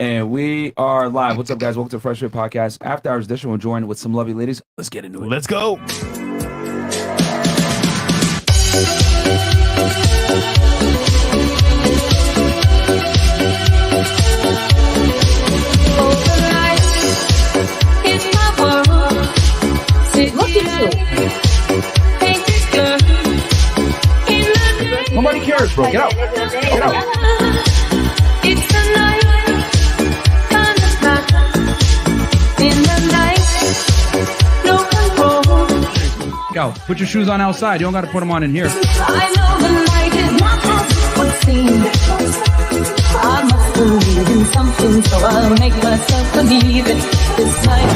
And we are live. What's up, guys? Welcome to the Fresh Fit Podcast. After Hours Edition, we're joined with some lovely ladies. Let's get into it. Let's go. Nobody cares, bro. Get out. Get out. It's the night, in the night, no control. Go. Put your shoes on outside. You don't got to put them on in here. I know the night is not as it would seem. I must believe in something, so I'll make myself believe it. This night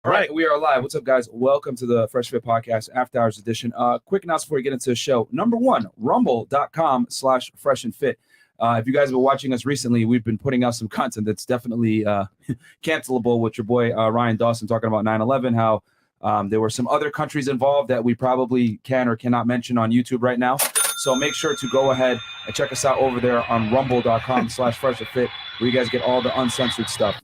All right, we are live. What's up, guys? Welcome to the Fresh Fit Podcast After Hours Edition. Quick announcement before we get into the show. Number one, rumble.com/FreshandFit. If you guys have been watching us recently, we've been putting out some content that's definitely cancelable with your boy Ryan Dawson talking about 9/11, how there were some other countries involved that we probably can or cannot mention on YouTube right now. So make sure to go ahead and check us out over there on rumble.com/FreshandFit, where you guys get all the uncensored stuff.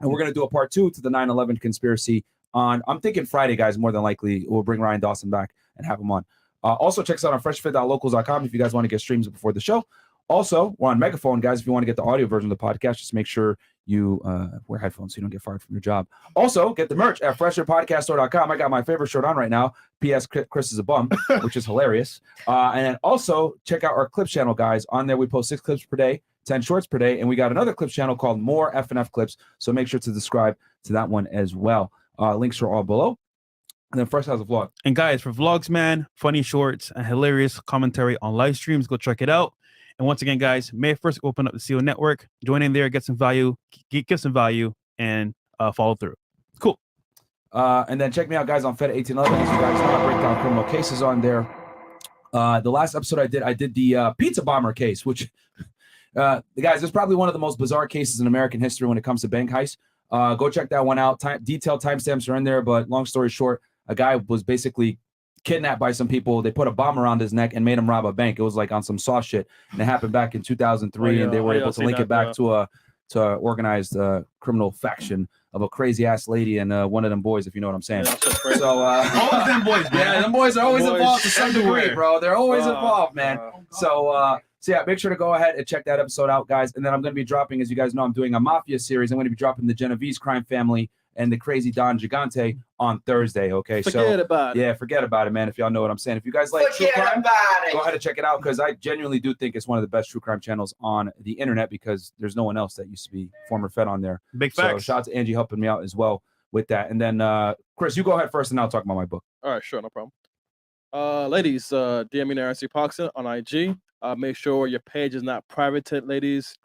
And we're going to do a part 2 to the 9/11 conspiracy on, I'm thinking Friday, guys, more than likely. We'll bring Ryan Dawson back and have him on. Also, check us out on freshfit.locals.com if you guys want to get streams before the show. Also, we're on Megaphone, guys. If you want to get the audio version of the podcast, just make sure you wear headphones so you don't get fired from your job. Also, get the merch at FreshandPodcastStore.com. I got my favorite shirt on right now. P.S. Chris is a bum, which is hilarious. And then also, check out our Clips channel, guys. On there, we post 6 clips per day. 10 shorts per day, and we got another clips channel called More F&F Clips, so make sure to subscribe to that one as well. Links are all below. And then Fresh has a vlog. And guys, for vlogs, man, funny shorts, and hilarious commentary on live streams, go check it out. And once again, guys, May 1st, open up the CO Network. Join in there, get some value, get some value, and follow through. Cool. And then check me out, guys, on Fed 1811. As you guys know, I break down criminal cases on there. The last episode I did the pizza bomber case, which... guys, it's probably one of the most bizarre cases in American history when it comes to bank heists. Go check that one out. Detailed timestamps are in there, but long story short, a guy was basically kidnapped by some people. They put a bomb around his neck and made him rob a bank. It was like on some sauce shit, and it happened back in 2003, and they were able to link it back to a organized criminal faction of a crazy ass lady and one of them boys, if you know what I'm saying. So All of them boys, man. yeah, them boys are always involved to some degree, bro. They're always involved, man. So yeah, make sure to go ahead and check that episode out, guys. And then I'm going to be dropping, as you guys know, I'm doing a Mafia series. I'm going to be dropping the Genovese crime family and the crazy Don Gigante on Thursday, okay? Forget about it. Yeah, forget about it, man, if y'all know what I'm saying. If you guys like true crime, go ahead and check it out, because I genuinely do think it's one of the best true crime channels on the internet, because there's no one else that used to be former Fed on there. Big So facts. shout out to Angie helping me out as well with that. And then, Chris, you go ahead first, and I'll talk about my book. All right, sure, no problem. Ladies, DM me RC Poxon on IG. Make sure your page is not privated, ladies.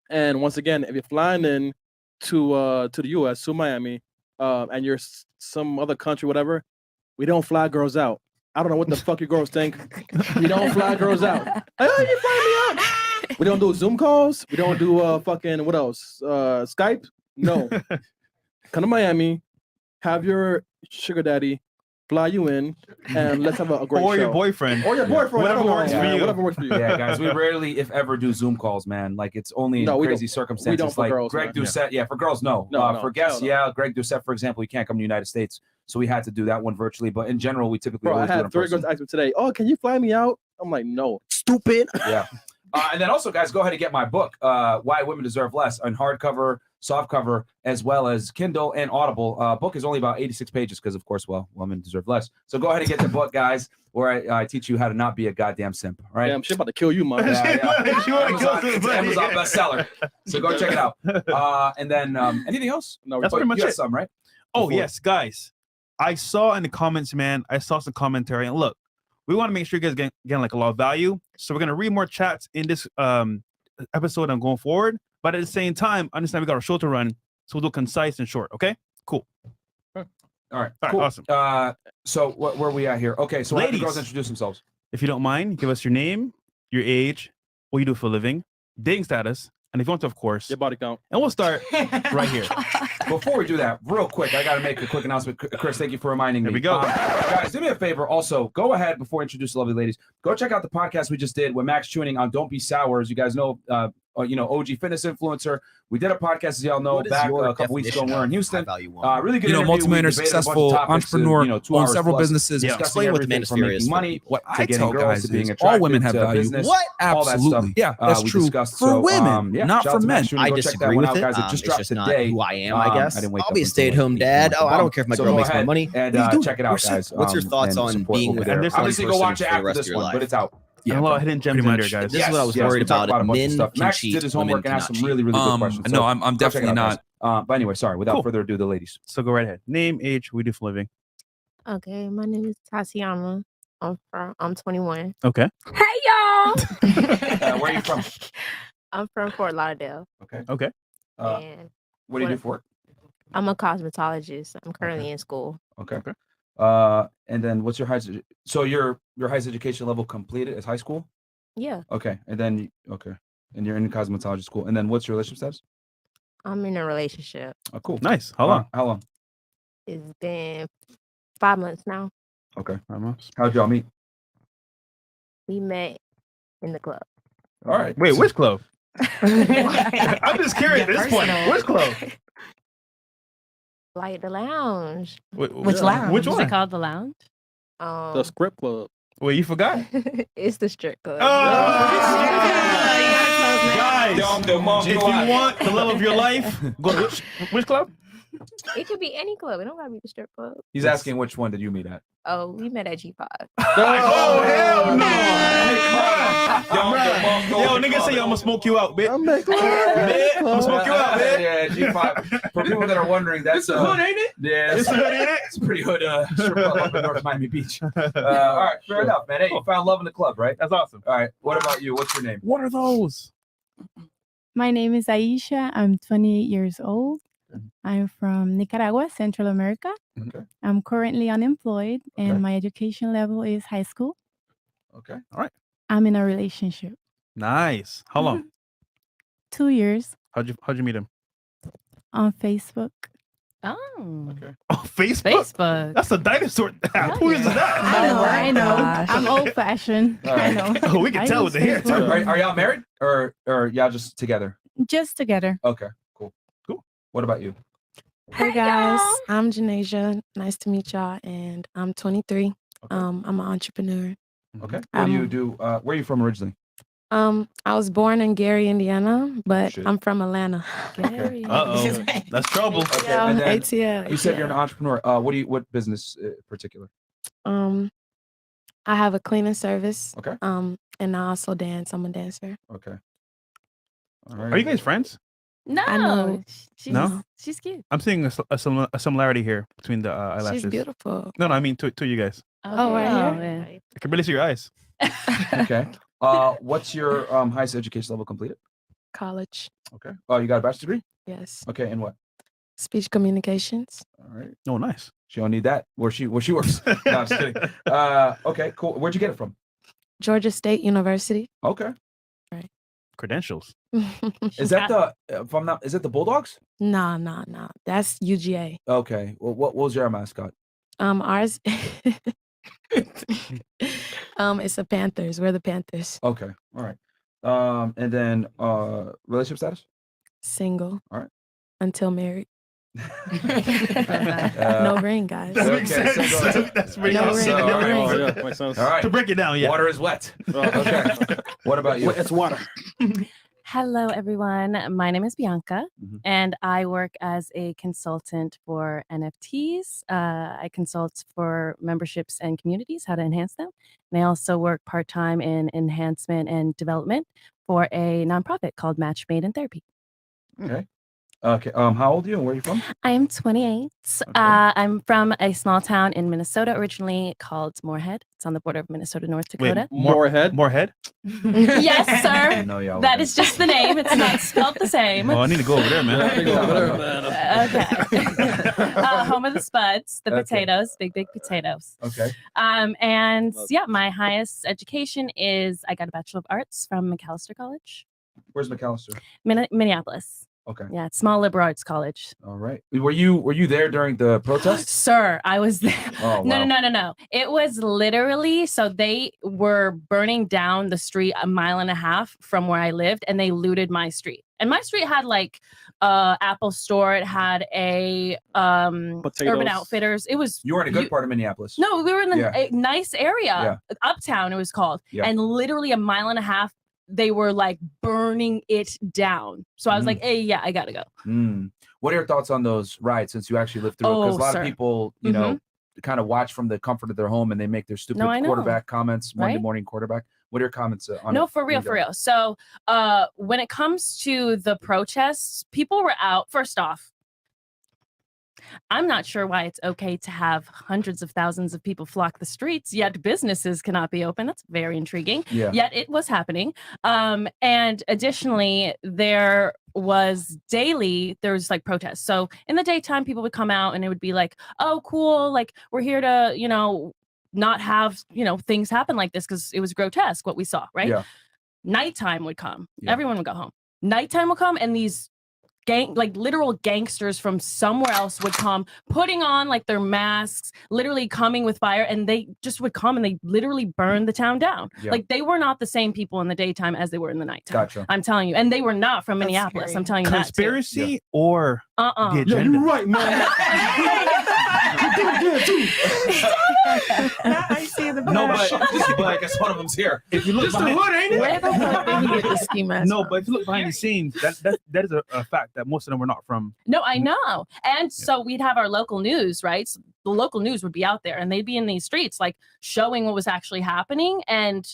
And once again, if you're flying in to the U.S., to Miami, and you're some other country, whatever, we don't fly girls out. I don't know what the fuck you girls think. We don't fly girls out. Like, oh, you fly me out. We don't do Zoom calls. We don't do fucking, what else? Skype? No. Come to Miami, have your sugar daddy fly you in, and let's have a great show. Or your boyfriend. Or your boyfriend. Whatever works for you. Whatever works for you. Yeah, guys, we rarely, if ever, do Zoom calls, man. Like, it's only in crazy circumstances. We don't for like girls, Greg man. Doucette. Yeah, for girls, no. No, for guests, no. yeah. Greg Doucette, for example, he can't come to the United States, so we had to do that one virtually. But in general, we typically Bro, I always do it had in 3 person. girls ask me today, oh, can you fly me out? I'm like, no. Stupid. Yeah. And then also, guys, go ahead and get my book, Why Women Deserve Less, on hardcover, softcover, as well as Kindle and Audible. Book is only about 86 pages because, of course, well, women deserve less. So go ahead and get the book, guys, where I teach you how to not be a goddamn simp. All right. Damn, shit about to kill you, man. Yeah. She wanna kill It's somebody. Amazon bestseller. So go check it out. And then anything else? No, That's but pretty much You got it. some, right? Oh, Before- yes, guys. I saw in the comments, man, I saw some commentary. And look, we want to make sure you guys get like a lot of value. So we're going to read more chats in this episode and going forward. But at the same time, understand we got a show to run. So we'll do concise and short. Okay, cool. All right. All right, Cool. awesome. So where are we at here? Okay, so let the Ladies. girls introduce themselves. If you don't mind, give us your name, your age, what you do for a living, dating status, And if you want to, of course, Your body count. and we'll start right here. Before we do that, real quick, I got to make a quick announcement. Chris, thank you for reminding me. Here we go. Guys, do me a favor. Also, go ahead before I introduce the lovely ladies. Go check out the podcast we just did with Max Tuning on Don't Be Sour. As you guys know, OG fitness influencer. We did a podcast, as y'all know, back a couple weeks ago. We're in Houston. Really good. Multimillionaire, successful entrepreneur, owns several businesses. Yeah. Explain what the man is from making money. What to I getting tell girls guys to being is all women attractive have to value. business, What? all that Absolutely. stuff, Yeah, that's we true. discussed. For women, yeah, not shout out for to men. Max Tuning. I Go check that disagree one with out, it. guys. It just It's dropped just today. not who I am, I guess. I didn't wake I'll up be a until, stay-at-home like, dad. 8 Oh, I a.m. don't care if my So girl go makes more ahead money. and What are you doing? check it out, We're guys. What's your thoughts and on support being over with there. a Obviously, person go watch it for the after rest of this your one, but life? it's out. And a lot of hidden gems pretty in much. there, guys. This is what I was Yes, worried we talked about. a bunch of Men stuff. can Max cheat, did his homework women and asked cannot some cheat. really, really good questions. No, So I'm go check definitely it out, not. guys. But anyway, sorry. Without Cool. further ado, the ladies. So go right ahead. Name, age, we do for a living. Okay, my name is Tatiana. I'm 21. Okay. Hey y'all! Where are you from? I'm from Fort Lauderdale, Okay. Okay. and What do you do for work? I'm a cosmetologist. I'm currently in school. Okay. And then what's your highest? So your highest education level completed is high school. Yeah, Okay. And then and you're in cosmetology school. And then what's your relationship status? I'm in a relationship. Oh, cool. Nice. How long? How long? It's been 5 months now. Okay. 5 months. How'd y'all meet? We met in the club. All right. Wait, which club? Like I'm just curious at this point. Which club? the lounge. Which lounge? Which Is one? it called the lounge? The script club. Wait, you forgot? It's the strip club. Guys, if you want the love of your life, go to which club? It could be any club. It don't gotta be the strip club. He's asking which one did you meet at? Oh, we met at G5. Oh, hell no! Yo, nigga say I'm gonna smoke you out, bitch. I'm gonna smoke you out, bitch. Yeah, G5. For people that are wondering, that's hood, ain't it? Yeah, It's hood, ain't it? it's a pretty hood strip club up in North Miami Beach. All right, fair enough, man. Hey, you found love in the club, right? That's awesome. All right. What about you? What's your name? What are those? My name is Aisha. I'm 28 years old. I'm from Nicaragua, Central America. Okay. I'm currently unemployed Okay. and my education level is high school. Okay. I'm in a relationship. Nice. How long? 2 years How'd you meet him? on Facebook. Oh, Okay. Oh, Facebook. Facebook. That's a dinosaur app. Who is that? I know. gosh. I'm old fashioned. All I right. know. Oh, we can I tell use with the hair Facebook. too. Are y'all married or y'all just together? Just together. Okay. Cool. What about you? Hey guys, I'm Janasia. Nice to meet y'all, and I'm 23. Okay. I'm an entrepreneur. Okay. What do you do? Where are you from originally? I was born in Gary, Indiana, but Shit. I'm from Atlanta. Gary. Uh-oh. That's trouble. Okay. Yeah, And then ATL. you said you're an entrepreneur. What business in particular? I have a cleaning service. Okay. And I also dance. I'm a dancer. Okay. All right. Are you guys friends? No, I know. she's cute. I'm seeing a similarity here between the eyelashes. She's beautiful. No, I mean to you guys. Oh, right here. yeah. I can barely see your eyes. Okay. What's your highest education level completed? College. Okay. Oh, you got a bachelor's degree? Yes. Okay. In what? Speech communications. All right. Oh, nice. She don't need that. Where she works. No, I'm just kidding. Okay. Cool. Where'd you get it from? Georgia State University. Okay. Credentials. Is that the? If I'm not, is it the Bulldogs? Nah. That's UGA. Okay. Well, what was your mascot? Ours. It's the Panthers. We're the Panthers. Okay. All right. And then relationship status? Single. All right. Until married. Uh, No ring, guys. That Okay, makes so sense. go ahead. That's pretty No awesome. ring, no ring. Oh, yeah, makes sense. All right. To break it down, yeah. Water is wet. Okay. What about you? It's water. Hello, everyone. My name is Bianca, Mhm. and I work as a consultant for NFTs. I consult for memberships and communities, how to enhance them. And I also work part-time in enhancement and development for a nonprofit called Match Made in Therapy. Okay. How old are you and where are you from? I am 28. Okay. I'm from a small town in Minnesota, originally called Moorhead. It's on the border of Minnesota, North Dakota. Moorhead. Moorhead. Yes, I sir. know y'all. That is just the name. It's not spelled the same. Oh, I need to go over there, man. Okay. Home of the spuds, the Okay. potatoes, big potatoes. Okay. And yeah, my highest education is I got a Bachelor of Arts from McAllister College. Where's McAllister? Minneapolis. Okay. Yeah, it's small liberal arts college. All right. Were you there during the protests? Sir, I was there. Oh, wow. No. It was literally, so they were burning down the street 1.5 miles from where I lived, and they looted my street. And my street had like Apple store. It had a Urban Outfitters. It was. You were in a good part of Minneapolis. No, we were in a nice area. Yeah. Uptown, it was called. Yeah. And literally 1.5 miles, they were like burning it down. So I was like, hey, yeah, I gotta go. What are your thoughts on those riots since you actually lived through it? Because a lot of people, you know, kind of watch from the comfort of their home and they make their stupid quarterback comments, Monday morning quarterback. What are your comments on it? For real. So when it comes to the protests, people were out. First off, I'm not sure why it's okay to have hundreds of thousands of people flock the streets, yet businesses cannot be open. That's very intriguing. Yeah. Yet it was happening. And additionally, there was like protests. So in the daytime, people would come out and it would be like, oh, cool. Like, we're here to, you know, not have, you know, things happen like this because it was grotesque what we saw, right? Yeah. Nighttime would come. Yeah. Everyone would go home. Nighttime would come and these literal gangsters from somewhere else would come, putting on like their masks, literally coming with fire, and they just would come and they literally burn the town down. Yeah. Like they were not the same people in the daytime as they were in the nighttime. Gotcha. I'm telling you, and they were not from Minneapolis. I'm telling you conspiracy that too. Or the agenda. Yeah, you're right, man. I see the no, but I guess one of them's here. If you look just behind, the hood, ain't it? Where the fuck did he get the ski mask? No, but if you look behind the scenes, that is a fact that most of them were not from. No, I know. And so we'd have our local news, right? So the local news would be out there and they'd be in these streets, like showing what was actually happening. And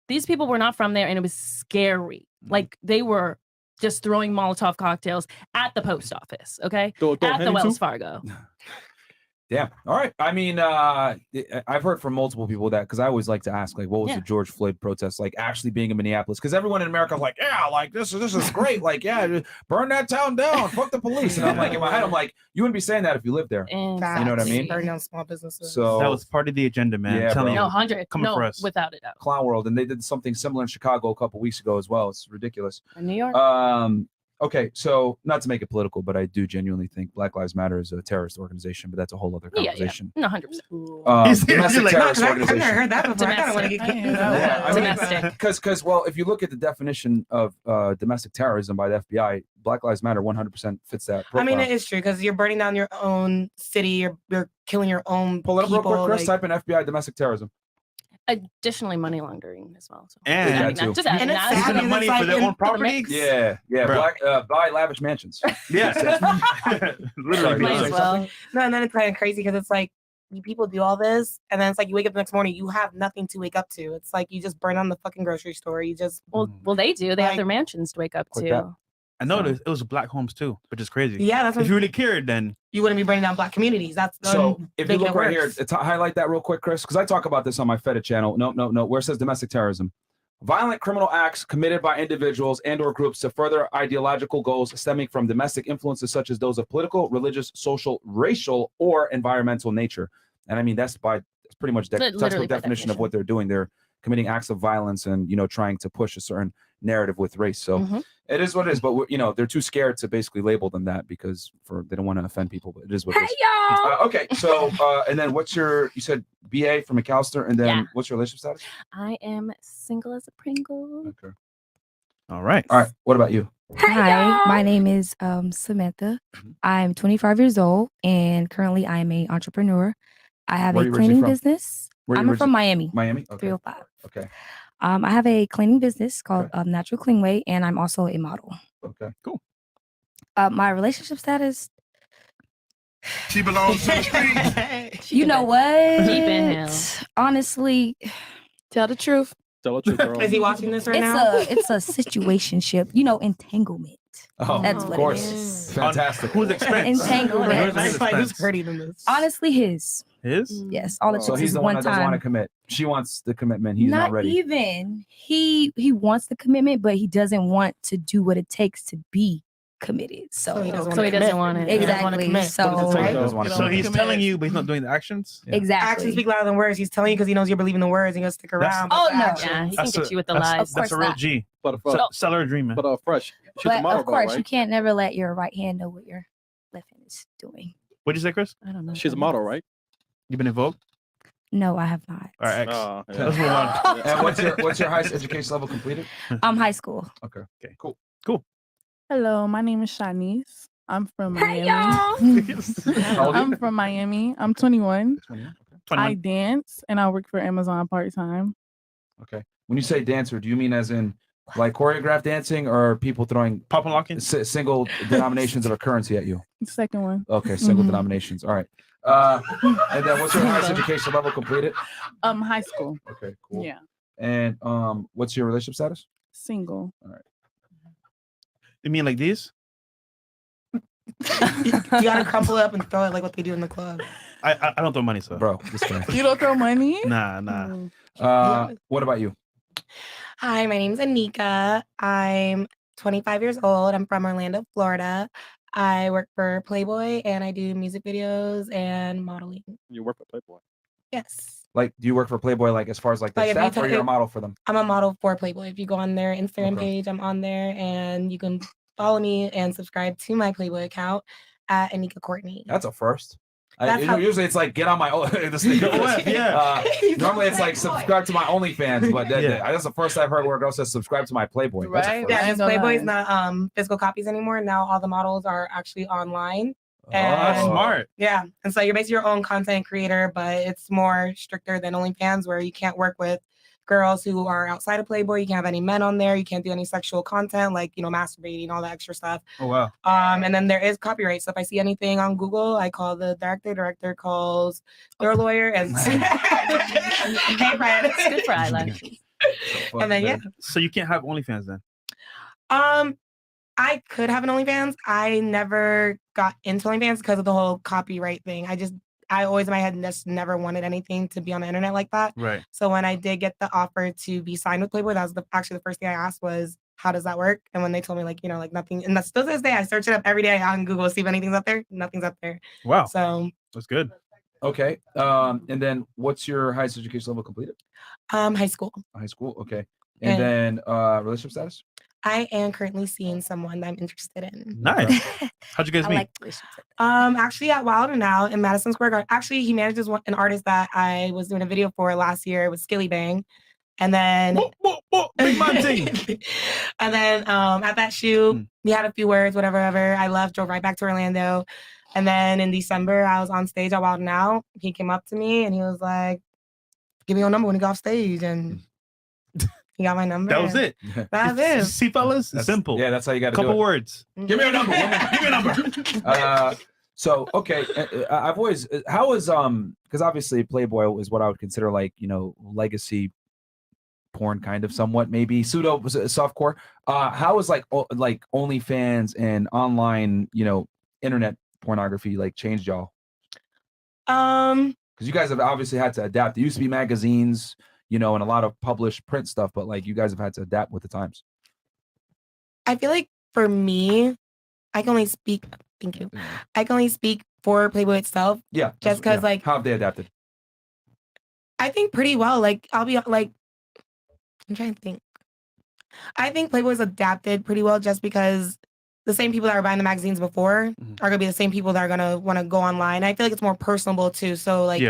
these people were not from there, and it was scary. Like they were just throwing Molotov cocktails at the post office, okay? At the Wells Fargo. Yeah. All right. I mean, I've heard from multiple people that, because I always like to ask, like, what was the George Floyd protest like actually being in Minneapolis? Because everyone in America is like, yeah, like this is great. Like, yeah, burn that town down. Fuck the police. And I'm like, in my head, I'm like, you wouldn't be saying that if you lived there. You know what I mean? Burn down small businesses. So that was part of the agenda, man. Yeah, telling you, 100. Coming for us. Without a doubt. Clown World, and they did something similar in Chicago a couple weeks ago as well. It's ridiculous. In New York. Okay, so not to make it political, but I do genuinely think Black Lives Matter is a terrorist organization, but that's a whole other conversation. Yeah. No, 100%. Domestic terrorist organization. I've never heard that before. I don't want to get kicked out. Domestic. Because, well, if you look at the definition of domestic terrorism by the FBI, Black Lives Matter 100% fits that profile. I mean, it is true, because you're burning down your own city, you're killing your own Pull it up people. real quick, Chris. Type in FBI domestic terrorism. Additionally, money laundering as well. So. And just using the money for their own property. Yeah. Buy lavish mansions. Yes. Literally. Might as well. No, and then it's kind of crazy because it's like people do all this, and then it's like you wake up the next morning, you have nothing to wake up to. It's like you just burn down the fucking grocery store. You just well, they do. They have their mansions to wake up to. I noticed it was black homes too, which is crazy. Yeah, that's what if you really cared, then you wouldn't be burning down black communities. That's so. If you look right here, highlight that real quick, Chris, because I talk about this on my Feta channel. No, where it says domestic terrorism, violent criminal acts committed by individuals and/or groups to further ideological goals stemming from domestic influences such as those of political, religious, social, racial, or environmental nature. And I mean that's pretty much the textbook definition of what they're doing. They're committing acts of violence and trying to push a certain narrative with race. So it is what it is. But they're too scared to basically label them that because they don't want to offend people. But it is what it is. Y'all. Okay, so and then you said BA from McAllister, and then what's your relationship status? I am single as a Pringle. Okay. All right. What about you? Hi, my name is Samantha. I'm 25 years old, and currently I am an entrepreneur. I have a cleaning business. I'm from Miami. Miami? Okay. 305. Okay. I have a cleaning business called Natural Clean Way, and I'm also a model. Okay, cool. My relationship status. She belongs to the street. You know what? Deep inhale. Honestly, tell the truth. Tell the truth, girl. Is he watching this right now? It's a situationship. Entanglement. Oh, that's of what course. it is. Fantastic. Who's expense? Entanglement. Who's hurting than this? Honestly, his. His? Yes. All it So takes he's is the one one that time. doesn't want to commit. She wants the commitment. He's not ready. Even he wants the commitment, but he doesn't want to do what it takes to be committed. So he doesn't So he wanna doesn't commit. want it. He doesn't wanna exactly. commit. So He doesn't wanna So commit. he's telling you, but he's not doing the actions. Yeah. Actions exactly. speak louder than words. He's telling you because he knows you're believing the words and he'll stick around. Oh, but the no. actions- Yeah, he can That's get a- you with the that's- lies. That's a course real not. G. But Seller dream, man. but fresh. She's a But model, of course, though, you right? can't never let your right hand know what your left hand is doing. What'd you say, Chris? I don't know. She's a model, right? You been in Vogue? No, I have not. All right, X. Yeah. Let's move on. And what's your highest education level completed? High school. Okay. Okay. Cool. Hello, my name is Shanice. I'm from Hey, Miami. y'all. How old are you? I'm from Miami. I'm 21. 21. Okay. 21. I dance and I work for Amazon part time. Okay. When you say dancer, do you mean as in like choreographed dancing or people throwing Pop and locking? single denominations of a currency at you? Second one. Okay, single Mhm. denominations. All right. And then what's your highest education level completed? High school. Okay, cool. Yeah. And what's your relationship status? Single. You mean like these? You gotta crumple it up and throw it like what they do in the club. I don't throw money, so. Bro, this guy. You don't throw money? Nah. Mm. What about you? Hi, my name's Anika. I'm 25 years old. I'm from Orlando, Florida. I work for Playboy and I do music videos and modeling. You work for Playboy. Yes. Like, do you work for Playboy like as far as like the Like, if you staff or tell- you're a if- model for them? I'm a model for Playboy. If you go on their Instagram Okay. page, I'm on there and you can follow me and subscribe to my Playboy account at Anika Courtney. That's a first. That's how- Usually it's like get on my this thing. Yeah. Normally it's like subscribe to my OnlyFans, but Yeah. that's the first I've heard where a girl says subscribe to my Playboy. That's a Right? first. Yeah, I ain't because gonna Playboy's lie. not physical copies anymore. Now all the models are actually online. Oh, that's And- smart. Yeah. And so you're basically your own content creator, but it's more stricter than OnlyFans where you can't work with girls who are outside of Playboy. You can't have any men on there. You can't do any sexual content like, masturbating, all that extra stuff. Oh, wow. And then there is copyright. So if I see anything on Google, I call the director calls their lawyer and hey, Brian. It's good for eyelashes. And then yeah. So you can't have OnlyFans then? I could have an OnlyFans. I never got into OnlyFans because of the whole copyright thing. I always in my head just never wanted anything to be on the internet like that. Right. So when I did get the offer to be signed with Playboy, that was actually the first thing I asked was, how does that work? And when they told me like nothing, and that's still to this day, I search it up every day on Google to see if anything's up there. Nothing's up there. Wow. So That's good. Okay. And then what's your highest education level completed? high school. High school. Okay. And then relationship status? I am currently seeing someone that I'm interested in. Nice. How'd you guys I meet? like relationships. Actually at Wild and Out in Madison Square Garden. Actually, he manages an artist that I was doing a video for last year with Skilly Bang. And then Big man thing. and then at that shoot, we had a few words, whatever. I left, drove right back to Orlando. And then in December, I was on stage at Wild and Out. He came up to me and he was like, give me your number when you go off stage. And he got my number. That was it. That's it. See, fellas, simple. Yeah, that's how you got to do Couple it. words. Give me your number. Woman. Give me your number. So okay, I've always how is because obviously Playboy is what I would consider like legacy porn kind of somewhat maybe pseudo softcore. How is like OnlyFans and online internet pornography like changed y'all? Because you guys have obviously had to adapt. There used to be magazines, and a lot of published print stuff, but like you guys have had to adapt with the times. I feel like for me, I can only speak. Thank you. I can only speak for Playboy itself. Yeah. Just because, like, how have they adapted? I think pretty well. Like, I'll be like, I'm trying to think. I think Playboy's adapted pretty well just because the same people that were buying the magazines before are gonna be the same people that are gonna want to go online. I feel like it's more personable too. So like,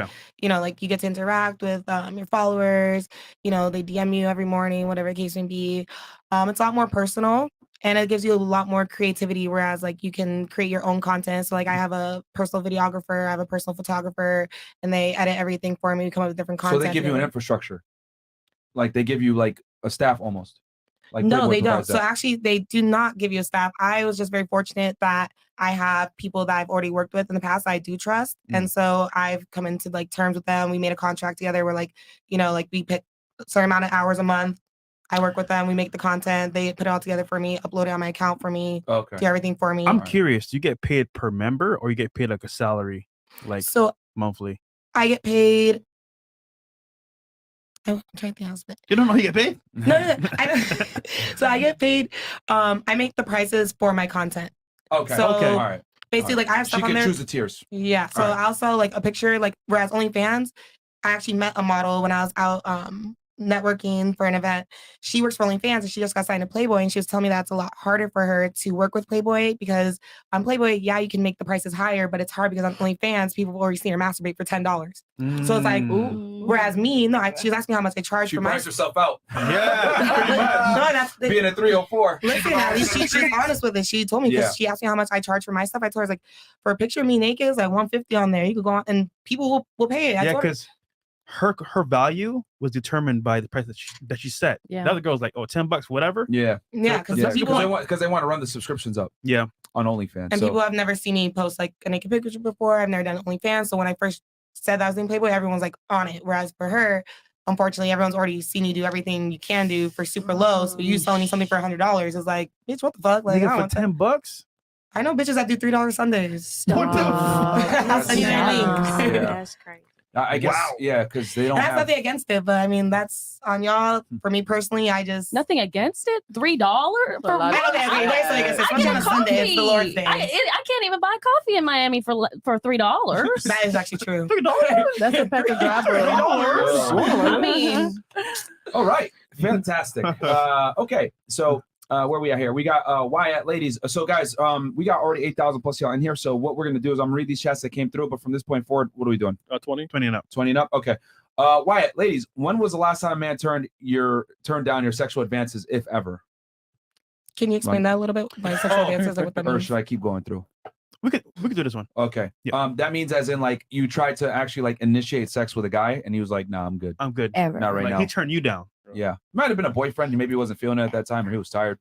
like you get to interact with your followers. They DM you every morning, whatever the case may be. It's a lot more personal. And it gives you a lot more creativity, whereas like you can create your own content. So like I have a personal videographer, I have a personal photographer, and they edit everything for me. We come up with different content. So they give you an infrastructure, like they give you like a staff almost. Like no, Playboy they don't. provides So that. actually, they do not give you a staff. I was just very fortunate that I have people that I've already worked with in the past I do trust, and so I've come into like terms with them. We made a contract together where like we pick a certain amount of hours a month. I work with them. We make the content. They put it all together for me, upload it on my account for me, do everything for me. I'm curious. Do you get paid per member or you get paid like a salary, like monthly? I get paid. I'm trying to think how to split. You don't know you get paid? No. So I get paid. I make the prices for my content. Okay. So, okay. All right. Basically, like I have stuff she on can there. choose the tiers. Yeah. So I also like a picture, like whereas OnlyFans, I actually met a model when I was out networking for an event. She works for OnlyFans and she just got signed to Playboy, and she was telling me that's a lot harder for her to work with Playboy because on Playboy, yeah, you can make the prices higher, but it's hard because on OnlyFans, people have already seen her masturbate for $10. So it's like, whereas me, no, she was asking me how much I charge for my. She priced herself out. Yeah, pretty much. No, that's being a 304. Listen, at least she's honest with it. She told me because she asked me how much I charge for my stuff. I told her, I was like, for a picture of me naked, it's like $150 on there. You could go on and people will pay it. Yeah, because her value was determined by the price that she set. Yeah. The other girl's like, oh, $10, whatever. Yeah, because they want to run the subscriptions up. Yeah, on OnlyFans. And people have never seen me post like a naked picture before. I've never done OnlyFans. So when I first said that I was doing Playboy, everyone's like on it. Whereas for her, unfortunately, everyone's already seen you do everything you can do for super low. So you selling me something for $100 is like, bitch, what the fuck? Like, I don't for $10. I know bitches that do $3 Sundays. What the fuck? I'll send you their link. Yeah. That's crazy. I guess, yeah, because they don't That's have... nothing against it, but I mean, that's on y'all. For me personally, I just... Nothing against it? $3? Okay, there's something against it. Especially on a Sunday, it's the Lord's Day. I can't even buy coffee in Miami for $3. That is actually true. $3? That's a pack of dry bread. I mean... All right. Fantastic. Okay, so... where we at here? We got Wyatt, ladies. So guys, we got already 8,000 plus y'all in here. So what we're gonna do is I'm gonna read these chats that came through, but from this point forward, what are we doing? 20 and up. 20 and up. Okay. Wyatt, ladies, when was the last time a man turned down your sexual advances, if ever? Can you explain that a little bit? My sexual advances, or what that Or means? should I keep going through? We could do this one. Okay. Yeah. That means as in like you tried to actually like initiate sex with a guy and he was like, nah, I'm good. I'm good. Ever. Not right Like, now. he turned you down. Yeah. Might have been a boyfriend. He maybe wasn't feeling it at that time or he was tired.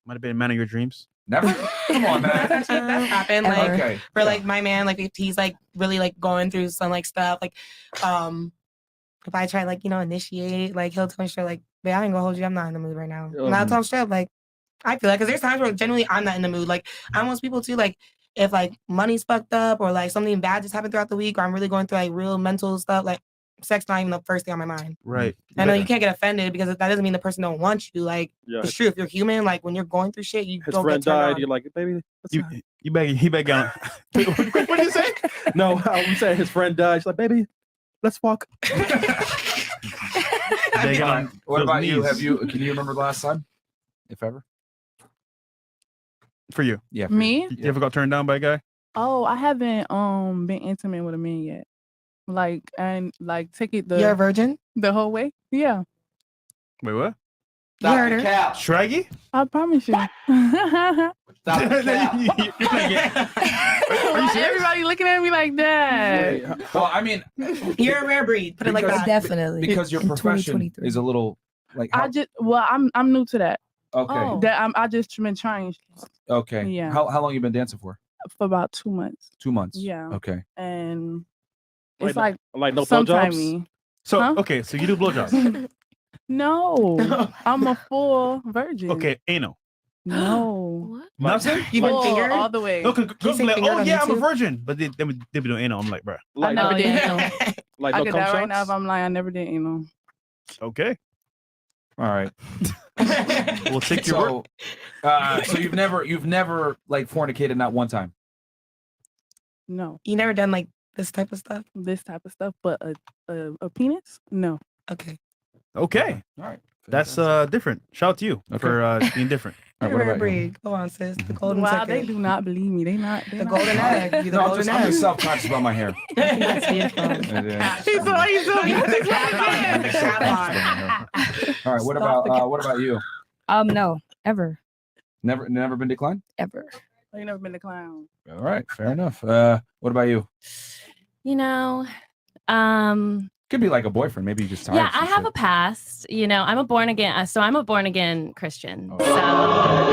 Might have been a man of your dreams. Never. Come on, man. That's happened. Like Okay. for like my man, like if he's like really like going through some like stuff, like if I try like, initiate, like he'll tell me straight like, babe, I ain't gonna hold you, I'm not in the mood right now. And I'll tell him straight up, like, I feel like, because there's times where generally I'm not in the mood. Like I want people to like, if like money's fucked up or like something bad just happened throughout the week or I'm really going through like real mental stuff, like sex not even the first thing on my mind. Right. I know you can't get offended because that doesn't mean the person don't want you. Like it's true. If you're human, like when you're going through shit, you His don't friend get turned died. on. You're like, baby, You back on. What did you say? No, I'm saying his friend died. She's like, baby, let's walk. What about you? Can you remember the last time? If ever? For you. Yeah. Me? You ever got turned down by a guy? Oh, I haven't been intimate with a man yet. Like take it You're a virgin? the whole way. Yeah, Wait, what? You heard her. Shraggy? I promise you. Everybody looking at me like that. Well, I mean, You're a rare breed. Put it like that. Definitely. because your In profession 2023. is a little like. I'm new to that. Okay. Oh. That I just been trying Okay. Yeah. How long you been dancing for? for about 2 months. 2 months. Yeah. Okay. And Like it's no- like like no sometime blowjobs? me. So Huh? okay, so you do blowjobs. No, I'm a full virgin. Okay, anal. No. Nothing? You've been Full fingered? all the way. No, cause You girls say be like, fingered oh on yeah, I'm a YouTube? virgin, but they be doing anal. I'm like, bruh. I Like, never Oh, did yeah. anal. like I no get cum that right now shots? if I'm lying. I never did anal. Okay, All right. we'll take your word. So you've never like fornicated not one time. No, You never done like this type of stuff? this type of stuff, but a penis? No. Okay. Okay, All right. that's different. Shout out to you for being different. All right, You're what a rare about you? breed. Go on, sis. The golden Wow, ticket. they do not believe me. They not. The golden egg. You're the No, golden I'm egg. just self-conscious about my hair. That's beautiful. He's so All right. What about you? No, ever. Never been declined? Ever. You never been to clown. All right, fair enough. What about you? Could be like a boyfriend. Maybe you just tired. Yeah, of some I have shit. a past. I'm a born again Christian. Oh. So,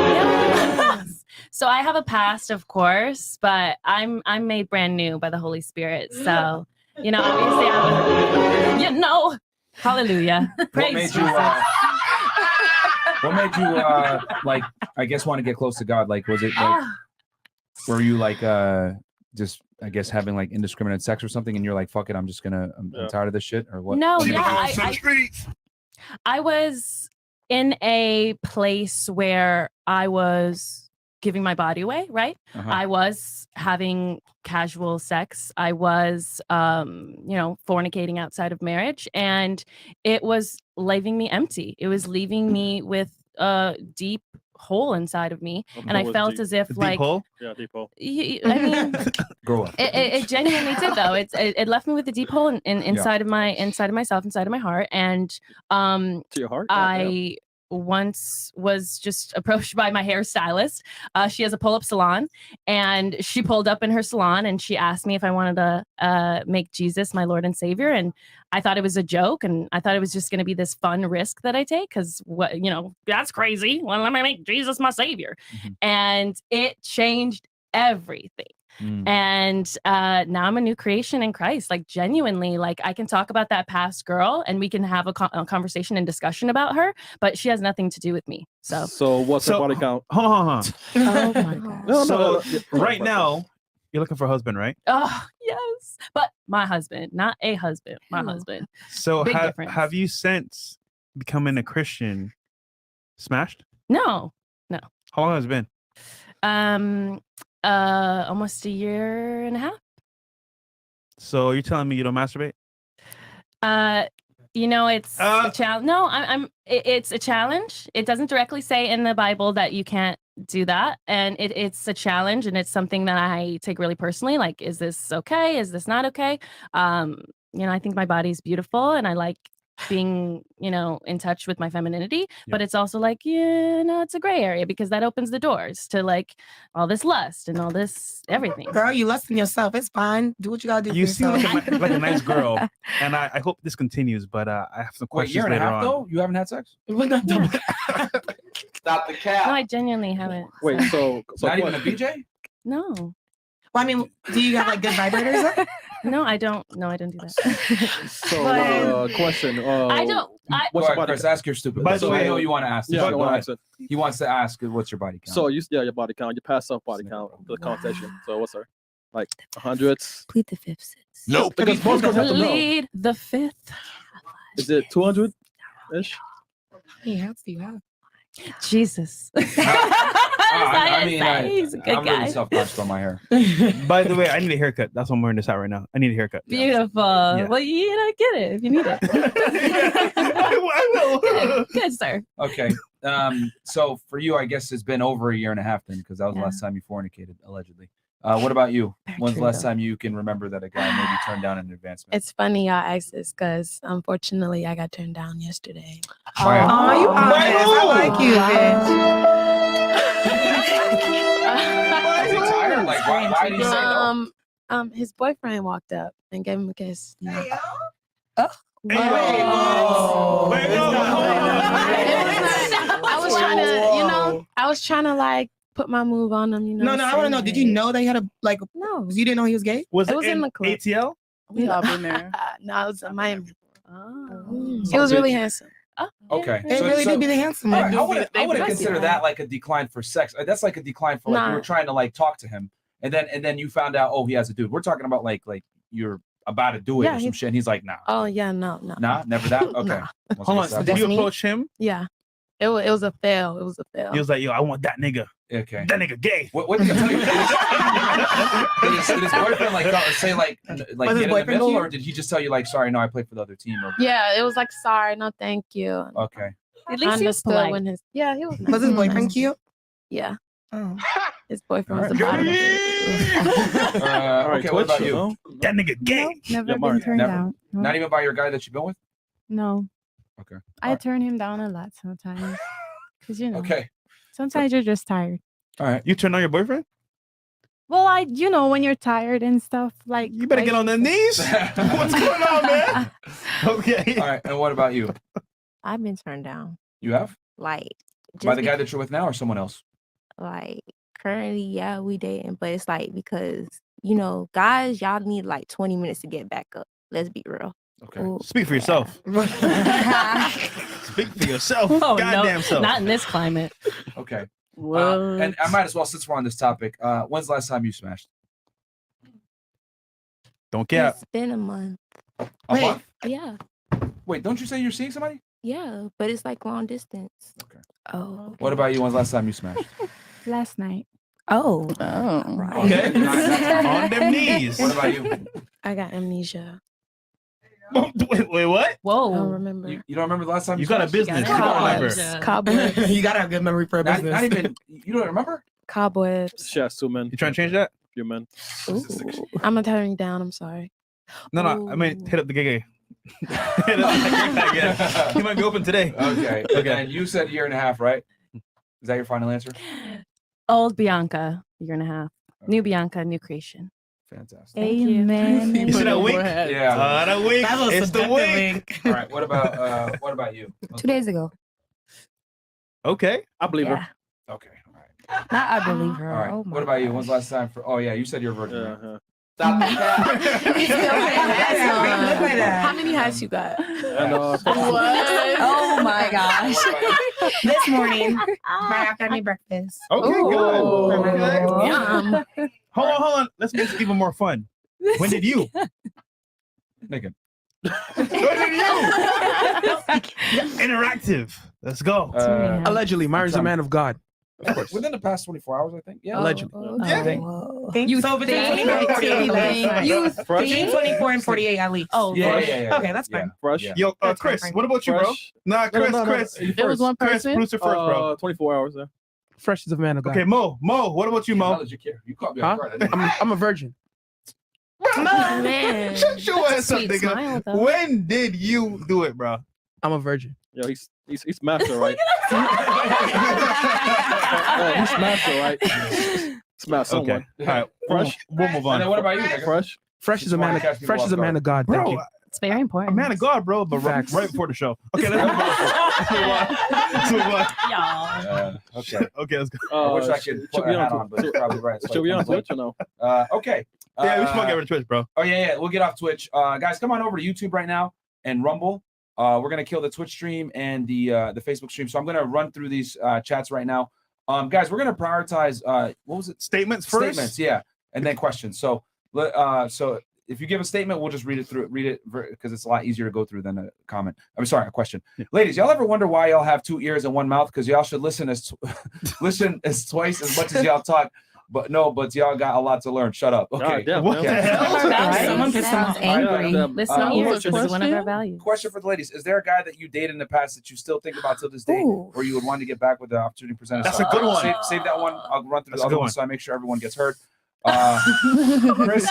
yes. So I have a past, of course, but I'm made brand new by the Holy Spirit. So, obviously, hallelujah. What made you? What made you like? I guess want to get close to God. Like, was it like? Were you like just? I guess having like indiscriminate sex or something, and you're like, "Fuck it, I'm tired of this shit," or what? No, She yeah, belongs to the streets. I was in a place where I was giving my body away, right? I was having casual sex. I was, fornicating outside of marriage, and it was leaving me empty. It was leaving me with a deep hole inside of me, and I felt as if deep hole? Yeah, deep hole. I mean, grow up. It genuinely did though. It left me with a deep hole inside of myself, inside of my heart, and To your heart. I once was just approached by my hairstylist. She has a pull-up salon, and she pulled up in her salon and she asked me if I wanted to make Jesus my Lord and Savior. And I thought it was a joke, and I thought it was just going to be this fun risk that I take because that's crazy. Well, let me make Jesus my Savior. And it changed everything. And now I'm a new creation in Christ. Like genuinely, like I can talk about that past girl and we can have a conversation and discussion about her, but she has nothing to do with me. So what's her body count? Hold on. Oh my God. So right now you're looking for a husband, right? Oh yes, but my husband, not a husband, my husband. So Big difference. have you since becoming a Christian smashed? No. How long has it been? Almost a year and a half. So you're telling me you don't masturbate? It's a challenge. No, it's a challenge. It doesn't directly say in the Bible that you can't do that, and it's a challenge, and it's something that I take really personally. Like, is this okay? Is this not okay? I think my body's beautiful, and I like being in touch with my femininity, but it's also like it's a gray area because that opens the doors to like all this lust and all this everything. Girl, you lusting yourself. It's fine. Do what you gotta do. You for seem yourself. like a nice girl, and I hope this continues. But I have some questions. Wait, year and a later half on. though? You haven't had sex? Stop the cap. No, I genuinely haven't. Wait, so not even a BJ? No. Well, I mean, do you have like good vibrators? Though? No, I don't. No, I don't do that. So, question. I don't. What's your Go ahead, body Chris, count? ask your stupid. By the So way- I know you want to ask. Yeah, I Go want to ahead. ask it. He wants to ask what's your body count. So your body count, your past self body count, the connotation. So what's her? Like hundreds? Plead the fifth, sis. Nope. Because most girls have to know. Plead the fifth. Is it 200 ish? He has to. You have. Jesus. I mean, He's a good I'm guy. really self-conscious on my hair. By the way, I need a haircut. That's why I'm wearing this out right now. I need a haircut. Beautiful. Yeah. Well, get it if you need it. I will. Good, sir. Okay. So for you, I guess it's been over a year and a half then, because that was the last time you fornicated, allegedly. What about you? When's the last time you can remember that a guy maybe turned down an advancement? It's funny y'all ask this because unfortunately I got turned down yesterday. Oh, you honest. I like you, bitch. Is he tired? Like, why did he say no? His boyfriend walked up and gave him a kiss. You know. I was trying to like put my move on him. No, I want to know. Did you know they had a like? No, you didn't know he was gay. It was in the club. ATL? We all been there. No, it was in Miami. He was really handsome. Okay. It really did be the handsome All one. right, I wouldn't consider that like a decline for sex. That's like a decline for like you were trying to like talk to him, and then you found out he has a dude. We're talking about like you're about to do it or some shit. And he's like, nah. Oh yeah, no. Nah, never that. Okay. Nah. Hold on. So did you approach him? Yeah. It was a fail. It was a fail. He was like, yo, I want that nigga. Okay. That nigga gay. What did he tell you? Did his boyfriend like say like get in the middle, or did he just tell you like, sorry, no, I played for the other team? Or... Yeah, it was like, sorry, no, thank you. Okay. At least he was polite. When he was. Was his boyfriend cute? Yeah. Oh. His boyfriend was the bottom of it. Okay, what about you? That nigga gay. Never been turned down. No. Not even by your guy that you've been with? No. Okay. I turn him down a lot sometimes. Because Okay. Sometimes you're just tired. All right. You turn on your boyfriend? Well, when you're tired and stuff, like you better get on the knees. What's going on, man? Okay. All right. And what about you? I've been turned down. You have? Like by the guy that you're with now or someone else? Like currently, yeah, we dating, but it's like because guys, y'all need like 20 minutes to get back up. Let's be real. Okay. Ooh, speak for yourself. Speak for yourself. Oh, Goddamn no, self. not in this climate. Okay. And I might as well, since we're on this topic, when's the last time you smashed? Don't cap. It's been a month. A month? Yeah. Wait, don't you say you're seeing somebody? Yeah, but it's like long distance. Okay. Oh. What about you? When's the last time you smashed? Last night. Oh. Right. Okay. On them knees. What about you? I got amnesia. Wait, what? I don't remember. You don't remember the last time You got a business. You don't remember. Cobwebs. You gotta have good memory for a Not, business. not even. You don't remember? Cobwebs. Yes, 2 men. You trying to change that? Few men. I'm gonna turn you down. I'm sorry. No. I mean, hit up the gay. Hit up the gay. He might be open today. Okay. Okay. And you said 1.5 years, right? Is that your final answer? Old Bianca, 1.5 years. New Bianca, new creation. Fantastic. Amen. You see that wink? Yeah. That wink. That was It's the wink. All right. What about you? 2 days ago. Okay. I believe her. Okay. All right. Not I believe her. All right. Oh my What about you? gosh. When's the last time for? Oh yeah, you said you're a virgin. Yeah, right? yeah. Stop How many hats you got? And Oh my gosh. This morning, right after I made breakfast. Okay, good. Okay. Yum. Hold on. Let's make this even more fun. When did you? Nigga. When did you? Interactive. Let's go. Allegedly, Myron's a man of God. Of course. Within the past 24 hours, I think. Yeah. Allegedly. Think You so between think? 24 and 48. You Between 24 and 48 at least. Oh, Yeah. Okay, that's fine. Fresh. Yeah. Yo, That's Chris, fine. what about you, bro? Fresh. Nah, Chris, No. Chris. It was one Chris, person. producer first, bro. 24 hours there. Fresh is a man of God. Okay, Mo, what about you, How Mo? did you care? You caught me Huh? off guard. I didn't- I'm a virgin. Man. Shut your ass up, Sweet nigga. smile, though. When did you do it, bro? I'm a virgin. Yo, he's master, right? He's master, right? Smash someone. Okay. All right. Fresh. We'll move on. And then what about you? Nigga? Fresh. Fresh is a man. Fresh is a man of God. Thank Bro, you. It's very a important. man of God, bro, but right Facts. before the show. Okay, let's move on. Let's move on. Y'all. Okay. Okay, let's go. I wish I could put a hat on, but you're probably right. Should we on Twitch or no? Okay. Yeah, we should get rid of Twitch, bro. Oh yeah. We'll get off Twitch. Guys, come on over to YouTube right now and Rumble. We're gonna kill the Twitch stream and the Facebook stream. So I'm gonna run through these chats right now. Guys, we're gonna prioritize what was it? Statements first. Statements, yeah, and then questions. So if you give a statement, we'll just read it because it's a lot easier to go through than a comment. I'm sorry, a question. Yeah. Ladies, y'all ever wonder why y'all have 2 ears and 1 mouth? Because y'all should listen as twice as much as y'all talk. But y'all got a lot to learn. Shut up. Okay. God damn, What man. the hell? Right. Someone Sounds sounds angry. Listening who ears was is your one of our values. Question for the ladies: is there a guy that you dated in the past that you still think about to this day, Ooh. or you would want to get back with the opportunity presented? That's a good one. Save that one. I'll run through That's the a other good one one. so I make sure everyone gets heard. Chris,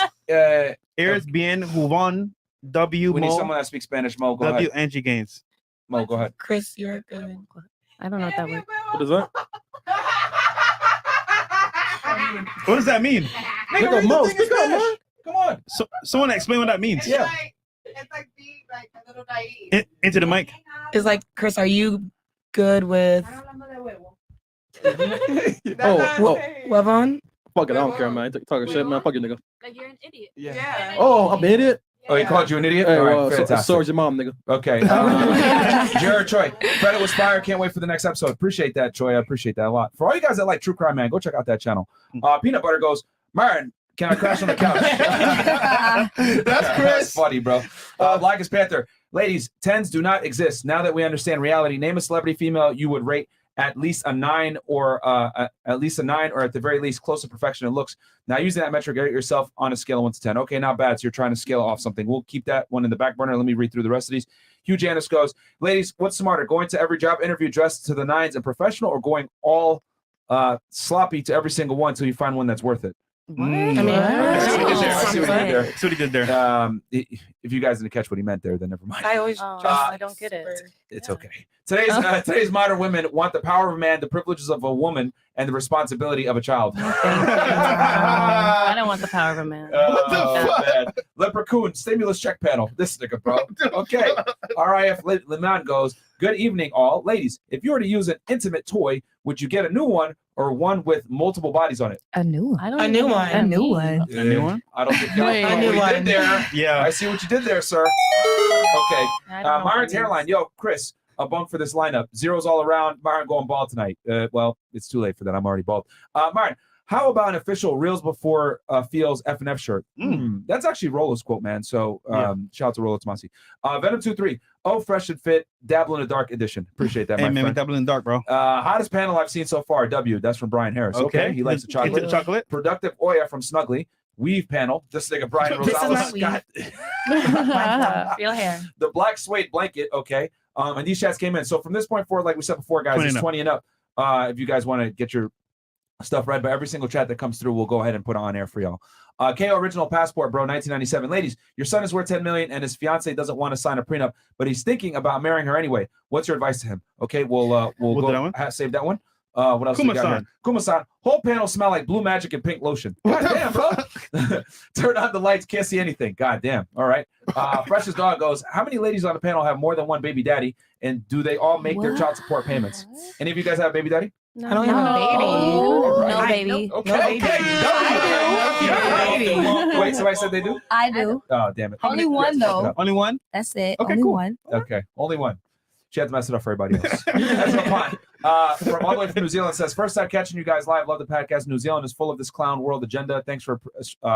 Eres bien Juan W. we need Mo someone that speaks Spanish. Mo, go W. ahead. Angie Gaines. Mo, go ahead. Chris, you're good. I don't know what that word. What is that? What does that mean? Nigga, read Mo, the thing in speak up, Spanish. man. Come on. So, someone explain what that means. Yeah. It's like being like a little naive. Into the mic. It's like, Chris, are you good with Wevon? Fuck it, I don't care, man. Talking shit, man. Fuck you, nigga. Like you're an idiot. Yeah. Oh, I'm an idiot. Oh, he called you an idiot? Hey, All right, well, fantastic. so is your mom, nigga. Okay. Jared Troy, credit was fire. Can't wait for the next episode. Appreciate that, Troy. I appreciate that a lot. For all you guys that like True Crime, man, go check out that channel. Peanut Butter goes, Myron, can I crash on the couch? That's Chris. That's funny, bro. Lycus Panther, ladies, 10s do not exist. Now that we understand reality, name a celebrity female you would rate at least a 9 or at the very least close to perfection in looks. Now, using that metric, rate yourself on a scale of 1 to 10. Okay, not bad. So you're trying to scale off something. We'll keep that one in the back burner. Let me read through the rest of these. Hugh Janis goes, ladies, what's smarter, going to every job interview dressed to the nines and professional, or going all sloppy to every single one until you find one that's worth it? I mean, I see what he did there. I see what he did there. That's what he did there. If you guys didn't catch what he meant there, then never mind. I always I don't get it. It's okay. Today's modern women want the power of a man, the privileges of a woman, and the responsibility of a child. I don't want the power of a man. Man. Leprechaun stimulus check panel. This nigga, bro. Okay. RIF Liman goes, good evening, all. Ladies, if you were to use an intimate toy, would you get a new one or one with multiple bodies on it? A new one. I don't A even new know one. what that A new means. one. A new one? I don't think y'all Wait, know a what new you one. did there. Yeah. I see what you did there, sir. Okay. I don't know what Myron's that hairline. means. Yo, Chris, a bunk for this lineup. Zeros all around. Myron going bald tonight. Well, it's too late for that. I'm already bald. Myron, How about an official Reels Before Feels F&F shirt? That's actually Rolo's quote, man. So shout out to Rolo Tomasi. Venom23. Oh, Fresh and Fit, Dabble in the Dark edition. Appreciate that, hey, my man, friend. Dabble in the dark, bro. Hottest panel I've seen so far. W. That's from Brian Harris. Okay. He likes the chocolate. Into the chocolate. Productive Oya from Snuggly. Weave panel. This nigga Brian Rosales. Real hair. The black suede blanket. Okay. And these chats came in. So from this point forward, like we said before, guys, it's 20 and up. If you guys want to get your stuff read, but every single chat that comes through, we'll go ahead and put on air for y'all. KO Original Passport, bro, 1997. Ladies, your son is worth $10 million and his fiance doesn't want to sign a prenup, but he's thinking about marrying her anyway. What's your advice to him? Okay, we'll go save that one. What else do we got here? Kuma-san, whole panel smell like blue magic and pink lotion. God damn, bro. Turn on the lights, can't see anything. God damn. All right. Freshest Dog goes, how many ladies on the panel have more than one baby daddy, and do they all make their child support payments? Any of you guys have a baby daddy? No, I don't have a baby. No baby. Okay. Wait, somebody said they do? I do. Oh, damn it. Only one, though. Only one? That's it. Okay, Only cool. one. Okay, only one. She had to mess it up for everybody else. That's fine. From all the way from New Zealand says, first time catching you guys live. Love the podcast. New Zealand is full of this clown world agenda. Thanks for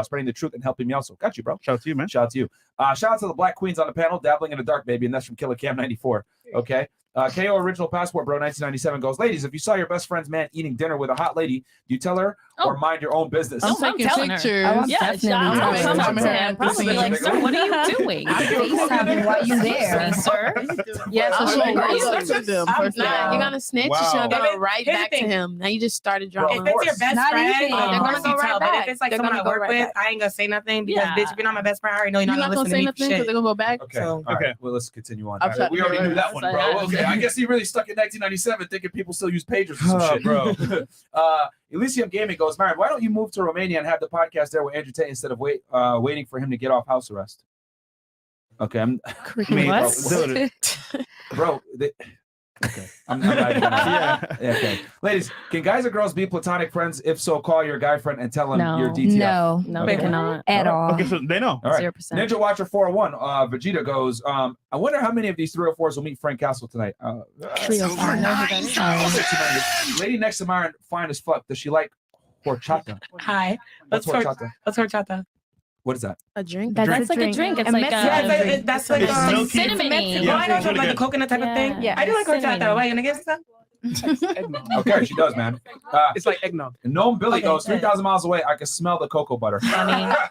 spreading the truth and helping me also. Got you, bro. Shout out to you, man. Shout out to you. Shout out to the Black Queens on the panel, dabbling in the dark, baby. And that's from Killer Cam 94. Okay. KO Original Passport, bro, 1997 goes, ladies, if you saw your best friend's man eating dinner with a hot lady, do you tell her or mind your own business? I'm taking pictures. Yeah, I'm come to him. Probably like, sir, what are you doing? FaceTime while you there. Sir. Yes, for sure. You're gonna snitch. You're gonna write back to him. Now you just started drama. If it's your best friend, they're gonna go right back. But if it's like someone I work with, I ain't gonna say nothing because bitch, if you're not my best friend, I already know you're not gonna say nothing because they're gonna go back. Okay. All right. Well, let's continue on. Okay. We already knew that one, bro. Okay. I guess he really stuck in 1997 thinking people still use pagers or some shit, bro. Elysium Gaming goes, Myron, why don't you move to Romania and have the podcast there with Andrew Tate instead of waiting for him to get off house arrest? Okay, bro. Okay, I'm not even okay. Ladies, can guys or girls be platonic friends? If so, call your guy friend and tell him your DTF. No, they cannot at all. Okay, so they know. All right. 0%. Ninja Watcher 401, Vegeta goes, I wonder how many of these 304s will meet Frank Castle tonight. Lady next to Myron, fine as fuck. Does she like horchata? Hi. What's horchata? What's horchata? What is that? A drink? That's like a drink. It's like that's like cinnamon. Oh, I know, like the coconut type of thing. Yeah. I do like horchata. Why, you gonna give us some? Okay, she does, man. It's like eggnog. Gnome Billy goes, 3,000 miles away. I can smell the cocoa butter. I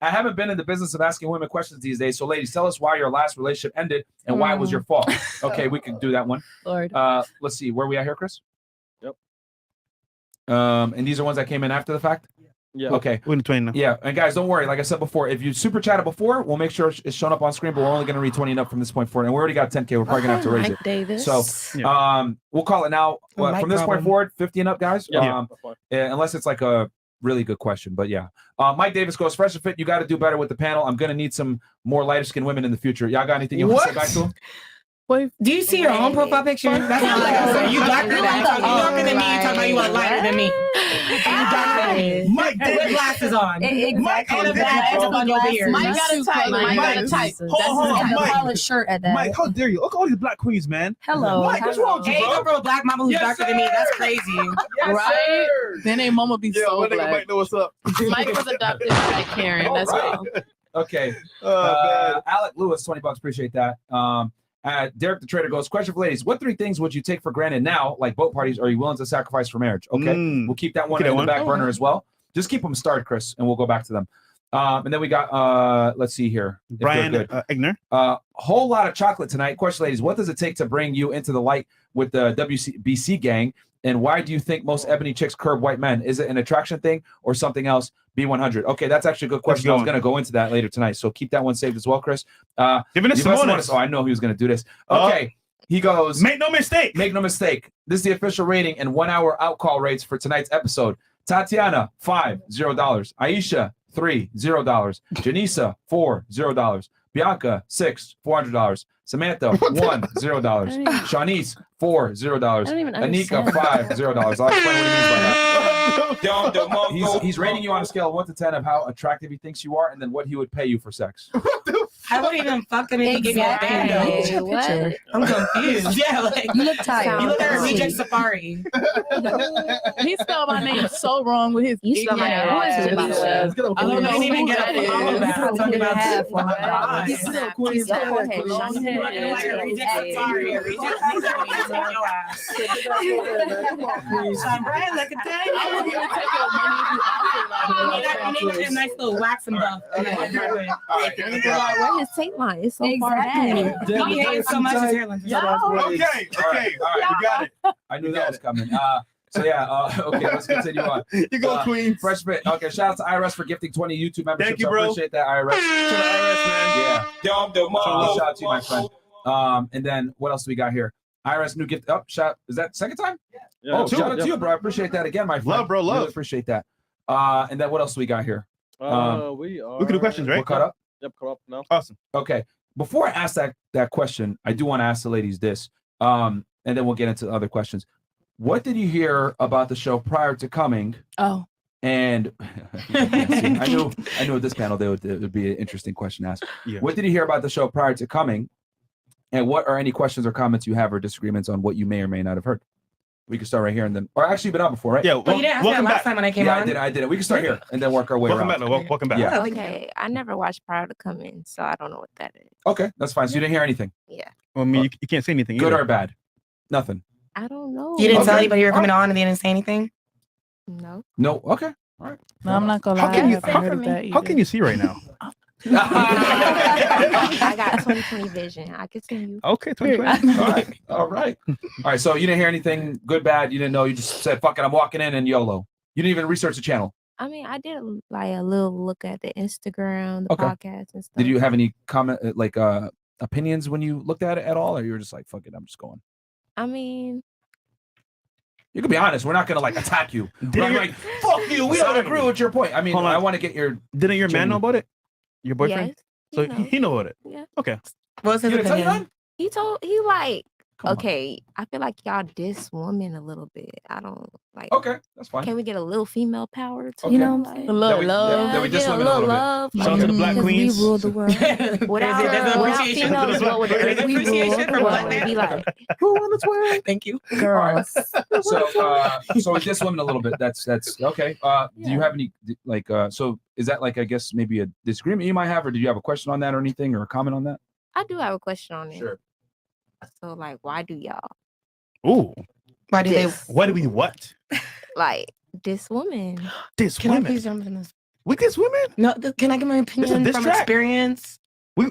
haven't been in the business of asking women questions these days. So, ladies, tell us why your last relationship ended and why it was your fault. Okay, we can do that one. Lord. Let's see. Where are we at here, Chris? Yep. And these are ones that came in after the fact? Yeah. Okay. We're in the 20 now. Yeah. And guys, don't worry. Like I said before, if you super chatted before, we'll make sure it's shown up on screen, but we're only going to read 20 and up from this point forward. And we already got 10K. We're probably going to have to raise it. Davis. So we'll call it now. From this point forward, 50 and up, guys. Unless it's like a really good question. But yeah. Mike Davis goes, Fresh and Fit, you got to do better with the panel. I'm going to need some more lighter skinned women in the future. Y'all got anything you want to say back to him? Do you see your own profile picture? That's all I gotta say. You darker than me. You darker than me. You talk about you want lighter than me. Mike with glasses on. Exactly. And a bad on your beard. Mike got a type. Mike got a type. Hold on, Mike. Shirt at that. Mike, how dare you? Look at all these black queens, man. Hello. Mike, what's wrong with you, Hey, bro? a black mama who's darker than me. That's crazy. Right? Then ain't mama be so black. Mike know what's up. Mike was adopted by Karen. That's all. Okay. Alec Lewis, $20. Appreciate that. Derek the Trader goes, question for ladies. What 3 things would you take for granted now, like boat parties, are you willing to sacrifice for marriage? Okay. We'll keep that one in the back burner as well. Just keep them started, Chris, and we'll go back to them. And then we got, let's see here. Brian Egner. Whole lot of chocolate tonight. Question, ladies. What does it take to bring you into the light with the WBC gang? And why do you think most ebony chicks curb white men? Is it an attraction thing or something else? B100. Okay, that's actually a good question. I was going to go into that later tonight. So keep that one saved as well, Chris. Giving us Simonis. Oh, I know he was going to do this. Okay. He goes, make no mistake. Make no mistake. This is the official rating and 1 hour outcall rates for tonight's episode. Tatiana, $5, $0. Aisha, $3, $0. Janisa, $4, $0. Bianca, $6, $400. Samantha, $1, $0. Shanice, $4, $0. Anika, $5, $0. I'll explain what he means by that. He's rating you on a scale of 1 to 10 of how attractive he thinks you are, and then what he would pay you for sex. I wouldn't even fuck him if he gave me a bando. What? I'm confused. Yeah, like You look tired. you look at a reject safari. He spelled my name so wrong with his. You spell my name wrong too, by the way. I don't even get a follow back. I'm talking about half on my God. He's still Queen's Like a reject safari. Reject Brian, look at that. I wouldn't even take your money if you offered You need a nice little wax and buff. Where his tape line? It's so far back. He hates so much his hairline. Okay, all right, we got it. I knew that was coming. So yeah, okay, let's continue on. You go, Queen. Fresh Fit. Okay, shout out to IRS for gifting 20 YouTube memberships. Thank you, bro. I appreciate that, IRS. To the IRS, man. Yeah. Shout out to you, my friend. And then what else do we got here? IRS new gift. Oh, shout. Is that second time? Yeah, Oh, shout out to you, bro. I appreciate that again, my friend. Love, bro, love. Really appreciate that. And then what else do we got here? We are. We can do questions, right? We're caught up. Yep, caught up now. Awesome. Okay. Before I ask that question, I do want to ask the ladies this. And then we'll get into the other questions. What did you hear about the show prior to coming? Oh. And I knew at this panel it would be an interesting question to ask. Yeah. What did you hear about the show prior to coming? And what are any questions or comments you have or disagreements on what you may or may not have heard? We can start right here and then, or actually, you've been on before, right? Yeah. Well, you didn't ask me that last time when I came on. I did it. We can start here and then work our way Welcome around. back. Welcome back. Yeah. Okay, I never watched prior to coming, so I don't know what that is. Okay, that's fine. So you didn't hear anything? Yeah. Well, I mean, you can't say anything. Good either. or bad? Nothing. I don't know. You didn't tell anybody you were coming on and they didn't say anything? No. No. Okay. All right. No, I'm not gonna lie. How can I you? haven't heard of that How can you see right now? I got 20/20 vision. I could see you. Okay, 2020. All right. All right. So you didn't hear anything good, bad. You didn't know. You just said, "Fuck it, I'm walking in," and YOLO. You didn't even research the channel. I mean, I did like a little look at the Instagram, the podcast, and stuff. Did you have any comment, opinions when you looked at it at all, or you were just like, "Fuck it, I'm just going"? I mean, you can be honest. We're not gonna attack you. We're like, "Fuck you." We don't agree with your point. I mean, I want to get your. Didn't your man know about it? Your boyfriend? Yes, so he know about it. Yeah. Okay. What was his opinion? He like, okay, I feel like y'all diss women a little bit. I don't like. Okay, that's fine. Can we get a little female power to You know, like, a little love. That we diss get a women a little little bit. love. Shout out to the black queens. We rule the world. Without females, what would it be? We rule the world. It'd be like, Who on the Twitter? Thank you. Girls. So we diss women a little bit. That's okay. Do you have any so is that I guess maybe a disagreement you might have, or do you have a question on that or anything or a comment on that? I do have a question on it. Sure. So why do y'all Ooh. Why do they? Why do we what? Diss women? Diss Can I women. please jump in this? We diss women? No, can I give my opinion diss from track. experience? We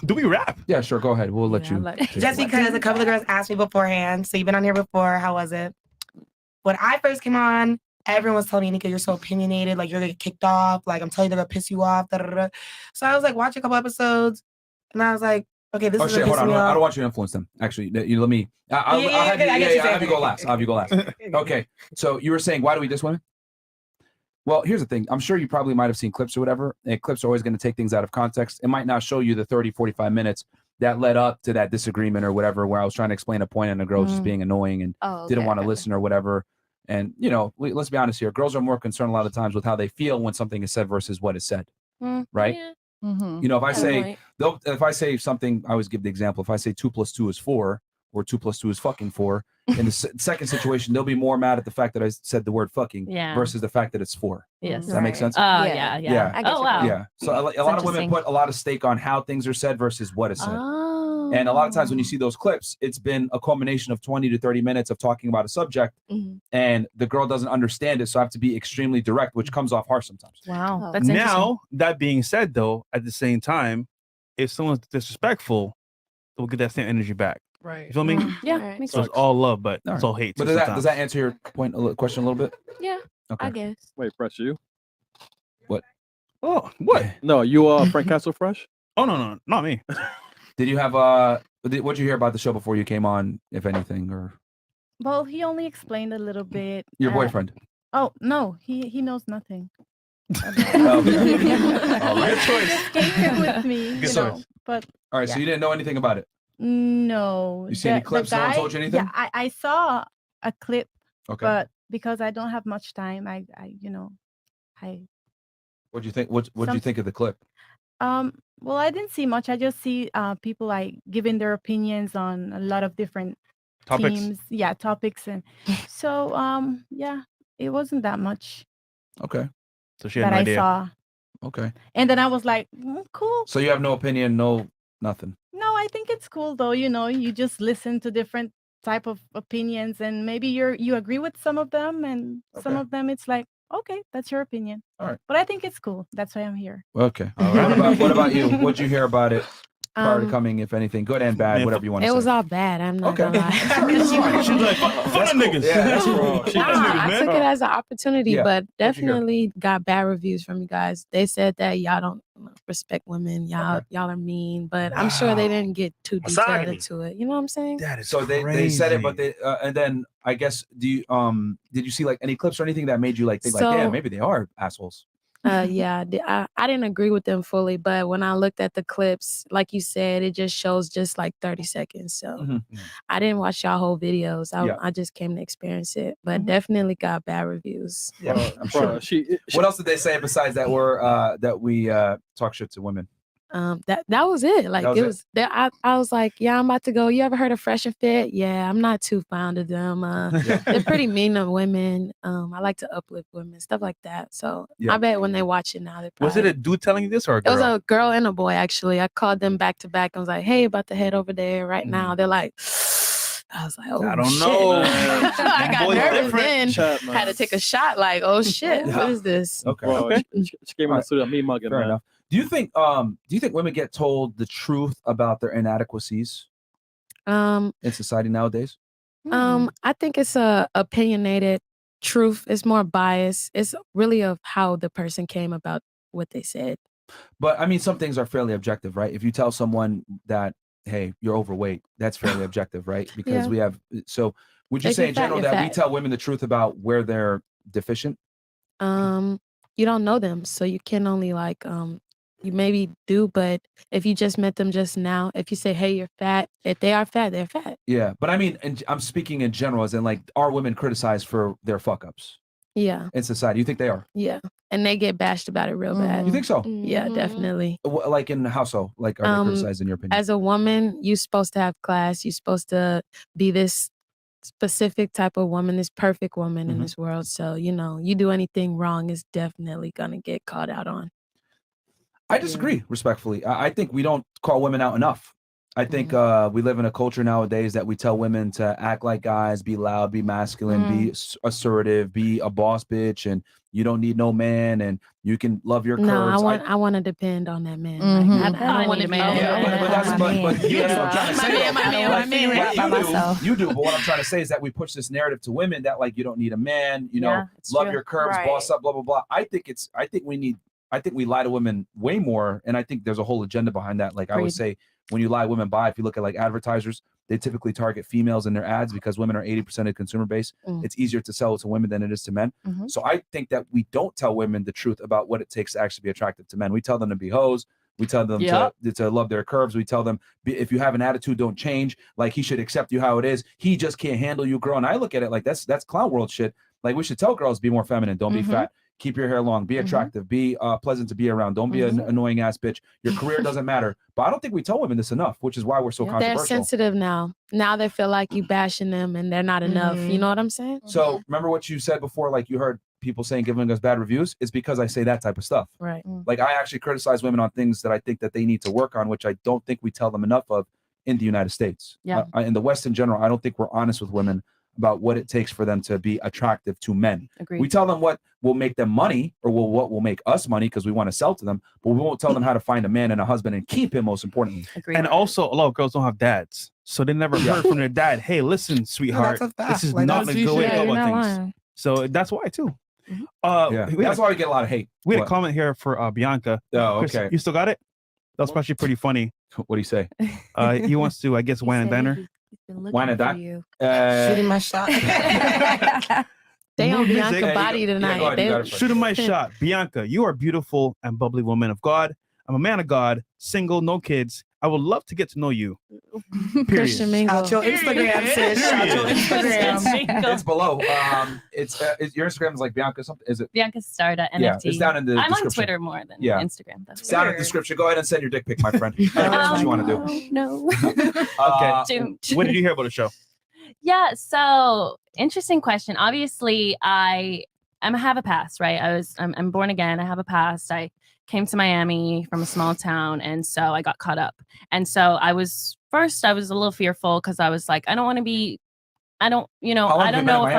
do we rap? Yeah, sure. Go ahead. We'll let you. Just because a couple of girls asked me beforehand. So you've been on here before. How was it? When I first came on, everyone was telling me, Nika, you're so opinionated. Like, you're going to get kicked off. Like, I'm telling you, they're going to piss you off. Da, da, da. So I was watching a couple episodes. And I was like, okay, this is shit, hold on. me I off. don't want you to influence them. Actually, let me. I'll have you go last. I'll have you go last. Okay. So you were saying, why do we diss women? Well, here's the thing. I'm sure you probably might have seen clips or whatever. And clips are always going to take things out of context. It might not show you the 30, 45 minutes that led up to that disagreement or whatever, where I was trying to explain a point and the girl was just being annoying and didn't want to listen or whatever. And, let's be honest here. Girls are more concerned a lot of times with how they feel when something is said versus what is said. Right? Yeah. If I say something, I always give the example. If I say 2 + 2 is 4, or 2 + 2 is fucking 4, in the second situation, they'll be more mad at the fact that I said the word fucking versus the fact that it's 4. Yes. Does that make sense? Yeah. Oh, wow. Yeah. So a lot of women put a lot of stake on how things are said versus what is said. And a lot of times when you see those clips, it's been a culmination of 20 to 30 minutes of talking about a subject, and the girl doesn't understand it. So I have to be extremely direct, which comes off harsh sometimes. Wow. That's Now, that being said, though, at the same time, if someone's disrespectful, they'll get that same energy back. Right. You feel me? Yeah. So it's all love, but it's all hate. But does that answer your question a little bit? Yeah. Okay. I guess. Wait, Fresh, you? What? Oh, what? No, you Frank Castle Fresh? Oh, no, not me. Did you have what'd you hear about the show before you came on, if anything, or Well, he only explained a little bit. your boyfriend? Oh no, he knows nothing. All right. Good choice. Just came here with me, Good choice. But All right, so you didn't know anything about it. no. You see any clips? No one told you anything? Yeah, I saw a clip, Okay. but because I don't have much time, I What'd you think? What'd you think of the clip? Well, I didn't see much. I just see people like giving their opinions on a lot of different Topics. teams. Yeah, topics. And so, yeah, it wasn't that much Okay. So she had that no I idea. saw. Okay. And then I was like, cool. So you have no opinion, no nothing. No, I think it's cool though. You just listen to different type of opinions, and maybe you agree with some of them, and some Okay. of them it's like, okay, that's your opinion. All right. But I think it's cool. That's why I'm here. Okay. All right. What about you? What'd you hear about it prior to coming, if anything, good and bad, Man, whatever you want to say? It was all bad. I'm not gonna lie. She was like, fuck them niggas. Yeah, that's cool. I took it as an opportunity, Yeah. but What'd you hear? definitely got bad reviews from you guys. They said that y'all don't respect women. Y'all are mean, but I'm sure they didn't get too detailed Misogyny. into it. You know what I'm saying? That is So they said it, but they and then I guess did you see like any clips or anything that made you like think like, So- yeah, maybe they are assholes? Yeah, I didn't agree with them fully, but when I looked at the clips, like you said, it just shows just like 30 seconds. So Mhm. I didn't watch y'all whole videos. Yeah. I just came to experience it, but definitely got bad reviews. Yeah, I'm sure. What else did they say besides that we talk shit to women? That was it. Like That was it it? was that I was like, yeah, I'm about to go. You ever heard of Fresh and Fit? Yeah, I'm not too fond of them. They're pretty mean to women. I like to uplift women, stuff like that. So Yeah. I bet when they watch it now, they Was it a dude telling you this or a It girl? was a girl and a boy actually. I called them back to back and was like, hey, about to head over there right now. They're like, I was like, oh, I don't shit. know. I got Boys nervous different. then. Chat, man. Had to take a shot. Like, oh shit, what is this? Okay. Bro, she gave me the suit of me mugging, Fair man. enough. Do you think women get told the truth about their inadequacies Um, in society nowadays? I think it's a opinionated truth. It's more biased. It's really of how the person came about what they said. But I mean, some things are fairly objective, right? If you tell someone that, hey, you're overweight, that's fairly objective, right? Because Yeah. we have. So, would you If say you're in fat, general you're that we fat. tell women the truth about where they're deficient? You don't know them, so you can only like you maybe do, but if you just met them just now, if you say, hey, you're fat, if they are fat, they're fat. Yeah, but I mean, and I'm speaking in general, as in like, are women criticized for their fuck ups Yeah. in society? You think they are? Yeah. And they get bashed about it real bad. You think so? Yeah, definitely. Like in the household, like are they criticized in your opinion? As a woman, you're supposed to have class. You're supposed to be this specific type of woman, this perfect woman in this world. So, you do anything wrong, it's definitely gonna get called out on. I disagree respectfully. I think we don't call women out enough. I think we live in a culture nowadays that we tell women to act like guys, be loud, be masculine, be assertive, be a boss bitch, and you don't need no man, and you can love your curves. No, I want to depend on that man. Mhm. Like, I don't want to be Yeah, but that's My but man. you that's what I'm trying to say. though. my man. Like, By myself. you do, but what I'm trying to say is that we push this narrative to women that like you don't need a man, Yeah, it's love true. your curves, Right. boss up, blah blah blah. I think we lie to women way more, and I think there's a whole agenda behind that. Like I would Agreed. say, when you lie women buy, if you look at like advertisers, they typically target females in their ads because women are 80% of the consumer base. It's easier to sell to women than it is to men. So I think that we don't tell women the truth about what it takes to actually be attractive to men. We tell them to be hoes. We tell them to love their curves. We tell them if you have an attitude, don't change. Like he should accept you how it is. He just can't handle you, girl. And I look at it like that's clown world shit. Like we should tell girls be more feminine. Don't be fat. Keep your hair long. Be attractive. Be pleasant to be around. Don't be an annoying ass bitch. Your career doesn't matter. But I don't think we tell women this enough, which is why we're so They're controversial. sensitive now. Now they feel like you bashing them and they're not enough. You know what I'm saying? So remember what you said before, like you heard people saying giving us bad reviews. It's because I say that type of stuff. Right. Like I actually criticize women on things that I think that they need to work on, which I don't think we tell them enough of in the United States. Yeah. In the West in general, I don't think we're honest with women about what it takes for them to be attractive to men. Agreed. We tell them what will make them money or what will make us money because we want to sell to them, but we won't tell them how to find a man and a husband and keep him, most importantly. Agreed. And also, a lot of girls don't have dads, so they never heard from their dad. Hey, listen, sweetheart, that's a fact. this is Like, not that's the good way to Yeah, go you're about not things. lying. So that's why too. Yeah, We that's had, why we get a lot of hate. we had a What? comment here for Bianca. Oh, Chris, okay. you still got it? That was actually pretty funny. What do you say? He wants to, I guess, wine and diner. Wine and dine? Shooting my shot. They on Music. Bianca Yeah, body tonight. go ahead, you got it first. Shooting my shot. Bianca, you are a beautiful and bubbly woman of God. I'm a man of God. single, no kids. I would love to get to know you. Christian Mingle. Shout your Instagram, sis. Shout your Instagram. It's below. It's your Instagram is like Bianca something. Is it Bianca Starda NFT. Yeah, it's down in the I'm description. on Twitter more than Instagram. Though. It's down in the description. Go ahead and send your dick pic, my friend. That's what you want to do. No. Okay. What did you hear about the show? Yeah. So interesting question. Obviously, I have a past, right? I'm born again. I have a past. I came to Miami from a small town, and so I got caught up. And so I was a little fearful because I was like, I don't want to be. I don't know if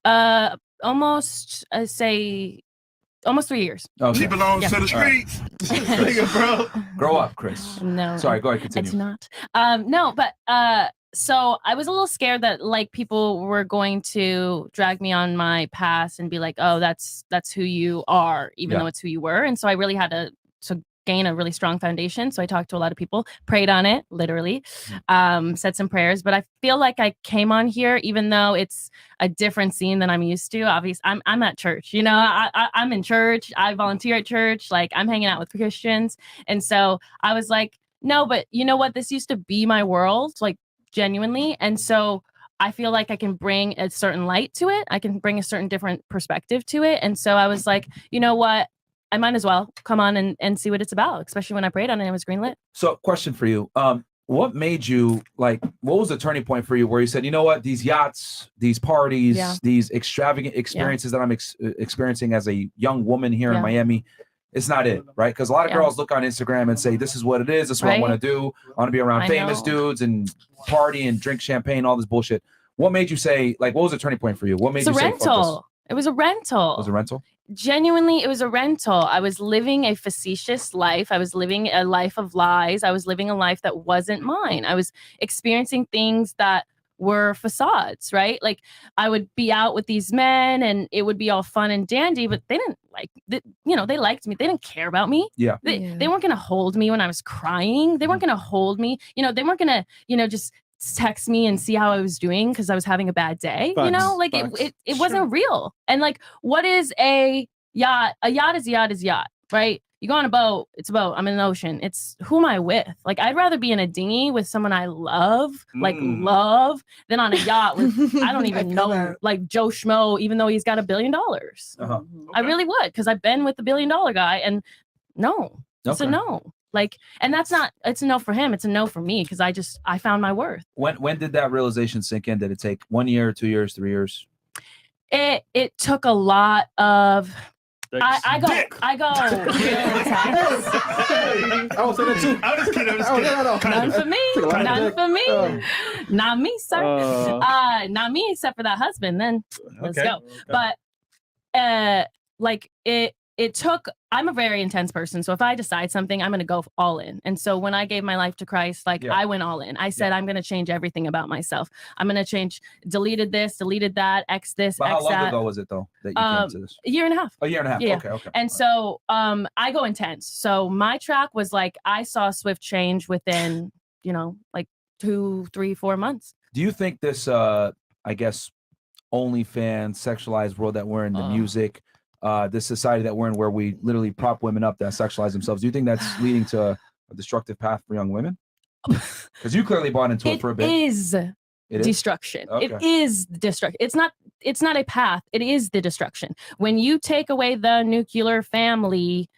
I'm almost 3 years. Okay. She belongs to the streets. Bro. Grow up, Chris. No. Sorry, go ahead, continue. I do not. No, but so I was a little scared that like people were going to drag me on my past and be like, oh, that's who you are, even though it's who you were. And so I really had to gain a really strong foundation. So I talked to a lot of people, prayed on it, literally, said some prayers. But I feel like I came on here, even though it's a different scene than I'm used to. Obviously, I'm at church, you know, I'm in church. I volunteer at church. Like I'm hanging out with Christians. And so I was like, no, but you know what? This used to be my world, like genuinely. And so I feel like I can bring a certain light to it. I can bring a certain different perspective to it. And so I was like, you know what? I might as well come on and see what it's about, especially when I prayed on it and it was greenlit. So question for you. What made you what was the turning point for you where you said, you know what, these yachts, these parties, these extravagant experiences that I'm experiencing as a young woman here in Miami, it's not it, right? Because a lot of girls look on Instagram and say, this is what it is. This is what I want to do. I want to be around famous dudes and party and drink champagne, all this bullshit. What made you say, what was the turning point for you? What made you say, rental. It was a rental. It was a rental? Genuinely, it was a rental. I was living a facetious life. I was living a life of lies. I was living a life that wasn't mine. I was experiencing things that were facades, right? Like I would be out with these men and it would be all fun and dandy, but they didn't they liked me. They didn't care about me. Yeah. They weren't going to hold me when I was crying. They weren't going to hold me. They weren't going to, just text me and see how I was doing because I was having a bad day. Facts. It wasn't real. And what is a yacht? A yacht is yacht, right? You go on a boat, it's a boat. I'm in the ocean. It's who am I with? I'd rather be in a dinghy with someone I love, than on a yacht with I don't even know, like Joe Schmo, even though he's got $1 billion. Uh-huh. I really would, because I've been with the $1 billion guy, and no, it's a no. And it's a no for him. It's a no for me because I found my worth. When did that realization sink in? Did it take 1 year, 2 years, 3 years? It took a lot of. I go. I was saying that too. I'm just kidding. No. None for me. None for me. Not me, sir. Not me, except for that husband. Then let's go. But it took. I'm a very intense person, so if I decide something, I'm going to go all in. And so when I gave my life to Christ, I went all in. I said, I'm going to change everything about myself. I'm going to change. Deleted this, deleted that, X this, but X that. How long ago was it though that you came to this? A year and a half. A year and a half. Yeah. Okay. And so I go intense. So my track was I saw swift change within 2, 3, 4 months. Do you think this OnlyFans sexualized world that we're in, the music, this society that we're in, where we literally prop women up that sexualize themselves, do you think that's leading to a destructive path for young women? Because you clearly bought into it for a bit. It is destruction. Okay. It is destruction. It's not a path. It is the destruction. When you take away the nuclear family,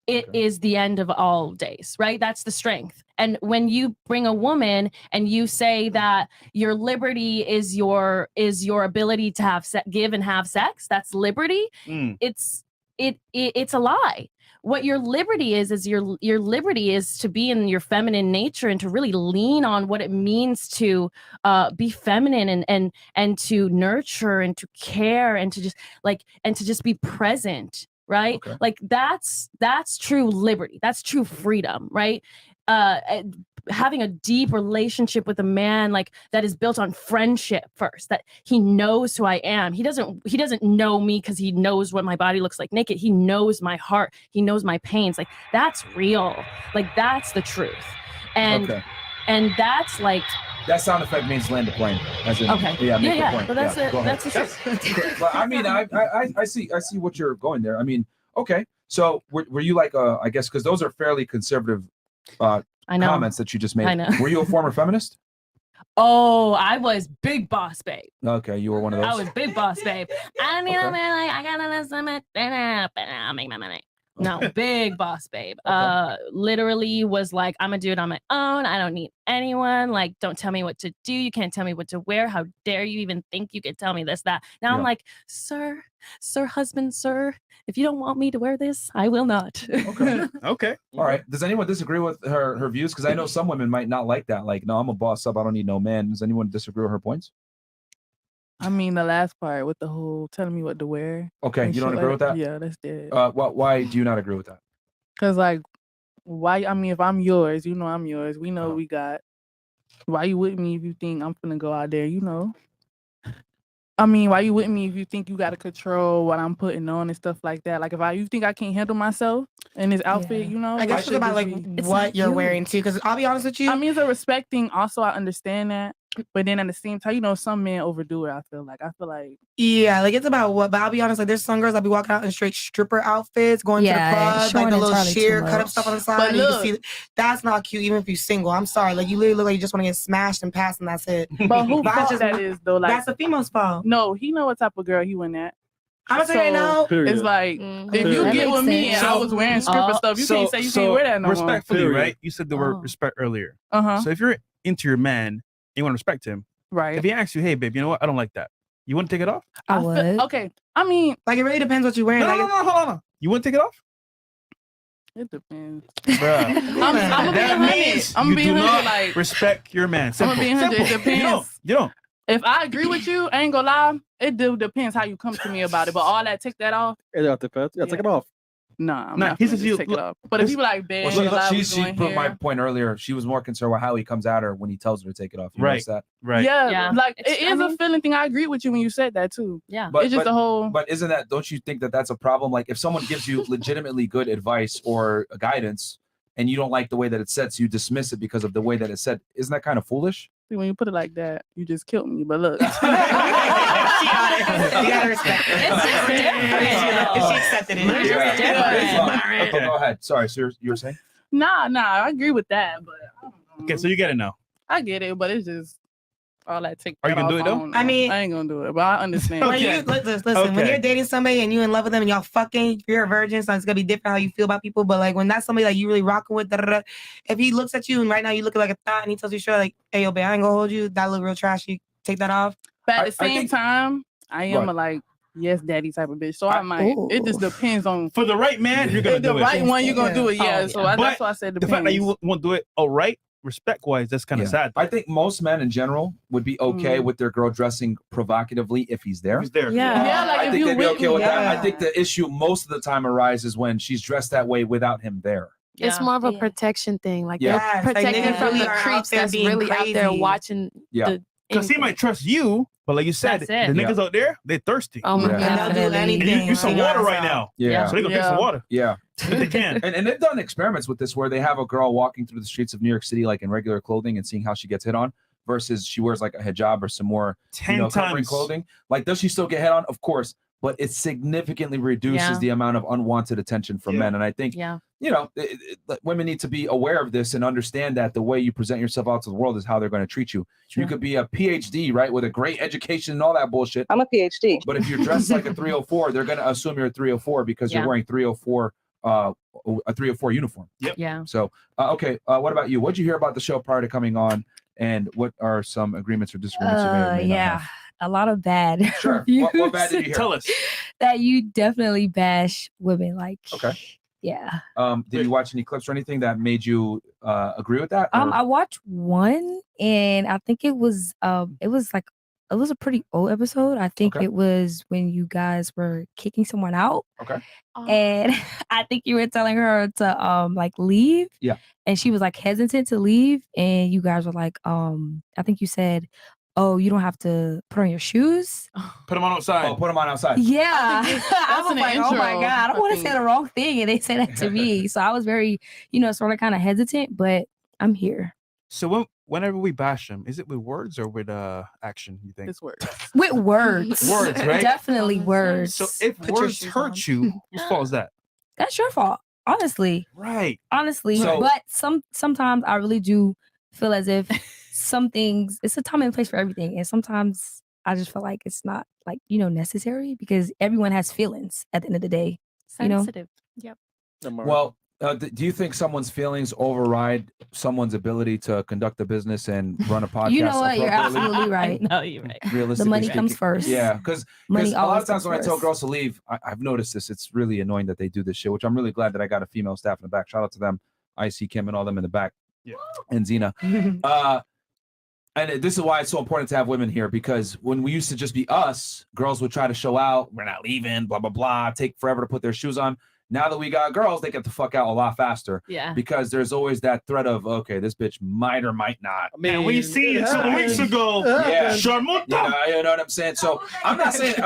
it is the end of all days, right? That's the strength. And when you bring a woman and you say that your liberty is your ability to give and have sex, that's liberty. It's a lie. What your liberty is your liberty is to be in your feminine nature and to really lean on what it means to be feminine and to nurture and to care and to just be present. Right? Okay. That's true liberty. That's true freedom, right? Having a deep relationship with a man that is built on friendship first, that he knows who I am. He doesn't know me because he knows what my body looks like naked. He knows my heart. He knows my pains. That's real. That's the truth. And that's that sound effect means land the plane. As in, okay. Yeah. But that's the truth. But I mean, I see what you're going there. I mean, okay. So were you I guess because those are fairly conservative comments that you just made. I know. Were you a former feminist? Oh, I was big boss babe. Okay, you were one of those. I was big boss babe. I don't need a man like I gotta listen to but I'll make my money. No, big boss babe. Literally was like, I'm a dude on my own. I don't need anyone. Like, don't tell me what to do. You can't tell me what to wear. How dare you even think you could tell me this, that. Now I'm like, sir, husband, sir, if you don't want me to wear this, I will not. Okay. All right. Does anyone disagree with her views? Because I know some women might not like that. Like, no, I'm a boss up. I don't need no man. Does anyone disagree with her points? I mean, the last part with the whole telling me what to wear. Okay, you don't agree with that? Yeah, that's dead. Why do you not agree with that? Cause like, why? I mean, if I'm yours, you know I'm yours. We know we got. Why you with me if you think I'm finna go out there? You know. I mean, why you with me if you think you got to control what I'm putting on and stuff like that? Like, you think I can't handle myself in this outfit, you know? I guess it's about like what you're wearing too. Because I'll be honest with you. I mean, it's a respecting. Also, I understand that, but then at the same time, you know, some men overdo it. I feel like. Yeah, like it's about what. But I'll be honest, like there's some girls I'll be walking out in straight stripper outfits, going to the club, like the little sheer cut up stuff on the side. But and look, you can see that's not cute, even if you're single. I'm sorry, like you literally look like you just want to get smashed and passed, and that's it. But who fault just, that is though? Like that's the female's fault. No, he know what type of girl he went at. I'm gonna say now. It's like if you get with me and I was wearing stripper stuff, you can't say you can't wear that no more. Respectfully, right? You said the word respect earlier. So if you're into your man and you want to respect him, right? If he asks you, hey babe, you know what? I don't like that. You want to take it off? I would. Okay. I mean, like it really depends what you're wearing. No, hold on. You want to take it off? It depends. Bruh. I'm That means you do not like respect your man. I'm gonna be 100. It Simple. depends. You don't. If I agree with you, I ain't gonna lie. It depends how you come to me about it. But all that, take that off. It depends. Yeah, take it off. Nah, I'm Nah, not he gonna says you take it off. But if you like, babe, She put my point earlier. She was more concerned with how he comes at her when he tells her to take it off. You notice that? Right. Yeah, like it is a feeling thing. I agree with you when you said that too. Yeah, But it's just a whole. But isn't that? Don't you think that that's a problem? Like if someone gives you legitimately good advice or guidance, and you don't like the way that it said, so you dismiss it because of the way that it's said. Isn't that kind of foolish? See, when you put it like that, you just killed me. But look. You gotta respect it. She accepted it. Okay, go ahead. Sorry, so you were saying? Nah, I agree with that, but I don't know. Okay, so you get it now. I get it, but it's just all that take. Are you gonna do it though? I mean, I ain't gonna do it, but I understand. Listen, when you're dating somebody and you in love with them and y'all fucking, you're a virgin, so it's gonna be different how you feel about people. But like when that's somebody that you really rocking with, if he looks at you and right now you looking like a thought and he tells you straight like, "Hey, yo, babe, I ain't gonna hold you. That look real trashy. Take that off." But at the same time, I am a like yes, daddy type of bitch. So I might. It just depends on for the right man. You're gonna do it. The right one, you're gonna do it. Yeah. So that's why I said the depends. fact that you won't do it all right. Respect-wise, that's kind of sad. I think most men in general would be okay with their girl dressing provocatively if he's there. Yeah, like I if think you they'd be with okay me, with that. I think the issue most of the time arises when she's dressed that way without him there. It's more of a protection thing. Like Yeah. you're Yes, like protecting niggas from really the are out creeps there that's being really out there crazy. watching the Because he might trust you, but like you said, That's it. the niggas out there, they're thirsty. Oh my And they'll do anything. And you some to water us right out. now. Yeah. So they gonna take some water. Yeah. If they can. And they've done experiments with this where they have a girl walking through the streets of New York City like in regular clothing and seeing how she gets hit on versus she wears like a hijab or some more 10 covering times clothing. Like, does she still get hit on? Of course, but it significantly reduces the amount of unwanted attention from men. And I think, you know, women need to be aware of this and understand that the way you present yourself out to the world is how they're going to treat you. You could be a PhD, right, with a great education and all that bullshit. I'm a PhD. But if you're dressed like a 304, they're going to assume you're a 304 because you're wearing 304, a 304 uniform. Yeah. So, okay, what about you? What'd you hear about the show prior to coming on? And what are some agreements or disagreements you may or may not have? A lot of bad. Sure. What bad did you hear? Tell us. That you definitely bash women. Like, okay. Yeah. Did you watch any clips or anything that made you agree with that? I watched one, and I think it was a pretty old episode. I think it was when you guys were kicking someone out. Okay. And I think you were telling her to like leave. Yeah. And she was like hesitant to leave, and you guys were like, I think you said, "Oh, you don't have to put on your shoes. Put them on outside." Oh, put them on outside. Yeah. I was an like, oh my intro, God, I don't want to say the wrong thing. And they said that to me. So I was very, sort of kind of hesitant, but I'm here. So whenever we bash them, is it with words or with action, you think? It's words. With words. Words, right? Definitely words. So if words hurt you, whose fault is that? That's your fault. Honestly. Right. Honestly. So- but sometimes I really do feel as if some things, it's a time and place for everything. And sometimes I just feel like it's not like, necessary because everyone has feelings at the end of the day. Sensitive. Yep. Well, do you think someone's feelings override someone's ability to conduct a business and run a podcast? You know what? You're appropriately? absolutely right. No, you're right. Realistically The money speaking. comes first. Yeah, because Money a lot always of times comes when I tell first. girls to leave, I've noticed this. It's really annoying that they do this shit, which I'm really glad that I got a female staff in the back. Shout out to them, IC, Kim, and all them in the back, and Zena. And this is why it's so important to have women here, because when we used to just be us, girls would try to show out, we're not leaving, blah, blah, blah, take forever to put their shoes on. Now that we got girls, they get the fuck out a lot faster. Yeah. Because there's always that threat of, okay, this bitch might or might not. Man, we seen it 2 weeks ago. Yeah. Sharmuta. You know what I'm saying? So I'm not saying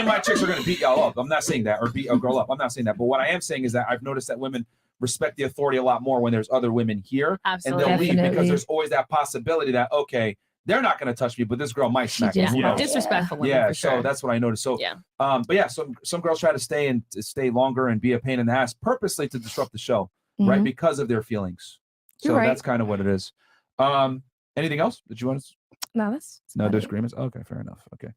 my chicks are gonna beat y'all up. I'm not saying that, or beat a girl up. I'm not saying that. But what I am saying is that I've noticed that women respect the authority a lot more when there's other women here. Absolutely. And they'll leave because Definitely. there's always that possibility that, okay, they're not going to touch me, but this girl might smack me. Yeah. Who knows? Disrespectful women, Yeah, for so sure. that's what I noticed. So, Yeah. but yeah, some girls try to stay longer and be a pain in the ass purposely to disrupt the show, right? Mhm. Because of their feelings. So You're right. that's kind of what it is. Anything else that you want to? No, that's No about it. disagreements. Okay, fair enough. Okay.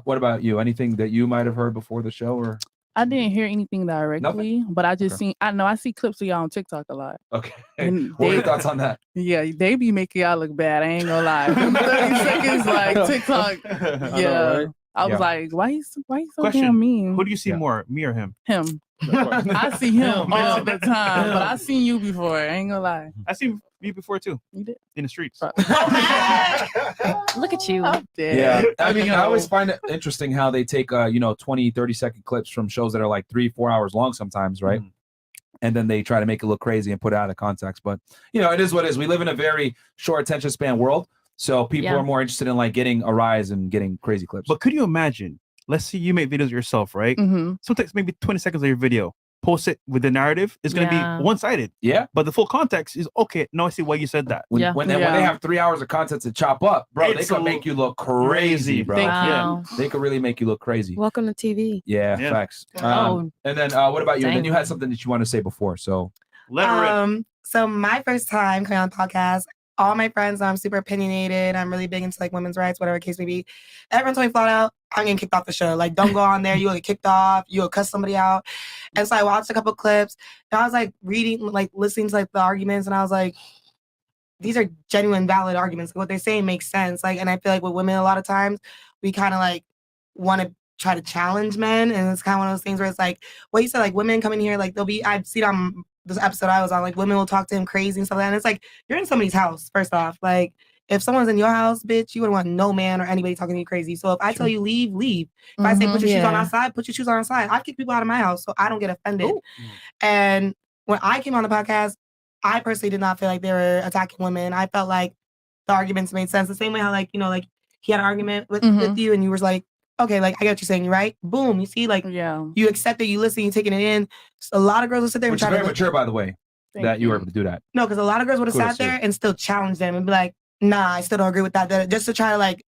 What about you? Anything that you might have heard before the show, or? I didn't hear anything directly, but I just seen. I see clips of y'all on TikTok a lot. Okay. And What are your they- thoughts on that? Yeah, they be making y'all look bad. I ain't gonna lie. 30 seconds like TikTok. Yeah. right? I was Yeah. like, why you so Question, damn mean? Who do you see more, me or him? Him. I see him all the time, but I seen you before. I ain't gonna lie. I seen you before too. You did. In the streets. Look at you. I'm dead. Yeah. I mean, you I always know. find it interesting how they take 20, 30-second clips from shows that are like 3-4 hours long sometimes, right? And then they try to make it look crazy and put it out of context. But it is what it is. We live in a very short attention span world. So people Yeah. are more interested in like getting a rise and getting crazy clips. But could you imagine? Let's say you make videos yourself, right? Mm-hmm. Sometimes maybe 20 seconds of your video. Post it with the narrative. It's going to Yeah. be one-sided. Yeah. But the full context is, okay, no, I see why you said that. When, Yeah. when they have 3 hours of content to chop up, bro, they It's could a make you look crazy, bro. Thank you. Wow. They could really make you look crazy. Welcome to TV. Yeah, Yeah. facts. Oh. And then what about you? And then Dang. you had something that you want to say before. So Let her rip. So my first time coming on the podcast, all my friends know I'm super opinionated. I'm really big into like women's rights, whatever the case may be. Everyone told me flat out, I'm getting kicked off the show. Like, don't go on there. You'll get kicked off. You'll cuss somebody out. And so I watched a couple clips and I was like reading, like listening to like the arguments, and I was like, these are genuine, valid arguments. What they're saying makes sense. Like, and I feel like with women, a lot of times we kind of like want to try to challenge men, and it's kind of one of those things where it's like what you said, like women come in here, like I've seen on this episode I was on, like women will talk to him crazy and stuff like that. And it's like, you're in somebody's house, first off. Like, if someone's in your house, bitch, you wouldn't want no man or anybody talking to you crazy. So if I tell you leave, leave. If I say put your shoes on outside, put your shoes on outside. I've kicked people out of my house, so I don't get offended. And when I came on the podcast, I personally did not feel like they were attacking women. I felt like the arguments made sense. The same way how like, like he had an argument with you and you was like, okay, like I get what you're saying, you're right. Boom. You see, like you accept it, you listen, you taking it in. So a lot of girls will sit there which and is try very to mature, by the way, that you were able to do that. No, because a lot of girls would have Kudos sat to you. there and still challenged them and be like, nah, I still don't agree with that. Just to try to like,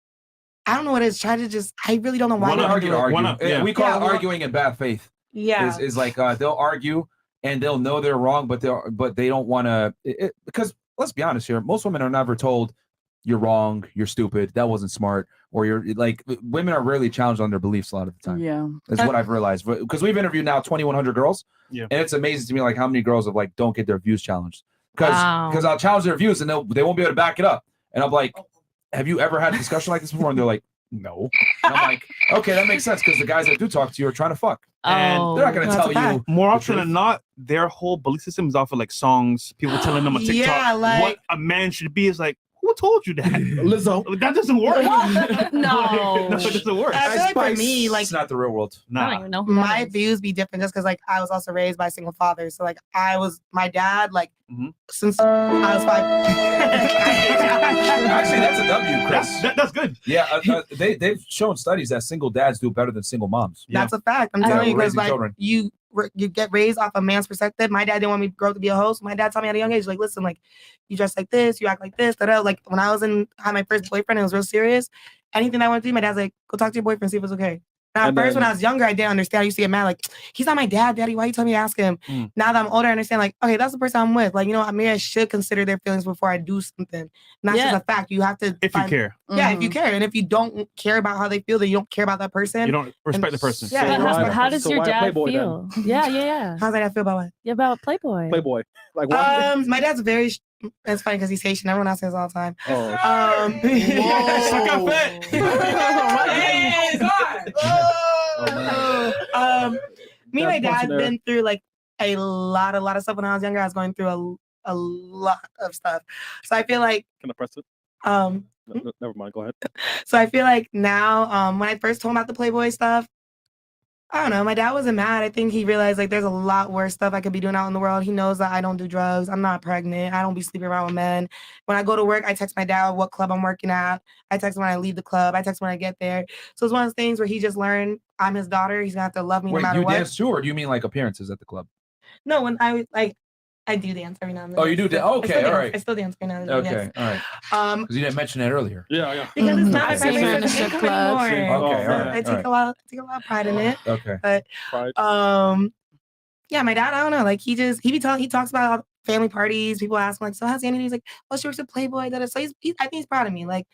I don't know what it is. Try to just, I really don't know why. One they argue, argue. yeah. We call it arguing in bad faith. Yeah. Is like they'll argue and they'll know they're wrong, but they don't want to, because let's be honest here, most women are never told you're wrong, you're stupid, that wasn't smart, or you're like, women are rarely challenged on their beliefs a lot of the time. Yeah. That's what I've realized, because we've interviewed now 2,100 girls, and it's amazing to me like how many girls have like don't get their views challenged, because I'll challenge their views and they won't be able to back it up, and I'm like, have you ever had a discussion like this before? And they're like, no. And I'm like, okay, that makes sense, because the guys that do talk to you are trying to fuck, and they're not going to tell you. More often than not, their whole belief system is off of like songs, people telling them on TikTok Yeah, like- what a man should be. Is like, who told you that? Lizzo. That doesn't work. No. No, it doesn't work. I feel like for me, like It's not the real world. I don't even know who my views be different just because like I was also raised by a single father. So like my dad, like since I was 5. Actually, that's a W, Chris. That's good. Yeah, they've shown studies that single dads do better than single moms. That's a fact. I'm Yeah, telling you, because raising like children. you get raised off a man's perspective. My dad didn't want me to grow up to be a host. My dad told me at a young age, like, listen, like you dress like this, you act like this. Like when I had my first boyfriend, it was real serious. Anything I want to do, my dad's like, go talk to your boyfriend, see if it's okay. Now, at And first, when then- I was younger, I didn't understand. I used to get mad, like, he's not my dad, daddy. Why you tell me to ask him? Now that I'm older, I understand, like, okay, that's the person I'm with. Like, you know, maybe I should consider their feelings before I do something. And that's just a fact. You have to If you care. Yeah, if you care. And if you don't care about how they feel, then you don't care about that person. You don't respect the person. Yeah. But how does your dad Playboy feel? Yeah. How's that feel about what? Yeah, about Playboy. Playboy. Like what? My dad's very. It's funny because he's Haitian. Everyone else says all the time. Oh. Me and my That's dad punching been through like a lot of stuff when I was younger. I was going through a lot of stuff. So I feel like Can I press it? Never mind. Go ahead. So I feel like now, when I first told him about the Playboy stuff, I don't know. My dad wasn't mad. I think he realized like there's a lot worse stuff I could be doing out in the world. He knows that I don't do drugs. I'm not pregnant. I don't be sleeping around with men. When I go to work, I text my dad what club I'm working at. I text him when I leave the club. I text when I get there. So it's one of those things where he just learned I'm his daughter. He's gonna have to love me Wait, no matter you what. dance too, or do you mean like appearances at the club? No, when I do dance every now and then. Oh, you do dance. Okay, all right. I still dance every now and then. Okay, yes. all right. Because you didn't mention that earlier. Yeah. Because it's not I my see her in primary the source of strip income club. anymore. Okay, all right, I take a lot of pride in it. Okay. But yeah, my dad, I don't know. Like he talks about family parties. People ask him like, so how's Andy? He's like, oh, she works at Playboy. So I think he's proud of me. Like,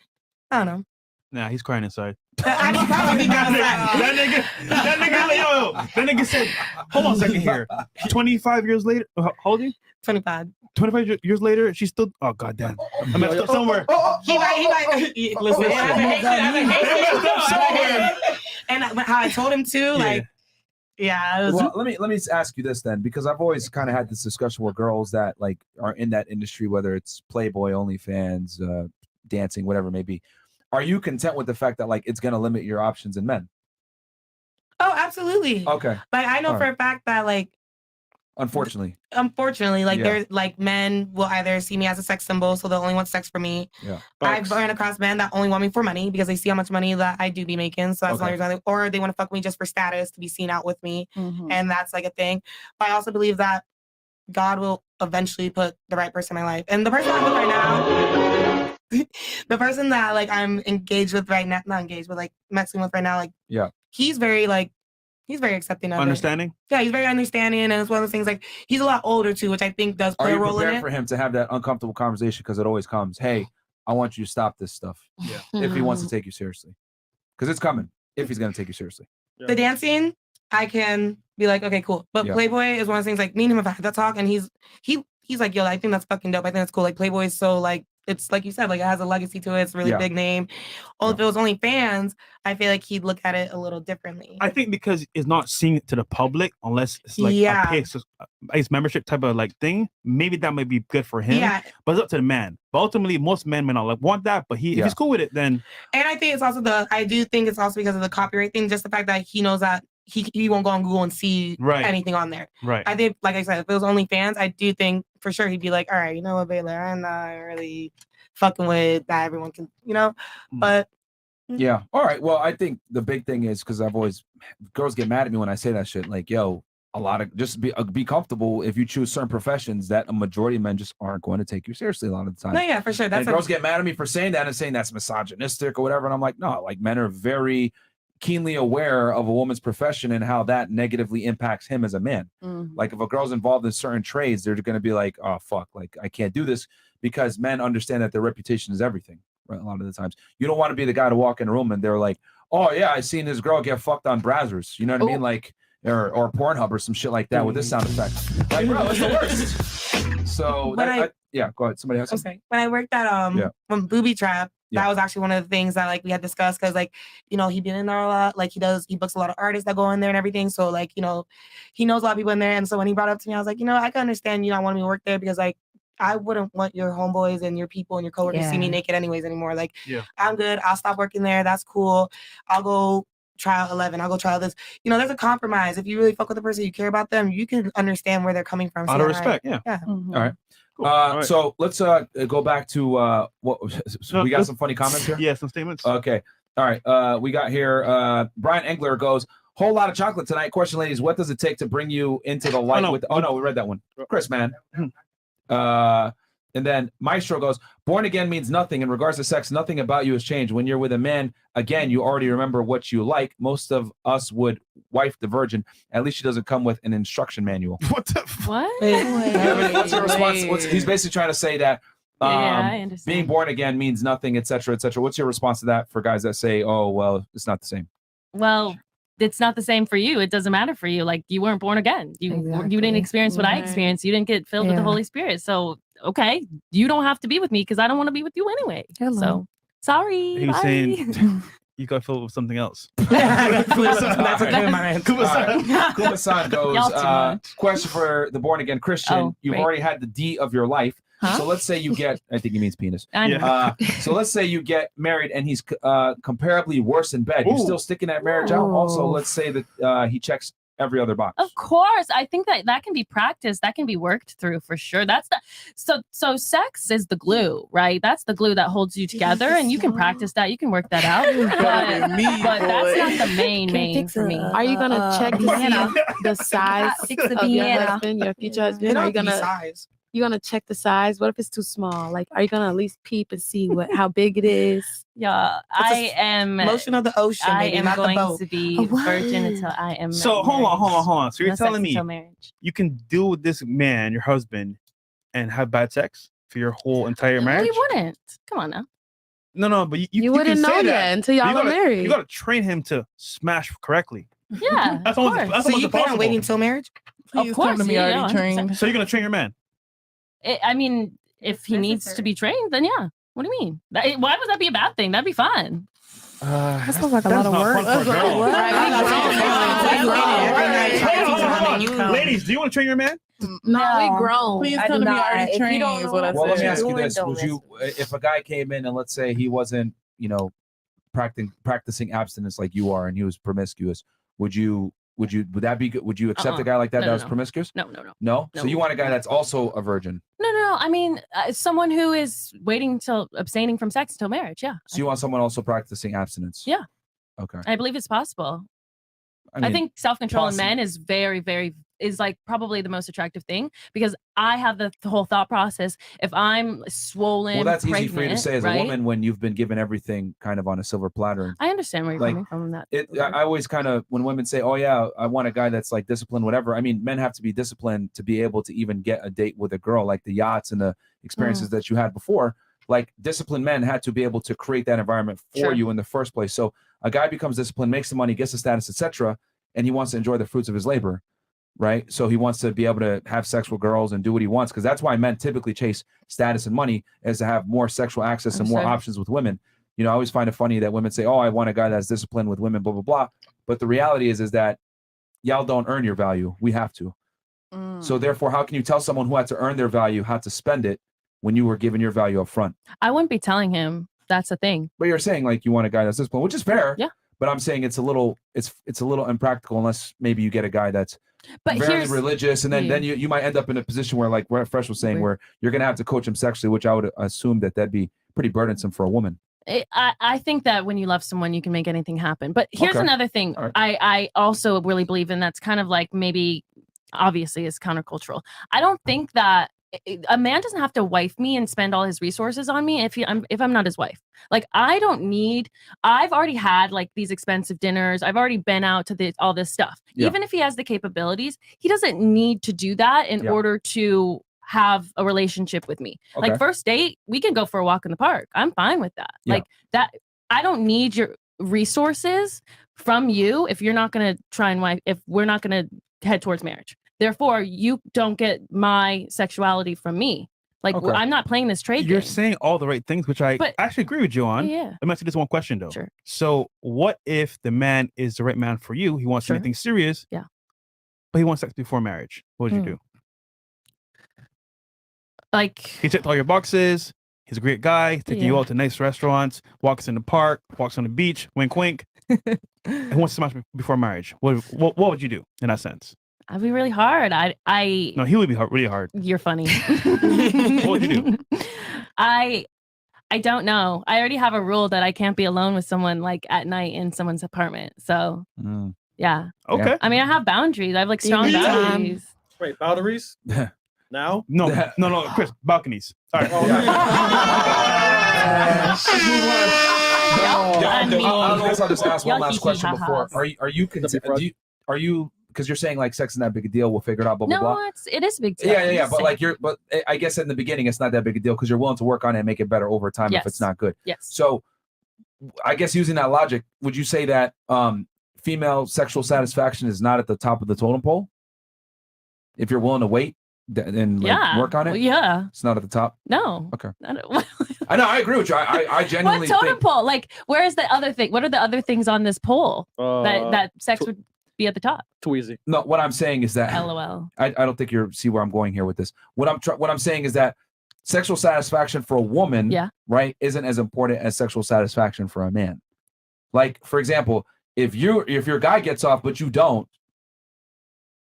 I don't know. Nah, he's crying inside. I mean, probably not that nigga said, hold on a second here. 25 years later, how old are you? 25. 25 years later, she's still, oh, goddamn. I messed up somewhere. He might, listen. And how I told him to, like, yeah. It was, Well, let me ask you this then, because I've always kind of had this discussion with girls that like are in that industry, whether it's Playboy, OnlyFans, dancing, whatever it may be. Are you content with the fact that like it's going to limit your options in men? oh, absolutely. Okay. Like I know All for right. a fact that like Unfortunately. like Yeah. there's like men will either see me as a sex symbol, so they'll only want sex for me. Yeah. I've run across men that only want me for money because they see how much money that I do be making. So that's the only reason or they want to fuck me just for status to be seen out with me. And that's like a thing. But I also believe that God will eventually put the right person in my life. And the person I'm with right now, the person that like I'm engaged with right now, not engaged, but like messing with right now, like he's very accepting of Understanding? it. Yeah, he's very understanding, and it's one of those things like he's a lot older too, which I think does play Are a you role in prepared it. for him to have that uncomfortable conversation? Because it always comes, hey, I want you to stop this stuff. Yeah. If he wants to take you seriously. Because it's coming if he's going to take you seriously. The dancing, I can be like, okay, cool. But Yeah. Playboy is one of those things like me and him have had that talk, and he's like, yo, I think that's fucking dope. I think that's cool. Like Playboy is so like it's like you said, like it has a legacy to it. It's a really big name. If it was only fans, I feel like he'd look at it a little differently. I think because it's not seen to the public unless it's like a membership type of like thing. Maybe that might be good for him. Yeah. But it's up to the man. But ultimately, most men may not like want that. But if he's cool with it, then And I think it's also I do think it's also because of the copyright thing. Just the fact that he knows that he won't go on Google and see anything on there. Right. I think, like I said, if it was only fans, I do think for sure he'd be like, all right, you know what, Baylor, I'm not really fucking with that. Everyone can, you know, but. Yeah. All right. Well, I think the big thing is because girls get mad at me when I say that shit. Like, yo, just be comfortable. If you choose certain professions, that a majority of men just aren't going to take you seriously a lot of the time. No, yeah, for sure. And girls get mad at me for saying that and saying that's misogynistic or whatever. And I'm like, no, like men are very keenly aware of a woman's profession and how that negatively impacts him as a man. Like if a girl's involved in certain trades, they're going to be like, oh, fuck, like I can't do this because men understand that their reputation is everything. Right. A lot of the times you don't want to be the guy to walk in a room and they're like, oh yeah, I seen this girl get fucked on Brazzers. You know what I mean? Like, or Pornhub or some shit like that with this sound effect. Like, bro, it's the worst. So yeah, go ahead. Somebody else. I'm sorry. When I worked at from Booby Trap, that was actually one of the things that like we had discussed because like, you know, he'd been in there a lot. Like he books a lot of artists that go in there and everything. So like, you know, he knows a lot of people in there. And so when he brought it up to me, I was like, you know, I can understand you not wanting me to work there because like I wouldn't want your homeboys and your people and your coworkers to see me naked anyways anymore. Like I'm good. I'll stop working there. That's cool. I'll go trial 11. I'll go trial this. You know, there's a compromise. If you really fuck with the person, you care about them, you can understand where they're coming from. Out of respect. Yeah. All right. Cool. So let's go back to we got some funny comments here. Yeah, some statements. Okay. All right. We got here. Brian Engler goes, whole lot of chocolate tonight. Question, ladies, what does it take to bring you into the light? We read that one. Chris, man. And then Maestro goes, born again means nothing. In regards to sex, nothing about you has changed. When you're with a man, again, you already remember what you like. Most of us would wife the virgin. At least she doesn't come with an instruction manual. What the What? What's the response? He's basically trying to say that I understand. being born again means nothing, etc., etc. What's your response to that for guys that say, oh, well, it's not the same? Well, it's not the same for you. It doesn't matter for you. Like, you weren't born again. You didn't experience what I experienced. You didn't get filled with the Holy Spirit. So, okay, you don't have to be with me because I don't want to be with you anyway. Hello. So, sorry. He was bye. saying you got filled with something else. That's okay, man. Kuma-san goes, Y'all too much. question for the born again Christian. Oh, You've great. already had the D of your life. Huh? So let's say you get, I think he means penis. I know. So let's say you get married and he's comparably worse in bed. You still sticking that marriage out? Also, let's say that he checks every other box. Of course, I think that can be practiced. That can be worked through for sure. That's the so sex is the glue, right? That's the glue that holds you together, and you can practice that. You can work that out. But that's not the main for me. Are you gonna check the size of your husband, your future husband? Are you gonna you gonna check the size? What if it's too small? Like, are you gonna at least peep and see how big it is? Yeah, I am motion of the ocean. I Baby, am not the going boat. to be virgin until I am. So hold on. So you're No sex telling me until marriage. you can deal with this man, your husband, and have bad sex for your whole entire marriage? We wouldn't. Come on now. No, but you You wouldn't can know say that, yet until y'all but you are gotta- married. You got to train him to smash correctly. Yeah, That's of almost, course. that's So almost you plan on impossible. waiting until marriage? Please Of course, come to me yeah, already 100%. trained. So you're gonna train your man? I mean, if he needs to be trained, then yeah. What do you mean? Why would that be a bad thing? That'd be fun. That sounds like a lot of work. Ladies, do you want to train your man? No, we grown. Please I come do to me not. already If you trained don't is know what I what Well, let me said. ask you this: would you, if a guy came in and let's say he wasn't, practicing abstinence like you are, and he was promiscuous, would that be good? Would you accept a guy like that No, that no, was no. promiscuous? No. No. So you want a guy that's also a virgin? No. I mean, someone who is waiting till abstaining from sex until marriage. Yeah. So you want someone also practicing abstinence? Yeah. Okay. I believe it's possible. I mean, think self-control in possible. men is very, very is like probably the most attractive thing because I have the whole thought process. If I'm swollen, Well, that's easy for you to pregnant, say as right? a woman when you've been given everything kind of on a silver platter. I understand where you're Like, coming from in that. I always kind of, when women say, oh yeah, I want a guy that's like disciplined, whatever. I mean, men have to be disciplined to be able to even get a date with a girl, like the yachts and the experiences that you had before. Like disciplined men had to be able to create that environment for you in the first place. So a guy becomes disciplined, makes the money, gets the status, etc., and he wants to enjoy the fruits of his labor, right? So he wants to be able to have sex with girls and do what he wants, because that's why men typically chase status and money, is to have more sexual access and more options with women. I always find it funny that women say, oh, I want a guy that's disciplined with women, blah, blah, blah. But the reality is that y'all don't earn your value. We have to. So therefore, how can you tell someone who had to earn their value how to spend it when you were given your value up front? I wouldn't be telling him. That's the thing. But you're saying like you want a guy that's disciplined, which is fair. Yeah. But I'm saying it's a little impractical unless maybe you get a guy that's very religious, and then you might end up in a position where, like Fresh was saying, where you're gonna have to coach him sexually, which I would assume that'd be pretty burdensome for a woman. I think that when you love someone, you can make anything happen. But here's another thing I also really believe in, that's kind of like maybe obviously is countercultural. I don't think that a man doesn't have to wife me and spend all his resources on me if I'm not his wife. Like, I don't need, I've already had like these expensive dinners. I've already been out to all this stuff. Yeah. Even if he has the capabilities, he doesn't need to do that in order to have a relationship with me. Okay. Like, first date, we can go for a walk in the park. I'm fine with that. Yeah. Like that, I don't need your resources from you if you're not going to try and if we're not going to head towards marriage. Therefore, you don't get my sexuality from me. Like, I'm not playing this trade You're game. saying all the right things, which I actually agree with you on. Yeah. Let me ask you this one question, though. Sure. So what if the man is the right man for you? He wants anything serious. Yeah. But he wants sex before marriage. What would you do? Like, he checked all your boxes. He's a great guy, taking you out to nice restaurants, walks in the park, walks on the beach, wink, wink. He wants to smash before marriage. What would you do in that sense? I'd be really hard. No, he would be really hard. You're funny. What would you do? I don't know. I already have a rule that I can't be alone with someone like at night in someone's apartment. So yeah. Okay. I mean, I have boundaries. I have like strong boundaries. Wait, boundaries? Now? No, Chris, balconies. All right. I'll just ask one last question before. Are you because you're saying like sex isn't that big a deal, we'll figure it out, blah blah blah. It is a big deal. Yeah. But I guess in the beginning it's not that big a deal because you're willing to work on it and make it better over time if it's not good. Yes. So I guess using that logic, would you say that female sexual satisfaction is not at the top of the totem pole? If you're willing to wait and work on it? Well, yeah. It's not at the top? No. Okay. I know, I agree with you. I genuinely what totem think... pole? Like, where is the other thing? What are the other things on this pole that sex would be at the top? Too easy. No, what I'm saying is that LOL. I don't think you see where I'm going here with this. What I'm saying is that sexual satisfaction for a woman, right, isn't as important as sexual satisfaction for a man. Like, for example, if your guy gets off but you don't,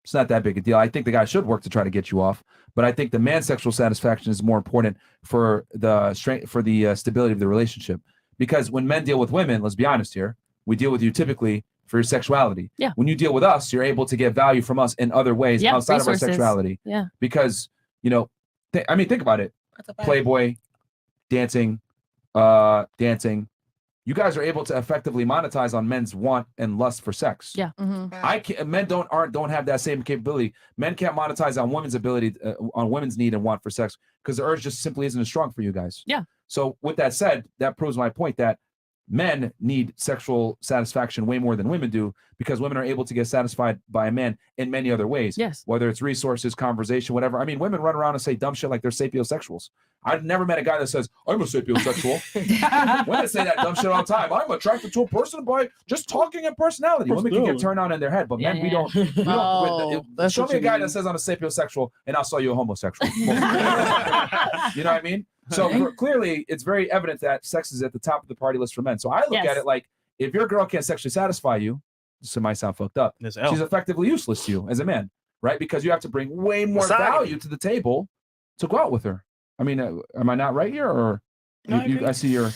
it's not that big a deal. I think the guy should work to try to get you off, but I think the man's sexual satisfaction is more important for the stability of the relationship. Because when men deal with women, let's be honest here, we deal with you typically for your sexuality. Yeah. When you deal with us, you're able to get value from us in other ways outside of our sexuality. Yeah. Because think about it. Playboy, dancing. You guys are able to effectively monetize on men's want and lust for sex. Yeah. Men don't have that same capability. Men can't monetize on women's ability, on women's need and want for sex because the urge just simply isn't as strong for you guys. Yeah. So with that said, that proves my point that men need sexual satisfaction way more than women do because women are able to get satisfied by a man in many other ways. Yes. Whether it's resources, conversation, whatever. I mean, women run around and say dumb shit like they're sapiosexuals. I've never met a guy that says, I'm a sapiosexual. Women say that dumb shit all the time. I'm attracted to a person by just talking and personality. Women can get turned on in their head, but men, we don't. Show me a guy that says I'm a sapiosexual and I'll sell you a homosexual. You know what I mean? So clearly, it's very evident that sex is at the top of the party list for men. So I look at it like, if your girl can't sexually satisfy you, this might sound fucked up, she's effectively useless to you as a man, right? Because you have to bring way more value to the table to go out with her. I mean, am I not right here? Or I see your...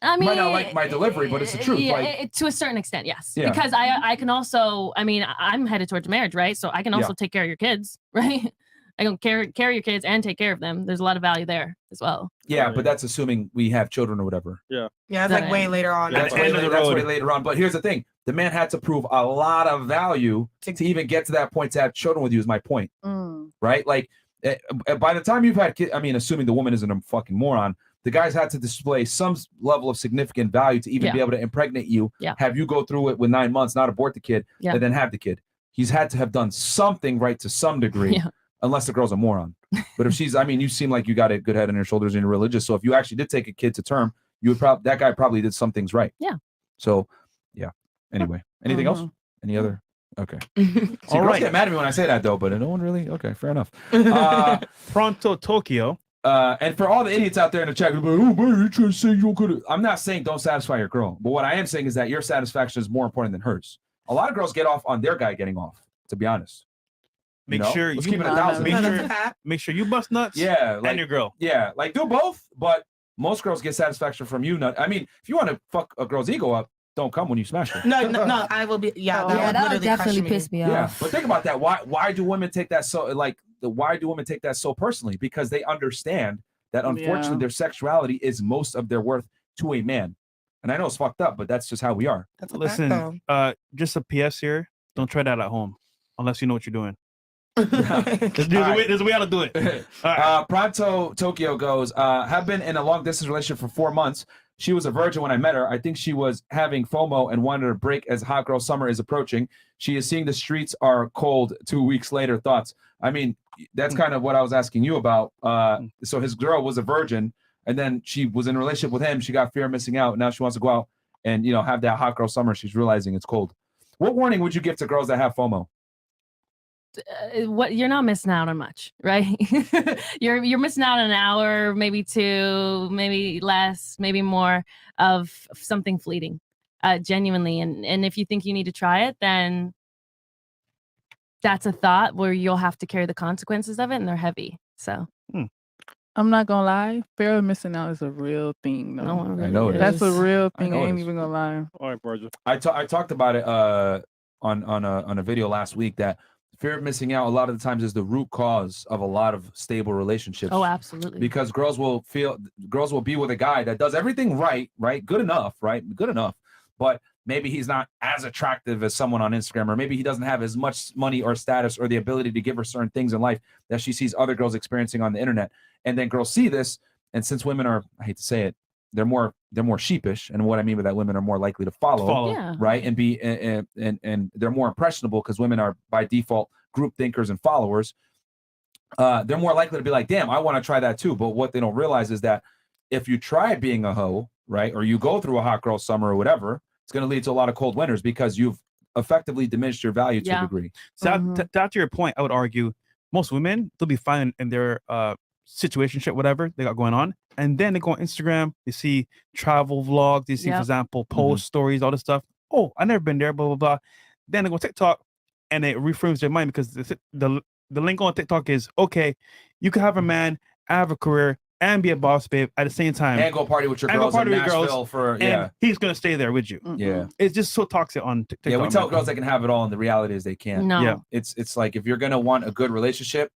I mean, you might not like my delivery, but it's the truth. Yeah, to a certain extent, yes. Yeah. Because I can also, I mean, I'm headed towards marriage, right? So I can also take care of your kids, right? I can carry your kids and take care of them. There's a lot of value there as well. Yeah, but that's assuming we have children or whatever. Yeah. Yeah, it's like way later on. That's way later on. But here's the thing. The man had to prove a lot of value to even get to that point to have children with you is my point. Right? Like, by the time you've had kids, I mean, assuming the woman isn't a fucking moron, the guys had to display some level of significant value to even be able to impregnate you, have you go through it with 9 months, not abort the kid, and then have the kid. He's had to have done something right to some degree. Unless the girl's a moron. But if she's, I mean, you seem like you got a good head on your shoulders and you're religious. So if you actually did take a kid to term, you would probably, that guy probably did some things right. Yeah. So, yeah. Anyway, anything else? Any other? Okay. See, girls get mad at me when I say that though, but no one really, okay, fair enough. Pronto Tokyo. And for all the idiots out there in the chat, like, oh, man, you're trying to say you could. I'm not saying don't satisfy your girl, but what I am saying is that your satisfaction is more important than hers. A lot of girls get off on their guy getting off, to be honest. Make sure you bust nuts. Yeah, and your girl. Yeah, like do both. But most girls get satisfaction from you. I mean, if you want to fuck a girl's ego up, don't come when you smash her. No, I will be. Yeah, that would definitely piss me off. Yeah, but think about that. Why do women take that so why do women take that so personally? Because they understand that unfortunately their sexuality is most of their worth to a man. And I know it's fucked up, but that's just how we are. Listen, just a PS here. Don't try that at home unless you know what you're doing. There's a way how to do it. Pronto Tokyo goes, have been in a long distance relationship for 4 months. She was a virgin when I met her. I think she was having FOMO and wanted a break as hot girl summer is approaching. She is seeing the streets are cold 2 weeks later. Thoughts? I mean, that's kind of what I was asking you about. So his girl was a virgin and then she was in a relationship with him. She got fear of missing out. Now she wants to go out and, have that hot girl summer. She's realizing it's cold. What warning would you give to girls that have FOMO? What you're not missing out on much, right? you're missing out on an hour, maybe 2, maybe less, maybe more of something fleeting, genuinely. And if you think you need to try it, then that's a thought where you'll have to carry the consequences of it, and they're heavy. So I'm not gonna lie, fear of missing out is a real thing. No one really I know it That's is. a real thing. I know it ain't is. even gonna lie. All right, Virgil. I talked about it on a video last week that fear of missing out a lot of the times is the root cause of a lot of stable relationships. Oh, absolutely. Because girls will be with a guy that does everything right, good enough, but maybe he's not as attractive as someone on Instagram, or maybe he doesn't have as much money or status or the ability to give her certain things in life that she sees other girls experiencing on the internet. And then girls see this, and since women are, I hate to say it, they're more sheepish, and what I mean by that, women are more likely to follow. Yeah. Right, and be and they're more impressionable because women are by default group thinkers and followers. They're more likely to be like, damn, I want to try that too. But what they don't realize is that if you try being a hoe, right, or you go through a hot girl summer or whatever, it's going to lead to a lot of cold winters because you've effectively diminished your value to a degree. So to your point, I would argue most women, they'll be fine in their situationship, whatever they got going on, and then they go on Instagram, they see travel vlogs, they see, for example, post stories, all this stuff. Oh, I never been there, blah blah blah. Then they go TikTok, and it reframes their mind because the link on TikTok is, okay, you can have a man, have a career, and be a boss babe at the same time, and go party with your girls in Nashville for and he's gonna stay there with you. Yeah, it's just so toxic on TikTok. Yeah, we tell girls they can have it all, and the reality is they can't. No. Yeah. It's like if you're gonna want a good relationship,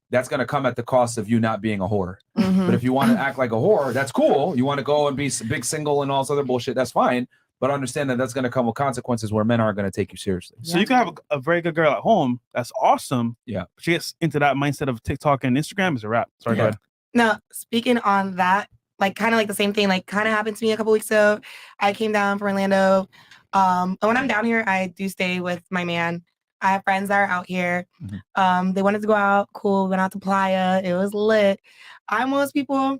that's gonna come at the cost of you not being a whore. But if you want to act like a whore, that's cool. You want to go and be big single and all this other bullshit, that's fine. But understand that that's going to come with consequences where men aren't going to take you seriously. So you can have a very good girl at home. That's awesome. Yeah. But she gets into that mindset of TikTok and Instagram is a wrap. Sorry, go ahead. No, speaking on that, like kind of like the same thing, like kind of happened to me a couple weeks ago. I came down from Orlando. And when I'm down here, I do stay with my man. I have friends that are out here. They wanted to go out. Cool. Went out to Playa. It was lit. I'm one of those people.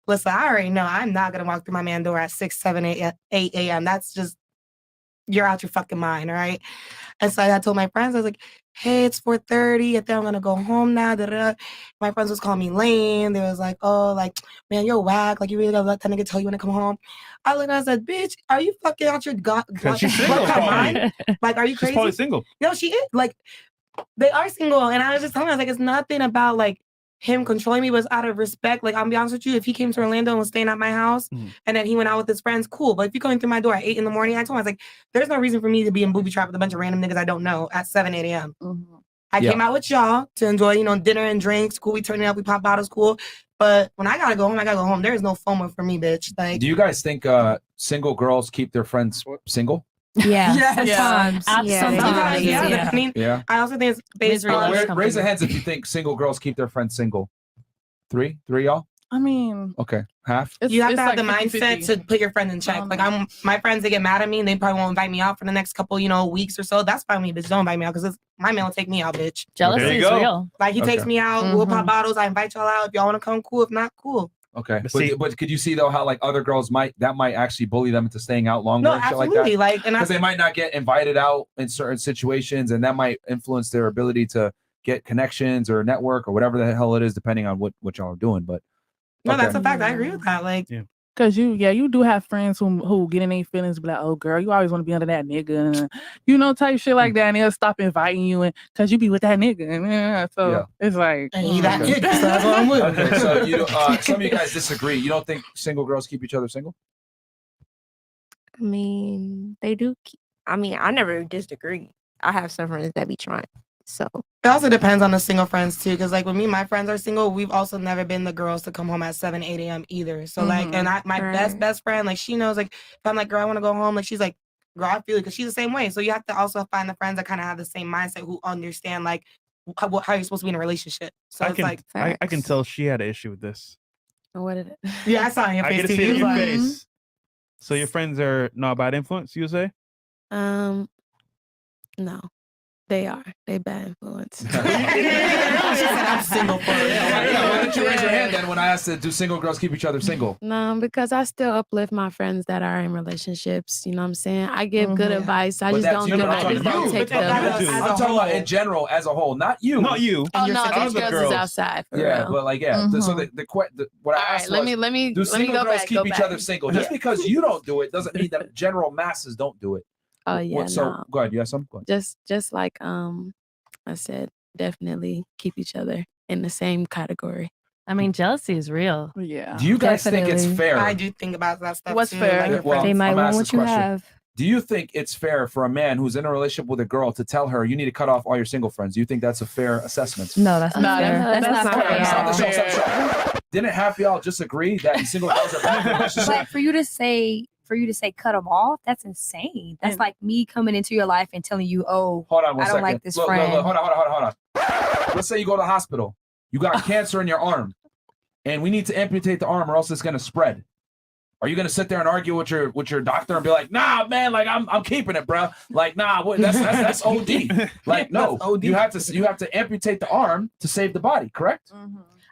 Listen, I already know I'm not going to walk through my man door at 6, 7, 8 a.m. That's just, you're out your fucking mind, all right? And so I told my friends, I was like, hey, it's 4:30. I think I'm going to go home now. Da-da-da. My friends was calling me lame. They was like, oh, like, man, you're whack. Like, you really gotta let that nigga tell you when to come home. I looked and I said, bitch, are you fucking out your mind? Like, are you crazy? She's probably single. No, she is. Like, they are single. And I was just telling her, I was like, it's nothing about, like, him controlling me, was out of respect. Like, I'll be honest with you, if he came to Orlando and was staying at my house and then he went out with his friends, cool. But if you're going through my door at 8 in the morning, I told him, I was like, there's no reason for me to be in booby trap with a bunch of random niggas I don't know at 7, 8 a.m. I came out with y'all to enjoy, you know, dinner and drinks. Cool, we turning up, we pop bottles, cool. But when I gotta go home, I gotta go home. There is no FOMO for me, bitch. Like, do you guys think single girls keep their friends single? Yeah. Sometimes. Sometimes. Yeah. I mean, I also think it's based on Raise your hands if you think single girls keep their friends single. Three y'all? I mean, okay, half. You have to have like the mindset 50-50. to put your friends in check. Like, my friends, they get mad at me and they probably won't invite me out for the next couple, you know, weeks or so. That's fine with me, bitch. Don't invite me out because my man will take me out, bitch. Jealousy is real. Like, he takes me out. We'll pop bottles. I invite y'all out. If y'all want to come, cool. If not, cool. Okay, but could you see though how like other girls might actually bully them into staying out longer? No, and shit absolutely. Like that? And Because they might not get invited out in certain situations, and that might influence their ability to get connections or network or whatever the hell it is, depending on what y'all are doing. But no, that's a fact. I agree with that. Like, Cause you do have friends who get in their feelings, be like, oh girl, you always want to be under that nigga, you know, type shit like that, and they'll stop inviting you, and cause you be with that nigga, and so it's like, that nigga, so that's what I'm with. Okay, so you some of you guys disagree. You don't think single girls keep each other single? I mean, they do. I mean, I never disagree. I have some friends that be trying. So it also depends on the single friends too, because like when me, my friends are single, we've also never been the girls to come home at 7, 8 a.m. either. So like, and my best friend, like she knows, like if I'm like, girl, I want to go home, like she's like, girl, I feel it, because she's the same way. So you have to also find the friends that kind of have the same mindset, who understand like how you're supposed to be in a relationship. So I can tell she had an issue with this. What did it? Yeah, I saw it in your face. I can see it in your face. So your friends are not a bad influence, you say? No. They are. They bad influence. She said I'm single for it. Why didn't you raise your hand then when I asked, do single girls keep each other single? No, because I still uplift my friends that are in relationships. You know what I'm saying? I give good advice. I just don't take them. I'm talking about in general as a whole, not you. Not you. Oh no, these girls is outside. For real. But like So what I asked was, let me do single girls keep each other back. single? Just because you don't do it doesn't mean that general masses don't do it. Oh yeah. So go ahead. You have some? Go ahead. Just like I said, definitely keep each other in the same category. I mean, jealousy is real. Yeah. Do you guys think it's fair? I do think about that stuff. What's too. fair? Like, they might want what you have. Do you think it's fair for a man who's in a relationship with a girl to tell her you need to cut off all your single friends? Do you think that's a fair assessment? No, that's not fair. That's not fair. Stop. Didn't half y'all just agree that single girls are bad? But for you to say cut them off, that's insane. That's like me coming into your life and telling you, oh, hold on one I don't second. like this Look, friend. hold on. Let's say you go to the hospital. You got cancer in your arm, and we need to amputate the arm or else it's gonna spread. Are you gonna sit there and argue with your doctor and be like, nah, man, like I'm keeping it, bro. Like, nah, that's OD. Like, no, you have to amputate the arm to save the body, correct?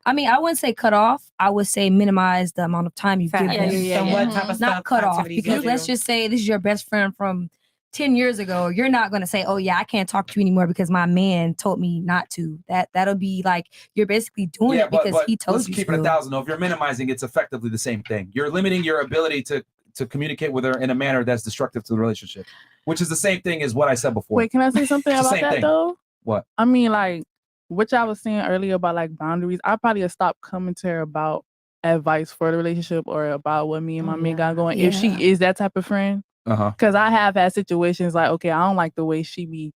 I mean, I wouldn't say cut off. I would say minimize the amount of time you give them. What type of Not stuff, cut off, activities because you let's do? just say this is your best friend from 10 years ago. You're not going to say, oh yeah, I can't talk to you anymore because my man told me not to. That'll be like, you're basically doing it because he told let's you keep to. it 1,000. If you're minimizing, it's effectively the same thing. You're limiting your ability to communicate with her in a manner that's destructive to the relationship, which is the same thing as what I said before. Wait, can I say something It's the about same that thing. though? What? I mean, like what y'all was saying earlier about like boundaries. I probably have stopped coming to her about advice for the relationship or about what me and my man got going. If she is that type of friend. Because I have had situations like, okay, I don't like the way she be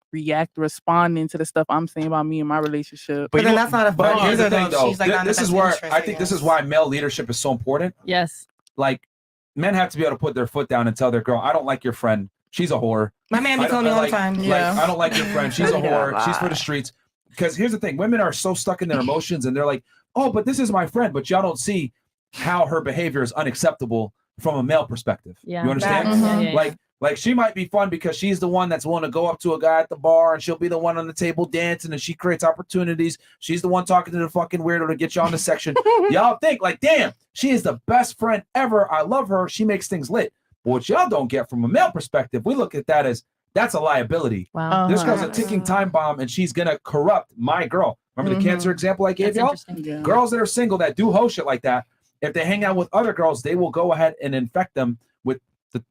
responding to the stuff I'm saying about me and my relationship. But then that's not a friend. Here's the thing, though. She's like not in the This is best where interest, I think this is why male leadership is so important. Yes. Like, men have to be able to put their foot down and tell their girl, I don't like your friend. She's a whore. My man be telling me all the time. I don't like your friend. She's a whore. She's for the streets. Because here's the thing. Women are so stuck in their emotions and they're like, oh, but this is my friend. But y'all don't see how her behavior is unacceptable from a male perspective. Yeah. You understand? Like she might be fun because she's the one that's willing to go up to a guy at the bar and she'll be the one on the table dancing and she creates opportunities. She's the one talking to the fucking weirdo to get you on the section. Y'all think like, damn, she is the best friend ever. I love her. She makes things lit. But what y'all don't get from a male perspective, we look at that as that's a liability. Wow. This girl's a ticking time bomb and she's going to corrupt my girl. Remember the cancer example I gave y'all? Girls that are single that do hoe shit like that, if they hang out with other girls, they will go ahead and infect them with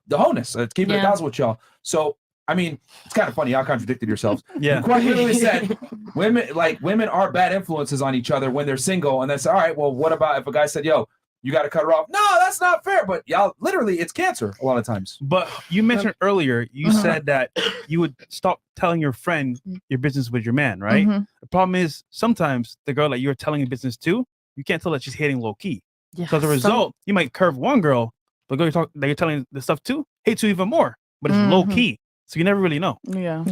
the wholeness. Let's keep it 1,000 with y'all. So, I mean, it's kind of funny. Y'all contradicted yourselves. Yeah. You quite literally said women are bad influences on each other when they're single. And then say, all right, well, what about if a guy said, yo, you got to cut her off? No, that's not fair. But y'all, literally, it's cancer a lot of times. But you mentioned earlier, you said that you would stop telling your friend your business with your man, right? The problem is sometimes the girl that you're telling your business to, you can't tell that she's hating low key. So as a result, you might curve one girl, but the girl that you're telling the stuff to hates you even more, but it's low key. So you never really know. Yeah.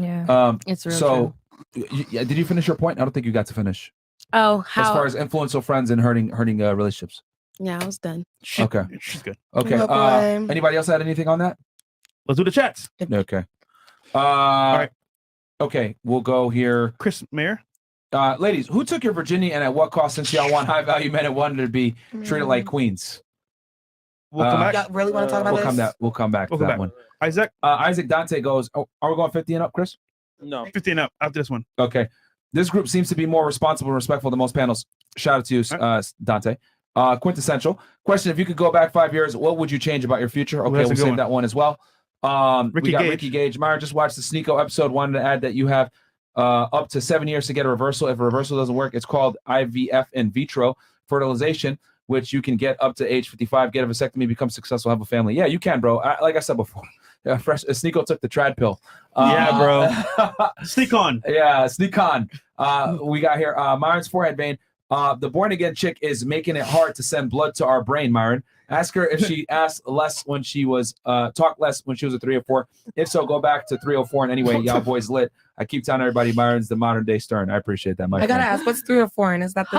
It's real So, did you finish your point? I don't think you got to finish. Oh, As how? far as influential friends and hurting relationships. Yeah, I was done. Okay. She's good. Okay. Anybody else had anything on that? Let's do the chats. Okay. All right. Okay, we'll go here. Chris Mayer. Ladies, who took your virginity and at what cost since y'all want high value men and wanted to be treated like queens? We'll come back. Y'all really want to talk about this? We'll come back to that one. Isaac. Isaac Dante goes, oh, are we going 50 and up, Chris? No. 50 and up after this one. Okay. This group seems to be more responsible and respectful than most panels. Shout out to you, Dante. Quintessential. Question, if you could go back 5 years, what would you change about your future? Okay, we'll save that one as well. We got Ricky Gage. Myron just watched the Sneeko episode. Wanted to add that you have up to 7 years to get a reversal. If a reversal doesn't work, it's called IVF in vitro fertilization, which you can get up to age 55, get a vasectomy, become successful, have a family. Yeah, you can, bro. Like I said before, Sneeko took the trad pill. Yeah, bro. Sneak on. Yeah, sneak on. We got here Myron's forehead vein. The born again chick is making it hard to send blood to our brain, Myron. Ask her if she asked less when she was talked less when she was a 304. If so, go back to 304. And anyway, y'all boys lit. I keep telling everybody Myron's the modern day Stern. I appreciate that, Mike. I gotta ask, what's 304? And is that the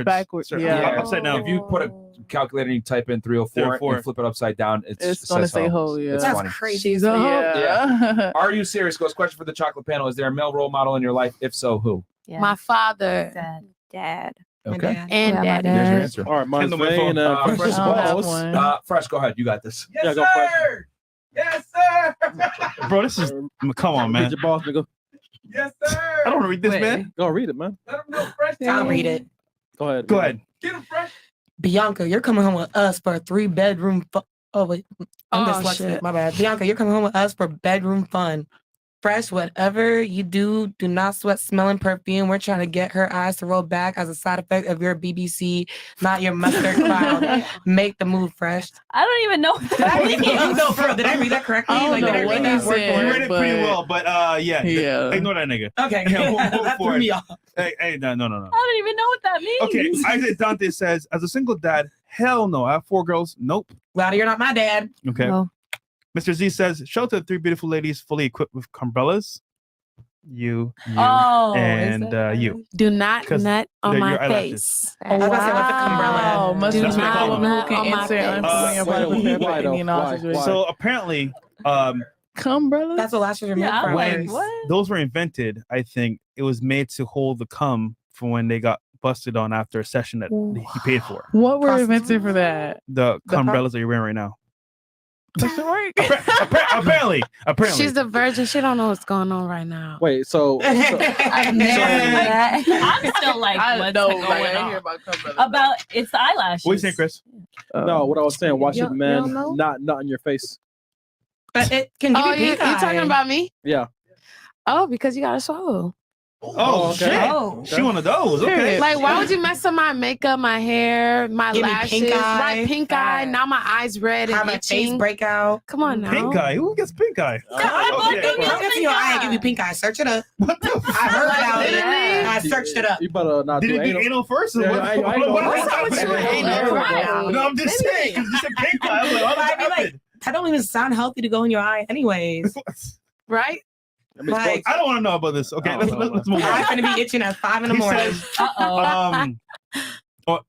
backwards? Yeah, upside down. If you put a calculator and you type in 304 and flip it upside down, it's gonna say ho. Yeah, it's that's funny. crazy. Yeah. Are you serious? Goes question for the chocolate panel. Is there a male role model in your life? If so, who? Yeah. My father. Dad. Okay. And Dad. There's your answer. All right, mine's Vein. Fresh balls. Fresh, go ahead. You got this. Yes, go Fresh. Yes, sir. Bro, this is come on, man. Read your boss, nigga. Yes, sir. I don't want to read this, man. Go read it, man. Let him know, Fresh. I'll read it. Go ahead. Go ahead. Get him, Fresh. Bianca, you're coming home with us for a 3-bedroom. Oh wait, I'm dyslexic. My bad. Bianca, you're coming home with us for bedroom fun. Fresh, whatever you do, do not sweat smelling perfume. We're trying to get her eyes to roll back as a side effect of your BBC, not your mustard cloud. Make the move, Fresh. I don't even know. Did I read that correctly? I don't know what he said. You read it pretty well, but yeah. Ignore that nigga. Okay. That threw me off. Hey, no. I don't even know what that means. Okay, Isaac Dante says, as a single dad, hell no. I have 4 girls. Nope. Well, you're not my dad. Okay. No. Mr. Z says, shout out to 3 beautiful ladies fully equipped with umbrellas. You, and you. Do not 'Cause nut on they're my your eyelashes. face. I was about to say, what's a cumbrella? Must Do be That's what they not call them. nut on my face. So apparently, Cumbrella? That's what lashes are made for. when those were invented, I think it was made to hold the cum for when they got busted on after a session that he paid for. What were invented for that? The umbrellas that you're wearing right now. Does it work? Apparently. She's the virgin. She don't know what's going on right now. Wait, so I'm still like, what's going on? About it's the eyelashes. What you saying, Chris? no, what I was saying, why should you men don't know? not in your face? But it can give Oh, you you pink eye. talking about me? Yeah. Oh, because you gotta swallow. Oh, okay. shit. Oh. She one of those. Okay. Like, why would you mess up my makeup, my hair, my Give me lashes? pink eye. Right, pink eye. Right. Now my eyes red How and my face itching. break out. Come on now. Pink eye? Who gets pink eye? Look at your eye and give you pink eye. Search it up. I heard about it. I searched it up. You better not Did do it do anal. anal first? Yeah, What- I know. what's up with you? Anal. No, I'm just saying, because you said pink eye. I was like, But oh, I mean, like, that don't even sound healthy to go in your eye anyways. Right? Like, I don't want to know about this. Okay, let's move on. I'm going to be itching at 5 in the He morning. says, I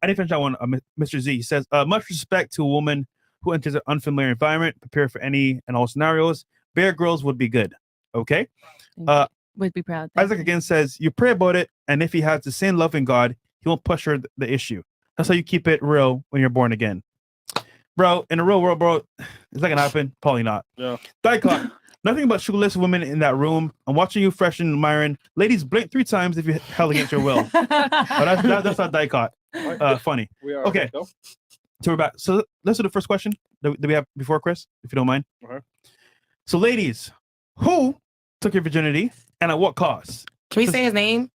didn't finish that one, Mr. Z. He says, much respect to a woman who enters an unfamiliar environment, prepare for any and all scenarios. Bear Grylls would be good. Okay. Would be proud. Isaac again says, you pray about it, and if he has the same love in God, he won't push her the issue. That's how you keep it real when you're born again. Bro, in the real world, bro, is that going to happen? Probably not. Yeah. Dicot, nothing but shoeless women in that room. I'm watching you, Fresh and Myron. Ladies, blink 3 times if you held against your will. That's not Dicot. Funny. We are. Okay. Go. So we're back. So let's do the first question that we have before, Chris, if you don't mind. Okay. So, ladies, who took your virginity and at what cost? Can we say his name?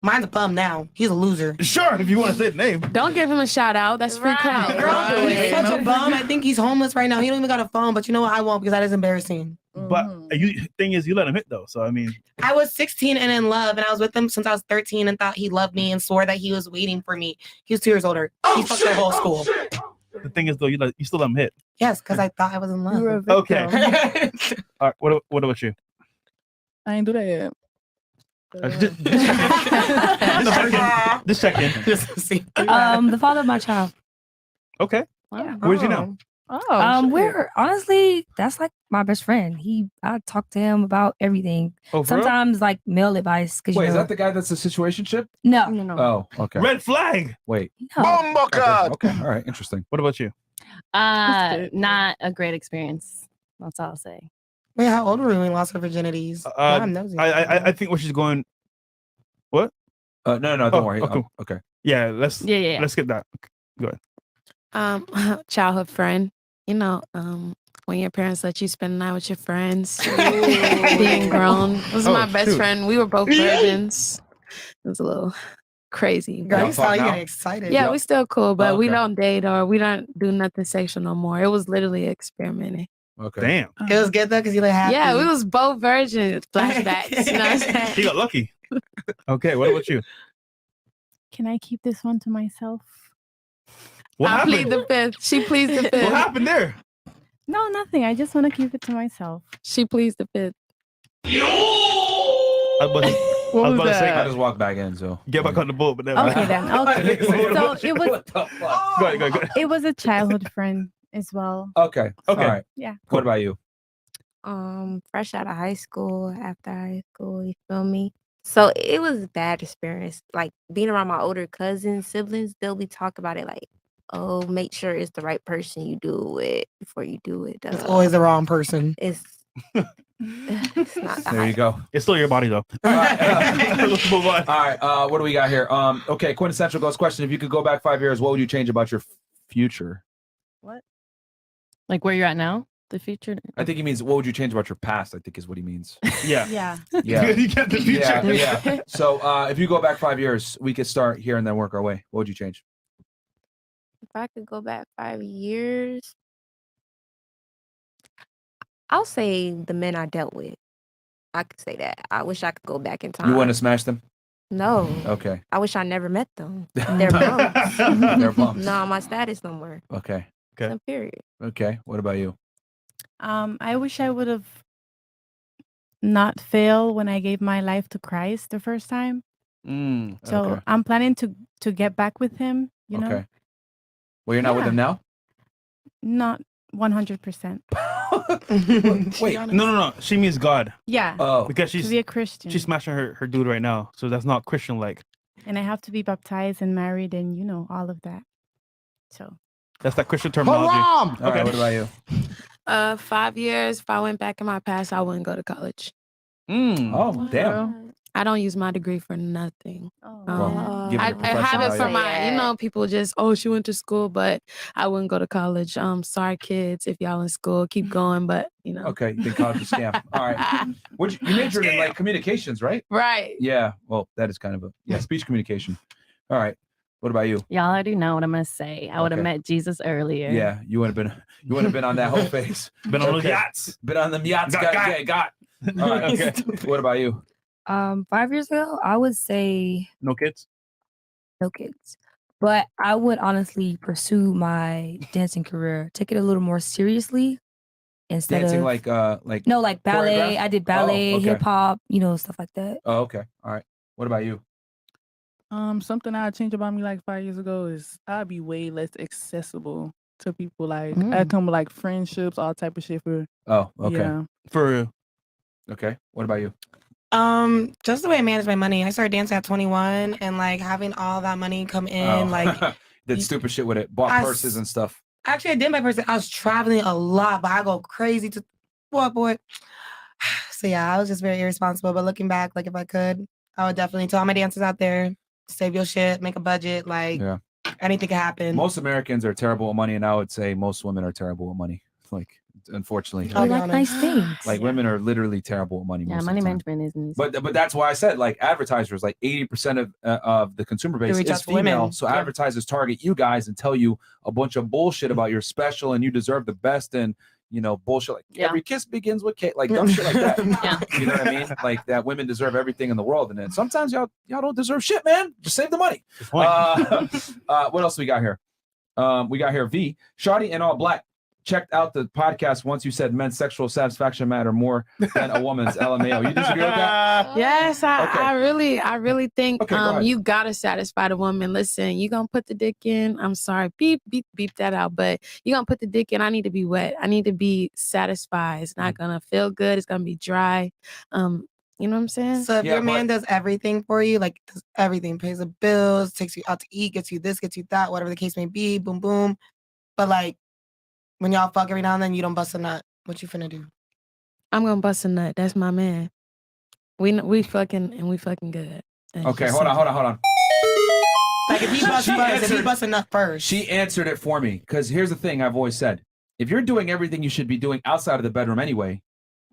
Mine's a bum now. He's a loser. Sure, if you want to say the name. Don't give him a shout out. That's free clout. Girl, he's such a bum. I think he's homeless right now. He don't even got a phone, but you know what? I won't because that is embarrassing. But thing is, you let him hit though. So I mean, I was 16 and in love, and I was with him since I was 13 and thought he loved me and swore that he was waiting for me. He was 2 years older. He fucked the whole school. the thing is though, you still let him hit. Yes, because I thought I was in love. Okay. All right. What about you? I ain't do that yet. This second. The father of my child. Okay. Wow. Where's he now? We're honestly, that's like my best friend. I talk to him about everything. Oh, for real? Sometimes like male advice. Wait, is that the guy that's a situationship? No. Oh, okay. Red flag. Wait. No. Okay. All right. Interesting. What about you? Not a great experience. That's all I'll say. Wait, how old were we when we lost our virginities? I'm nosy. I think where she's going. What? No, don't worry. Oh, cool. Okay. Yeah. Let's Yeah. Let's skip that. Go ahead. Childhood friend. You know, when your parents let you spend the night with your friends, being grown. This is my best friend. We were both virgins. It was a little crazy. Girl, you saw you getting excited. Yeah, we still cool, but we Okay. don't date or we don't do nothing sexual no more. It was literally experimenting. Okay. Damn. It was good though because you look happy. Yeah, we was both virgins. Flashbacks. You know what I'm saying? He got lucky. Okay. What about you? Can I keep this one to myself? What I plead happened? the fifth. She pleads the fifth. What happened there? No, nothing. I just want to keep it to myself. She pleads the fifth. I was about to say, I just walked back in, so get back on the boat, but never. Okay then. Okay. So it was. Go ahead. It was a childhood friend as well. Okay. So, All right. Yeah. What about you? Fresh out of high school, after high school, you feel me? So it was a bad experience. Like being around my older cousins, siblings, they'll be talking about it like, oh, make sure it's the right person you do it with before you do it. It's always the wrong person. It's not that. There you go. It's still your body though. Let's move on. All right. What do we got here? Okay. Quintessential Ghost question. If you could go back 5 years, what would you change about your future? What? Like where you're at now? The future. I think he means what would you change about your past? I think is what he means. Yeah. Yeah. Yeah. You get the future. Yeah. So if you go back 5 years, we could start here and then work our way. What would you change? If I could go back 5 years, I'll say the men I dealt with. I could say that. I wish I could go back in time. You want to smash them? No. Okay. I wish I never met them. They're bums. They're bums. No, on my status no more. Okay. So period. Okay. What about you? I wish I would have not failed when I gave my life to Christ the first time. So Okay. I'm planning to get back with him, you know? Okay. Well, you're not with him now? Not 100%. Wait. No. She means God. Yeah. Oh. Because To be a Christian. she's smashing her dude right now. So that's not Christian like. And I have to be baptized and married and, you know, all of that. So. That's that Christian terminology. All right, what about you? 5 years. If I went back in my past, I wouldn't go to college. Oh, damn. I don't use my degree for nothing. Well, give it a I have professional it for eye. my, you know, people just, oh, she went to school, but I wouldn't go to college. Sorry, kids, if y'all in school, keep going, but you know. Okay, you think college is a scam. All right. You majored in like communications, right? Right. Yeah. Well, that is kind of speech communication. All right. What about you? Y'all already know what I'm gonna say. I would have Okay. met Jesus earlier. Yeah, you would have been on that whole phase. Been on those yachts. Been on them yachts. Got. All right. Okay. What about you? 5 years ago, I would say No kids? no kids. But I would honestly pursue my dancing career, take it a little more seriously instead Dancing of like no, like ballet. choreographed? I did ballet, Oh, okay. hip hop, you know, stuff like that. Oh, okay. All right. What about you? Something I'd change about me like 5 years ago is I'd be way less accessible to people. Like I'd come with like friendships, all type of shit for. Oh, okay. Yeah. For real. Okay. What about you? Just the way I manage my money. I started dancing at 21 and like having all that money come in, like did stupid shit with it. Bought I purses and stuff. actually I did my person. I was traveling a lot, but I go crazy to what boy. So yeah, I was just very irresponsible. But looking back, like if I could, I would definitely tell all my dancers out there, save your shit, make a budget, like Yeah. anything can happen. Most Americans are terrible with money, and I would say most women are terrible with money. Like, unfortunately, We like nice things. like women are literally terrible with money. Yeah, most of money the time. management isn't easy. But that's why I said like advertisers, like 80% of the consumer base reach is out to women. female. So Yeah. advertisers target you guys and tell you a bunch of bullshit about you're special and you deserve the best and you know bullshit like every kiss begins with Kate, like dumb shit like that. You know what I mean? Like that women deserve everything in the world, and then sometimes y'all don't deserve shit, man. Just save the money. What else we got here? We got here V Shawty in all black. Checked out the podcast once you said men's sexual satisfaction matter more than a woman's LMAO. You disagree with that? Yes, I really think Okay, go ahead. you gotta satisfy the woman. Listen, you gonna put the dick in. I'm sorry, beep that out. But you gonna put the dick in. I need to be wet. I need to be satisfied. It's not gonna feel good. It's gonna be dry. You know what I'm saying? So if your man does everything for you, like does everything, pays the bills, takes you out to eat, gets you this, gets you that, whatever the case may be, boom, boom. But like when y'all fuck every now and then, you don't bust a nut. What you finna do? I'm gonna bust a nut. That's my man. We fucking and we fucking good. That's Okay, just hold on. Like if he busts first, if he busts a nut first. She answered it for me because here's the thing I've always said: if you're doing everything you should be doing outside of the bedroom anyway,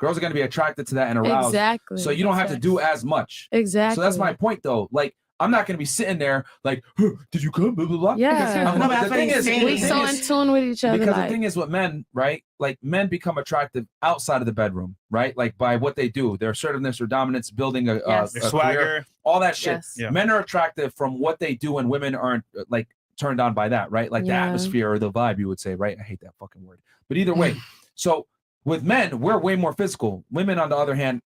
girls are going to be attracted to that and aroused. Exactly. So you don't have to do as much. Exactly. So that's my point, though. Like I'm not going to be sitting there like, did you come? Blah blah blah. Yeah. Because the thing is, we so in tune with each other. because like, the thing is with men, right? Like men become attractive outside of the bedroom, right? Like by what they do, their assertiveness or dominance, building a Their swagger. career, all that shit. Yes. Yeah. Men are attractive from what they do, and women aren't like turned on by that, right? Like the Yeah. atmosphere or the vibe, you would say, right? I hate that fucking word, but either way. So with men, we're way more physical. Women, on the other hand,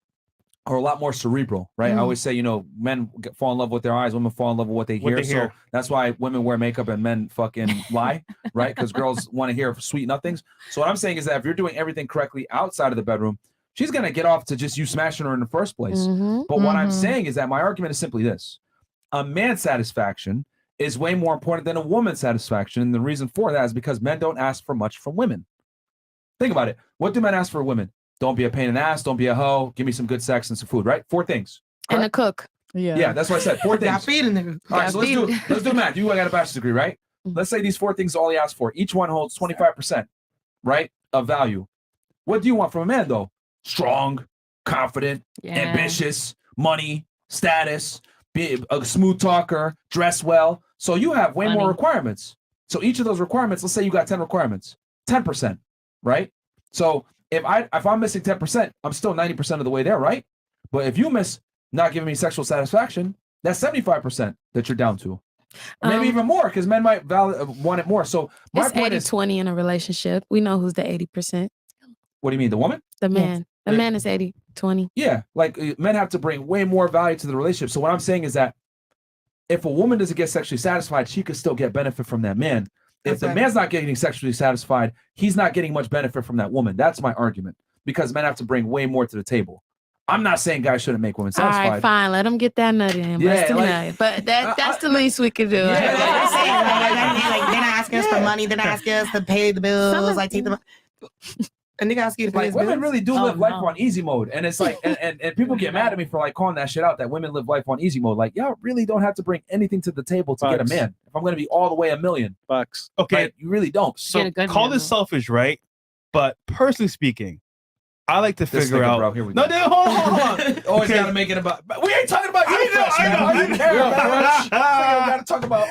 are a lot more cerebral, right? I always say, you know, men fall in love with their eyes, women fall in love with what they hear. So that's why women wear makeup and men fucking lie, right? Because girls want to hear sweet nothings. So what I'm saying is that if you're doing everything correctly outside of the bedroom, she's gonna get off to just you smashing her in the first place. But what I'm saying is that my argument is simply this: a man's satisfaction is way more important than a woman's satisfaction, and the reason for that is because men don't ask for much from women. Think about it. What do men ask for women? Don't be a pain in the ass. Don't be a hoe. Give me some good sex and some food, right? 4 things. and a cook. Yeah, that's what I said. 4 things. Got feeding niggas. All right, so let's do math. You got a bachelor's degree, right? Let's say these 4 things are all he asked for. Each one holds 25%, right, of value. What do you want from a man though? Strong, confident, ambitious, money, status, be a smooth talker, dress well. So you have way more requirements. So each of those requirements, let's say you got 10 requirements, 10%, right? So if I'm missing 10%, I'm still 90% of the way there, right? But if you miss not giving me sexual satisfaction, that's 75% that you're down to. Or maybe even more, because men might want it more. So my It's point is 80-20 in a relationship. We know who's the 80%. What do you mean, the woman? The man. The man is 80-20. Yeah, like men have to bring way more value to the relationship. So what I'm saying is that if a woman doesn't get sexually satisfied, she could still get benefit from that man. If the man's not getting sexually satisfied, he's not getting much benefit from that woman. That's my argument. Because men have to bring way more to the table. I'm not saying guys shouldn't make women satisfied. All right, fine. Let them get that nut in. But that's the least we could do. They're not asking us for money. They're not asking us to pay the bills. Like take them. A nigga ask you to pay Like his women bills? really do live life on easy mode, and it's like, and people get mad at me for like calling that shit out. That women live life on easy mode. Like y'all really don't have to bring anything to the table to get a man. If I'm gonna be all the way a million, bucks. Okay, like, you really don't. So call this selfish, right? But personally speaking, I like to figure out. Bro, here we no, go. hold on. Always gotta make it about. We ain't talking about you. I know. You care. Gotta talk about.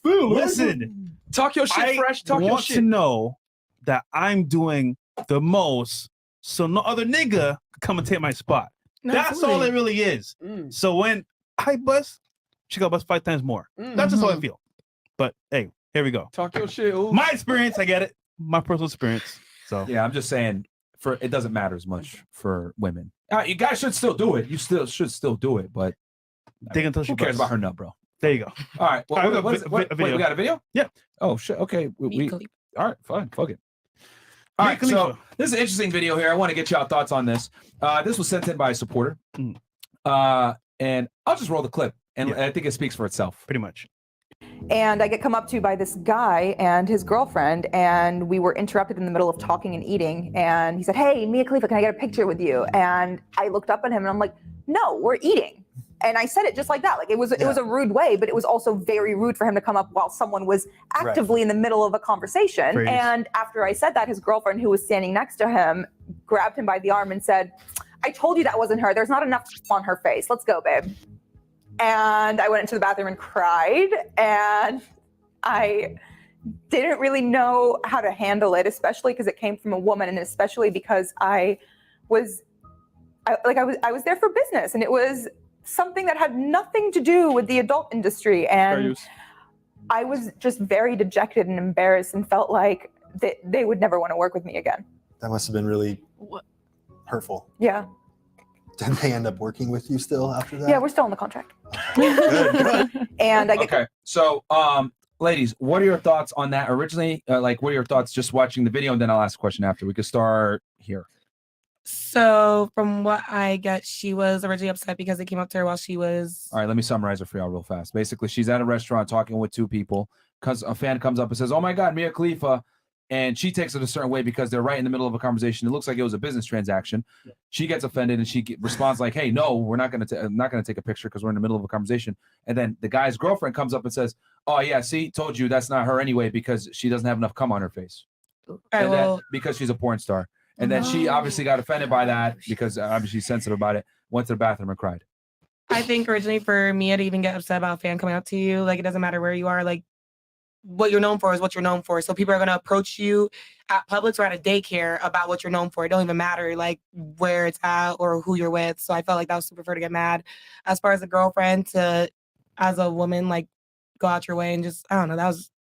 Listen. Talk your shit, Fresh. Talk your shit. I want to know that I'm doing the most, so no other nigga come and take my spot. That's all it really is. So when I bust, she got bust 5 times more. That's just how I feel. But hey, here we go. Talk your shit. Ooh. My experience, I get it. My personal experience. So yeah, I'm just saying, for it doesn't matter as much for women. You guys should still do it. You should still do it, but who cares about her nut, bro? There you go. All right. Well, Wait, we got a video? Yeah. Oh shit. Okay. All right. Fine. Fuck it. All right. So this is an interesting video here. I want to get y'all thoughts on this. This was sent in by a supporter, and I'll just roll the clip, and I think it speaks for itself. Pretty much. And I get come up to by this guy and his girlfriend, and we were interrupted in the middle of talking and eating. And he said, "Hey, Mia Khalifa, can I get a picture with you?" And I looked up at him and I'm like, "No, we're eating." And I said it just like that. Like it was a rude way, but it was also very rude for him to come up while someone was actively in the middle of a conversation. Praise. And after I said that, his girlfriend, who was standing next to him, grabbed him by the arm and said, "I told you that wasn't her. There's not enough on her face. Let's go, babe." And I went into the bathroom and cried, and I didn't really know how to handle it, especially because it came from a woman, and especially because I was there for business, and it was something that had nothing to do with the adult industry, and I was just very dejected and embarrassed, and felt like they would never want to work with me again. That must have been really hurtful. Yeah. Did they end up working with you still after that? Yeah, we're still on the contract. And I get Okay. So, ladies, what are your thoughts on that originally? What are your thoughts just watching the video? And then I'll ask a question after. We could start here. So from what I get, she was originally upset because they came up to her while she was. All right, let me summarize it for y'all real fast. Basically, she's at a restaurant talking with 2 people because a fan comes up and says, "Oh my God, Mia Khalifa." And she takes it a certain way because they're right in the middle of a conversation. It looks like it was a business transaction. Yeah. She gets offended and she responds like, "Hey, no, we're not going to. I'm not going to take a picture because we're in the middle of a conversation." And then the guy's girlfriend comes up and says, "Oh yeah, see, told you that's not her anyway because she doesn't have enough cum on her face, because she's a porn star." And then she obviously got offended by that because obviously she's sensitive about it. Went to the bathroom and cried. I think originally for Mia to even get upset about a fan coming up to you, like it doesn't matter where you are, like. What you're known for is what you're known for. So people are going to approach you at Publix or at a daycare about what you're known for. It don't even matter like where it's at or who you're with. So I felt like that was super fair to get mad. As far as a girlfriend to, as a woman, like go out your way and just, I don't know, that was,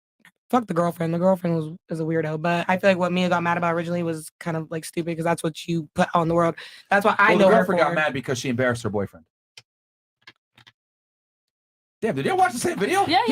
fuck the girlfriend. The girlfriend is a weirdo. But I feel like what Mia got mad about originally was kind of like stupid because that's what you put out in the world. That's what I know the her for. girlfriend got mad because she embarrassed her boyfriend. Damn, did you watch the same video? Yeah.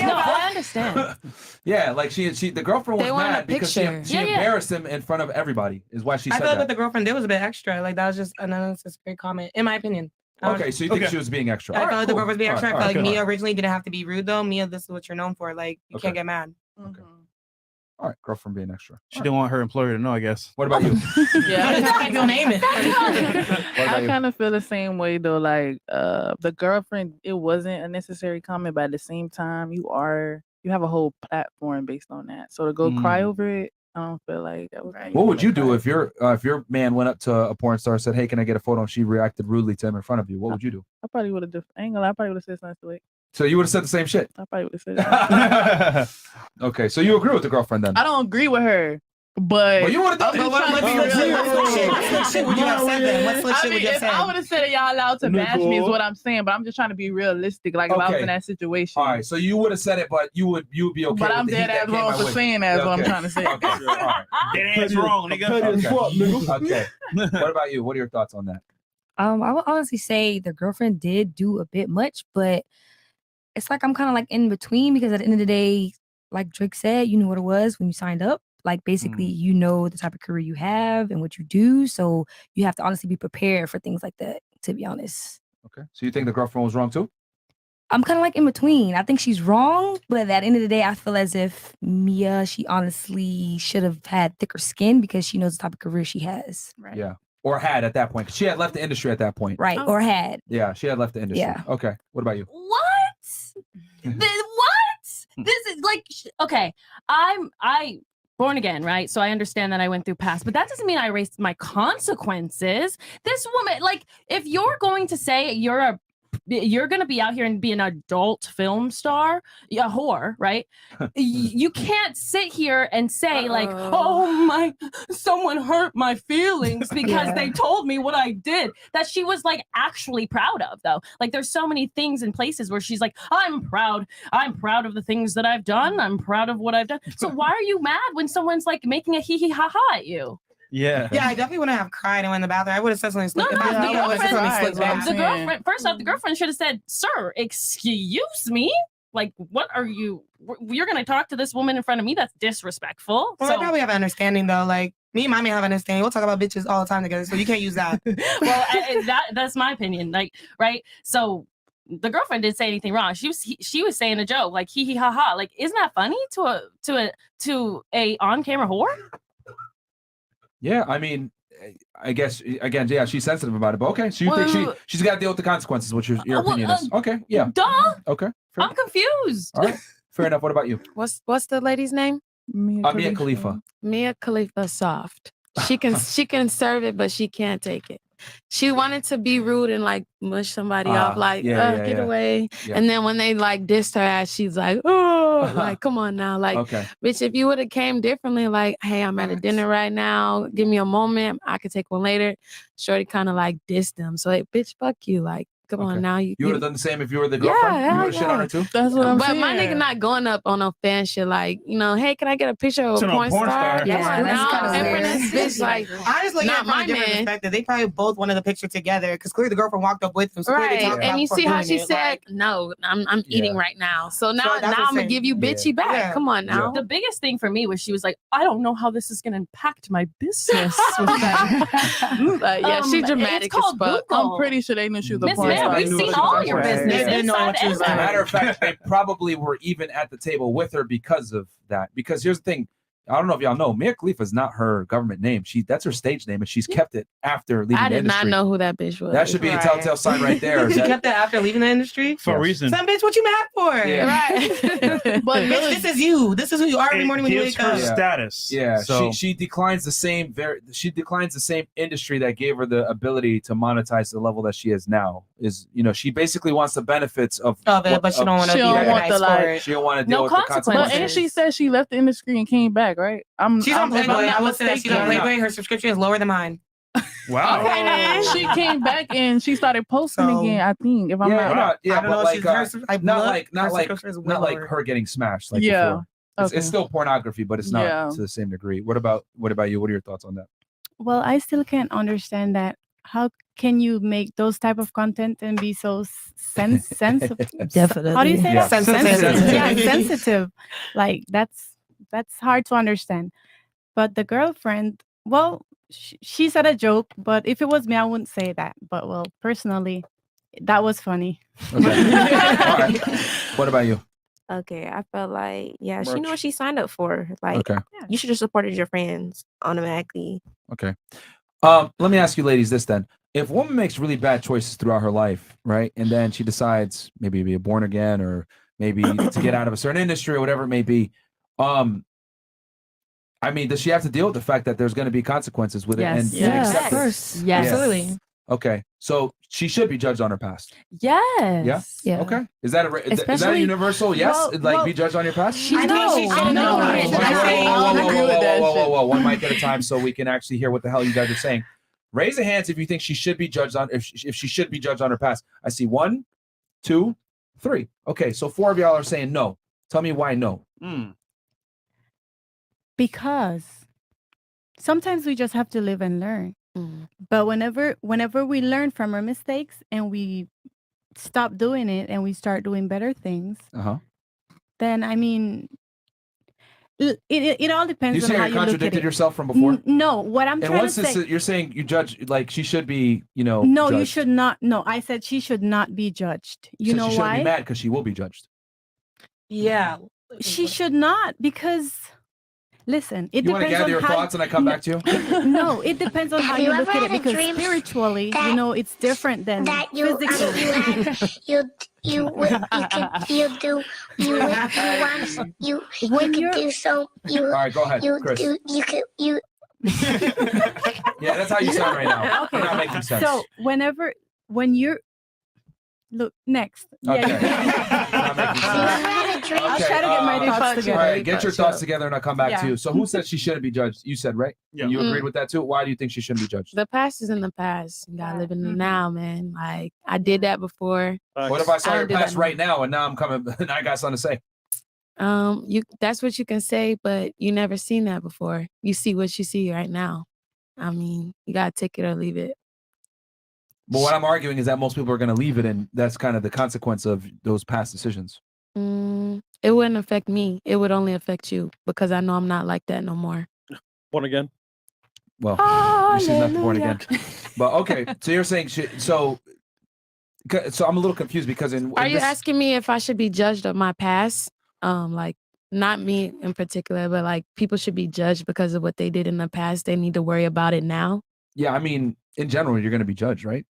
No, I understand. Yeah, like the girlfriend was mad because she embarrassed him in front of everybody. Is why she said I felt that. like the girlfriend did was a bit extra. Like that was just an unnecessary comment, in my opinion. Okay, so you think she was being extra? I felt like the girlfriend was being extra. I felt like Mia All originally didn't have to be rude though. Mia, this is what you're known for. Like you can't get mad. right, girlfriend being extra. She didn't want her employer to know, I guess. What about you? Yeah, you'll name it. I kind of feel the same way though. Like the girlfriend, it wasn't a necessary comment, but at the same time, you have a whole platform based on that. So to go cry over it, I don't feel like that was. What would you do if your man went up to a porn star and said, "Hey, can I get a photo?" and she reacted rudely to him in front of you? What would you do? I probably would have just. I ain't gonna lie, I probably would have said something to it. So you would have said the same shit. I probably would have said that. Okay, so you agree with the girlfriend then? I don't agree with her, but Well, you would have done. What slick shit would you have said then? What slick shit would you have if said? I would have said y'all allowed to match me is what I'm saying, but I'm just trying to be realistic. Like if I was in that situation. All right, so you would have said it, but you would be okay. But I'm with the dead heat that ass came wrong my for way. saying that. Is what I'm Okay. trying to say. Okay, all right. Dead ass wrong, nigga. Okay. What about you? What are your thoughts on that? I would honestly say the girlfriend did do a bit much, but it's like I'm kind of like in between because at the end of the day, like Drake said, you knew what it was when you signed up. Like basically, you know the type of career you have and what you do, so you have to honestly be prepared for things like that. To be honest, Okay. So you think the girlfriend was wrong too? I'm kind of like in between. I think she's wrong, but at the end of the day, I feel as if Mia, she honestly should have had thicker skin because she knows the type of career she has. Right. Yeah. Or had at that point. 'Cause she had left the industry at that point. Right. Or had. Yeah, she had left the industry. Yeah. Okay. What about you? What? What? This is like okay. I born again, right? So I understand that I went through past, but that doesn't mean I erased my consequences. This woman, like, if you're going to say you're going to be out here and be an adult film star, a whore, right? You can't sit here and say like, oh someone hurt my feelings because they told me what I did. That she was like actually proud of though. Like there's so many things and places where she's like, I'm proud of the things that I've done. I'm proud of what I've done. So why are you mad when someone's like making a hee hee ha ha at you? Yeah, I definitely wouldn't have cried and went in the bathroom. I would have said something slick. The girlfriend first off, the girlfriend should have said, "Excuse me, like, what are you? You're gonna talk to this woman in front of me? That's disrespectful." Well, I probably have an understanding though. Like me and my man have an understanding. We'll talk about bitches all the time together, so you can't use that. Well, that's my opinion. Like, right? So the girlfriend didn't say anything wrong. She was saying a joke, like hee hee ha ha. Like, isn't that funny to a on camera whore? Yeah, I mean, I guess again, yeah, she's sensitive about it. But okay, so you think she's got to deal with the consequences? What your opinion is? Okay, yeah. Duh. Okay. I'm confused. All right, fair enough. What about you? What's the lady's name? Mia Khalifa. Mia Khalifa soft. She can serve it, but she can't take it. She wanted to be rude and like mush somebody off, like get away. Yeah. And then when they like dissed her ass, she's like, oh, like come on now, like, bitch, if you would have came differently, like, hey, I'm at a dinner right now, give me a moment, I could take one later. Shorty kind of like dissed them, so like, bitch, fuck you, like. Come on now. You would have done the same if you were the girlfriend? You would have shit on her too? That's what I'm saying. But my nigga not going up on no fan shit like, hey, can I get a picture of a porn star? Yeah, that's kind of weird. Bitch, like, honestly, not my man. Perspective. They probably both wanted the picture together because clearly the girlfriend walked up with him. So right. And you see how she said, no, I'm eating right now. So now I'm going to give you bitchy back. Yeah. Come on now. The biggest thing for me was she was like, I don't know how this is going to impact my business. But yeah, she's dramatic it's called as fuck. Google. I'm pretty sure they knew she was a Miss porn Ma'am, star. we've seen all your business. They didn't know what she was Inside doing. Matter of fact, they probably were even at the table with her because of that. Because here's the thing. I don't know if y'all know, Mia Khalifa is not her government name. That's her stage name, and she's kept it after leaving the industry. I did not know who that bitch was. That should be a telltale sign right there. She kept that after leaving the industry? For a reason. Some bitch, what you mad for? Yeah. Right. But bitch, this is you. This is who you are every morning when you wake up. Status. Yeah. So she declines the same industry that gave her the ability to monetize the level that she is now. She basically wants the benefits of it, but she don't want to. She don't want the like. She don't want to deal with the consequences. But and she said she left the industry and came back, right? She's on Playboy. I will say that she's on Playboy. Her subscription is lower than mine. Wow. Okay, she came back and she started posting again. I think if I'm not like her getting smashed. Like before. It's still pornography, but it's not to the same degree. What about you? What are your thoughts on that? Well, I still can't understand that. How can you make those type of content and be so sensitive? Definitely. How do you say that? Sensitive. Yeah, sensitive. Like that's hard to understand. But the girlfriend, well, she said a joke, but if it was me, I wouldn't say that. But well, personally, that was funny. Okay. All right. What about you? Okay, I felt like, she knew what she signed up for. Like, you should have supported your friends automatically. Okay. Let me ask you ladies this then. If a woman makes really bad choices throughout her life, right, and then she decides maybe to be born again or maybe to get out of a certain industry or whatever it may be, I mean, does she have to deal with the fact that there's going to be consequences with it? And accept of it? course. Yes. Absolutely. Okay, so she should be judged on her past. Yes. Yeah. Okay. Is that is that a Especially- universal? Yes. well, be judged on your past. I know. Whoa. One mic at a time, so we can actually hear what the hell you guys are saying. Raise your hands if you think she should be judged on if she should be judged on her past. I see 1, 2, 3. Okay, so 4 of y'all are saying no. Tell me why no. Because sometimes we just have to live and learn. But whenever we learn from our mistakes and we stop doing it and we start doing better things, then I mean, it all depends You on say how you you look at contradicted it. yourself from before. No, what I'm And trying to once say. you're saying you judge, like she should be, No, judged. you should not. No, I said she should not be judged. You So know she shouldn't why? be mad because she will be judged. Yeah. She should not, because listen, it You want to depends gather on your how thoughts and I come back to you? No, it depends on how Have you you look ever at it, had a because dream spiritually, you know, it's different than physically. You could do so. All right, go ahead, Chris. Yeah, that's how you sound right now. Okay. You're not making sense. So when you're look next. Okay. I'll try to get my thoughts together. All right, get your thoughts together and I'll come back to Yeah. you. So who said she shouldn't be judged? You said, right? Yeah. You agreed with that too? Why do you think she shouldn't be judged? The past is in the past. You gotta live in the now, man. Like I did that before. What if I saw don't your do past that right now and now I'm coming and I got something to say? That's what you can say, but you never seen that before. You see what you see right now. I mean, you gotta take it or leave it. But what I'm arguing is that most people are going to leave it, and that's kind of the consequence of those past decisions. It wouldn't affect me. It would only affect you because I know I'm not like that no more. Born again. Well, she's not born again. But okay, so you're saying so I'm a little confused because Are you asking me if I should be judged of my past? Like not me in particular, but like people should be judged because of what they did in the past. They need to worry about it now. Yeah, I mean, in general, you're going to be judged, right?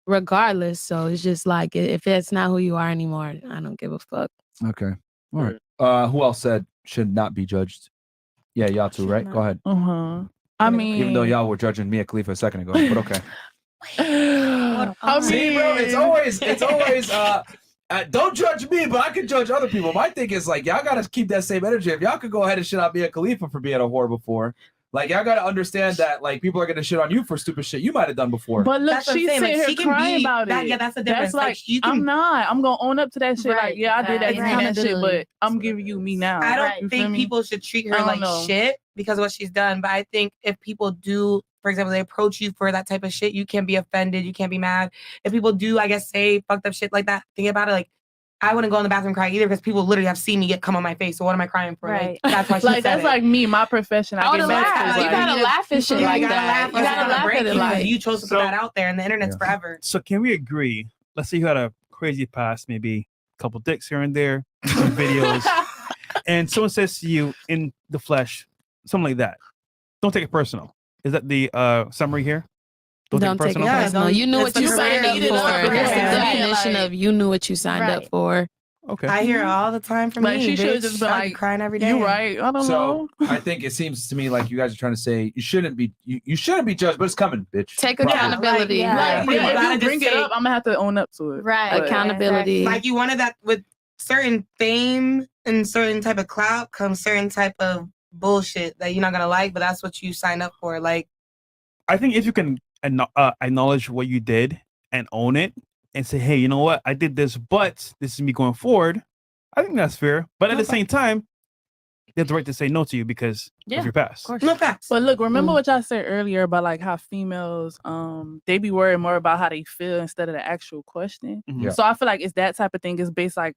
Regardless. So it's just like if it's not who you are anymore, I don't give a fuck. Okay. All right. Who else said should not be judged? Yeah, y'all too, right? Go ahead. I mean, Even though y'all were judging me at Khalifa a second ago, but okay. I See, bro, it's always don't judge me, but I can judge other people. My thing is like y'all gotta keep that same energy. If y'all could go ahead and shit out me at Khalifa for being a whore before, like y'all gotta understand that like people are gonna shit on you for stupid shit you might have done before. But look, That's what I'm she's saying, sitting like, here she can crying be about that- it. yeah, that's the difference. That's like, Like, you can- I'm not. I'm gonna own up to that shit. Right, Like, yeah, I did that kind of shit, accountability. but I'm giving you me now. I You don't feel think me? people should treat I her don't like know. shit because of what she's done. But I think if people do, for example, they approach you for that type of shit, you can't be offended. You can't be mad. If people do, I guess, say fucked up shit like that, think about it. Like, I wouldn't go in the bathroom crying either because people literally have seen me get cum on my face. So what am I crying for? Right. Like, that's why she Like said that's it. like me, my profession. I Oh, get to mad laugh. 'cause, You like, gotta laugh at shit Yeah, like you gotta that. laugh. You gotta laugh at it like you chose to put that out there, and the internet's forever. So can we agree? Let's say you had a crazy past, maybe a couple dicks here and there, some videos, and someone says to you in the flesh, something like that. Don't take it personal. Is that the summary here? Don't take it personal. You knew what you signed up for. That's the definition of you knew what you signed up for. Okay. I hear it all the time from Like, you. she should've bitch. just been I'd be like, crying every day. you right. I don't know. So I think it seems to me like you guys are trying to say you shouldn't be judged, but it's coming, bitch. Take Probably. accountability. Yeah, Like, if gotta you bring just it say- up, I'm gonna have to own up to it. Right. But- Accountability. Like you wanted that with certain fame and certain type of clout comes certain type of bullshit that you're not gonna like, but that's what you signed up for. Like, I think if you can acknowledge what you did and own it and say, hey, you know what? I did this, but this is me going forward. I think that's fair. But at the same time, they have the right to say no to you because of your past. no facts. But look, remember what y'all said earlier about like how females they be worried more about how they feel instead of the actual question. Mhm. Yeah. So I feel like it's that type of thing. It's based like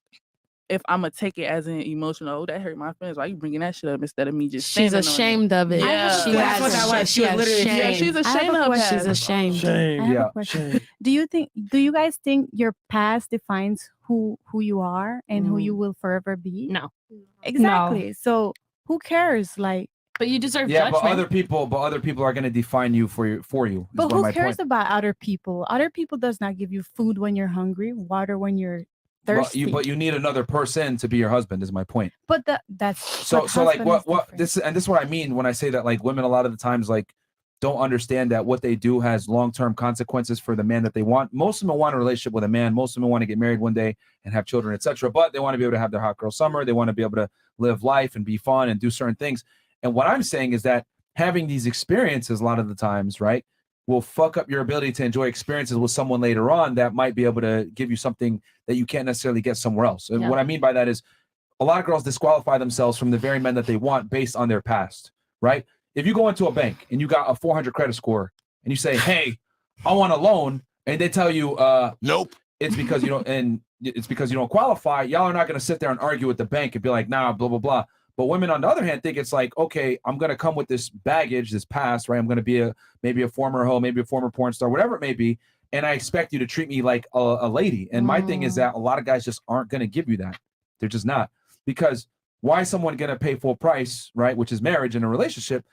if I'm gonna take it as an emotional, oh, that hurt my feelings. Why you bringing that shit up instead of me just She's standing on ashamed of it. Yeah. She That's has what that was. she She was has literally shame. Yeah, she's I have ashamed a of question. her. She's ashamed. I have Yeah. a question. Do you guys think your past defines who you are and who you will forever be? No. Exactly. So who cares? Like, But you deserve Yeah, judgment. but other people are going to define you for you. Is but one of who my cares point. about other people? Other people does not give you food when you're hungry, water when you're thirsty. But you need another person to be your husband. Is my point. But that's So like what this is what I mean when I say that like women a lot of the times like don't understand that what they do has long-term consequences for the man that they want. Most of them want a relationship with a man. Most of them want to get married one day and have children, etc. But they want to be able to have their hot girl summer. They want to be able to live life and be fun and do certain things. And what I'm saying is that having these experiences a lot of the times, right, will fuck up your ability to enjoy experiences with someone later on that might be able to give you something that you can't necessarily get somewhere else. And what I mean by that is a lot of girls disqualify themselves from the very men that they want based on their past, right? If you go into a bank and you got a 400 credit score and you say, hey, I want a loan, and they tell you, nope, it's because you don't qualify, y'all are not going to sit there and argue with the bank and be like, nah, blah, blah, blah. But women, on the other hand, think it's like, okay, I'm going to come with this baggage, this past, right? I'm going to be maybe a former hoe, maybe a former porn star, whatever it may be. And I expect you to treat me like a lady. And my thing is that a lot of guys just aren't going to give you that. They're just not. Because why is someone going to pay full price, right, which is marriage in a relationship,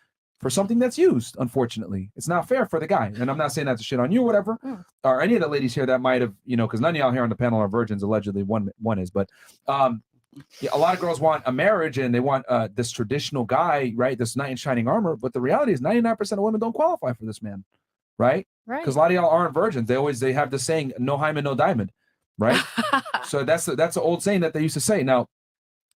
for something that's used? Unfortunately, it's not fair for the guy. And I'm not saying that to shit on you or whatever, or any of the ladies here that might have, because none of y'all here on the panel are virgins, allegedly one is, but a lot of girls want a marriage and they want this traditional guy, right, this knight in shining armor. But the reality is 99% of women don't qualify for this man, right? Because a lot of y'all aren't virgins. They have the saying, no hymen, no diamond, right? So that's an old saying that they used to say. Now,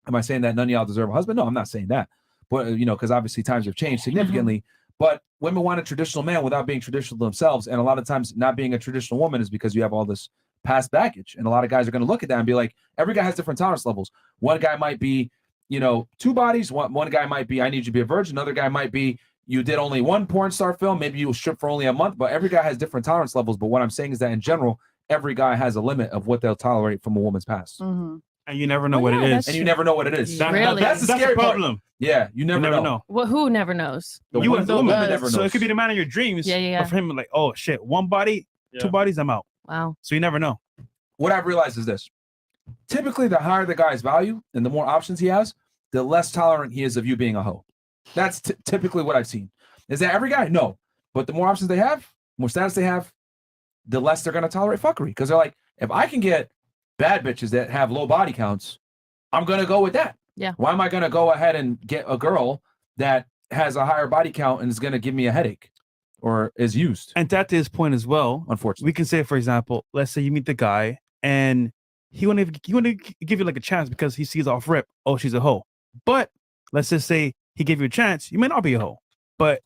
am I saying that none of y'all deserve a husband? No, I'm not saying that. But, because obviously times have changed significantly. But women want a traditional man without being traditional themselves. And a lot of times not being a traditional woman is because you have all this past baggage. And a lot of guys are going to look at that and be like, every guy has different tolerance levels. One guy might be, two bodies. One guy might be, I need you to be a virgin. Another guy might be, you did only one porn star film. Maybe you strip for only a month. But every guy has different tolerance levels. But what I'm saying is that in general, every guy has a limit of what they'll tolerate from a woman's past. And you never know what it is. And you never know what it is. Really? That's the scary problem. Part. Yeah, you never know. Well, who never knows? You as the woman never knows. So it could be the man of your dreams. Yeah. But for him, like, oh shit, one body, two bodies, I'm out. Wow. So you never know. What I've realized is this. Typically, the higher the guy's value and the more options he has, the less tolerant he is of you being a hoe. That's typically what I've seen. Is that every guy? No. But the more options they have, more status they have, the less they're going to tolerate fuckery. Because they're like, if I can get bad bitches that have low body counts, I'm going to go with that. Yeah. Why am I going to go ahead and get a girl that has a higher body count and is going to give me a headache or is used? And to his point as well, unfortunately, we can say, for example, let's say you meet the guy and he want to give you like a chance because he sees off rip, oh, she's a hoe. But let's just say he gave you a chance, you may not be a hoe. But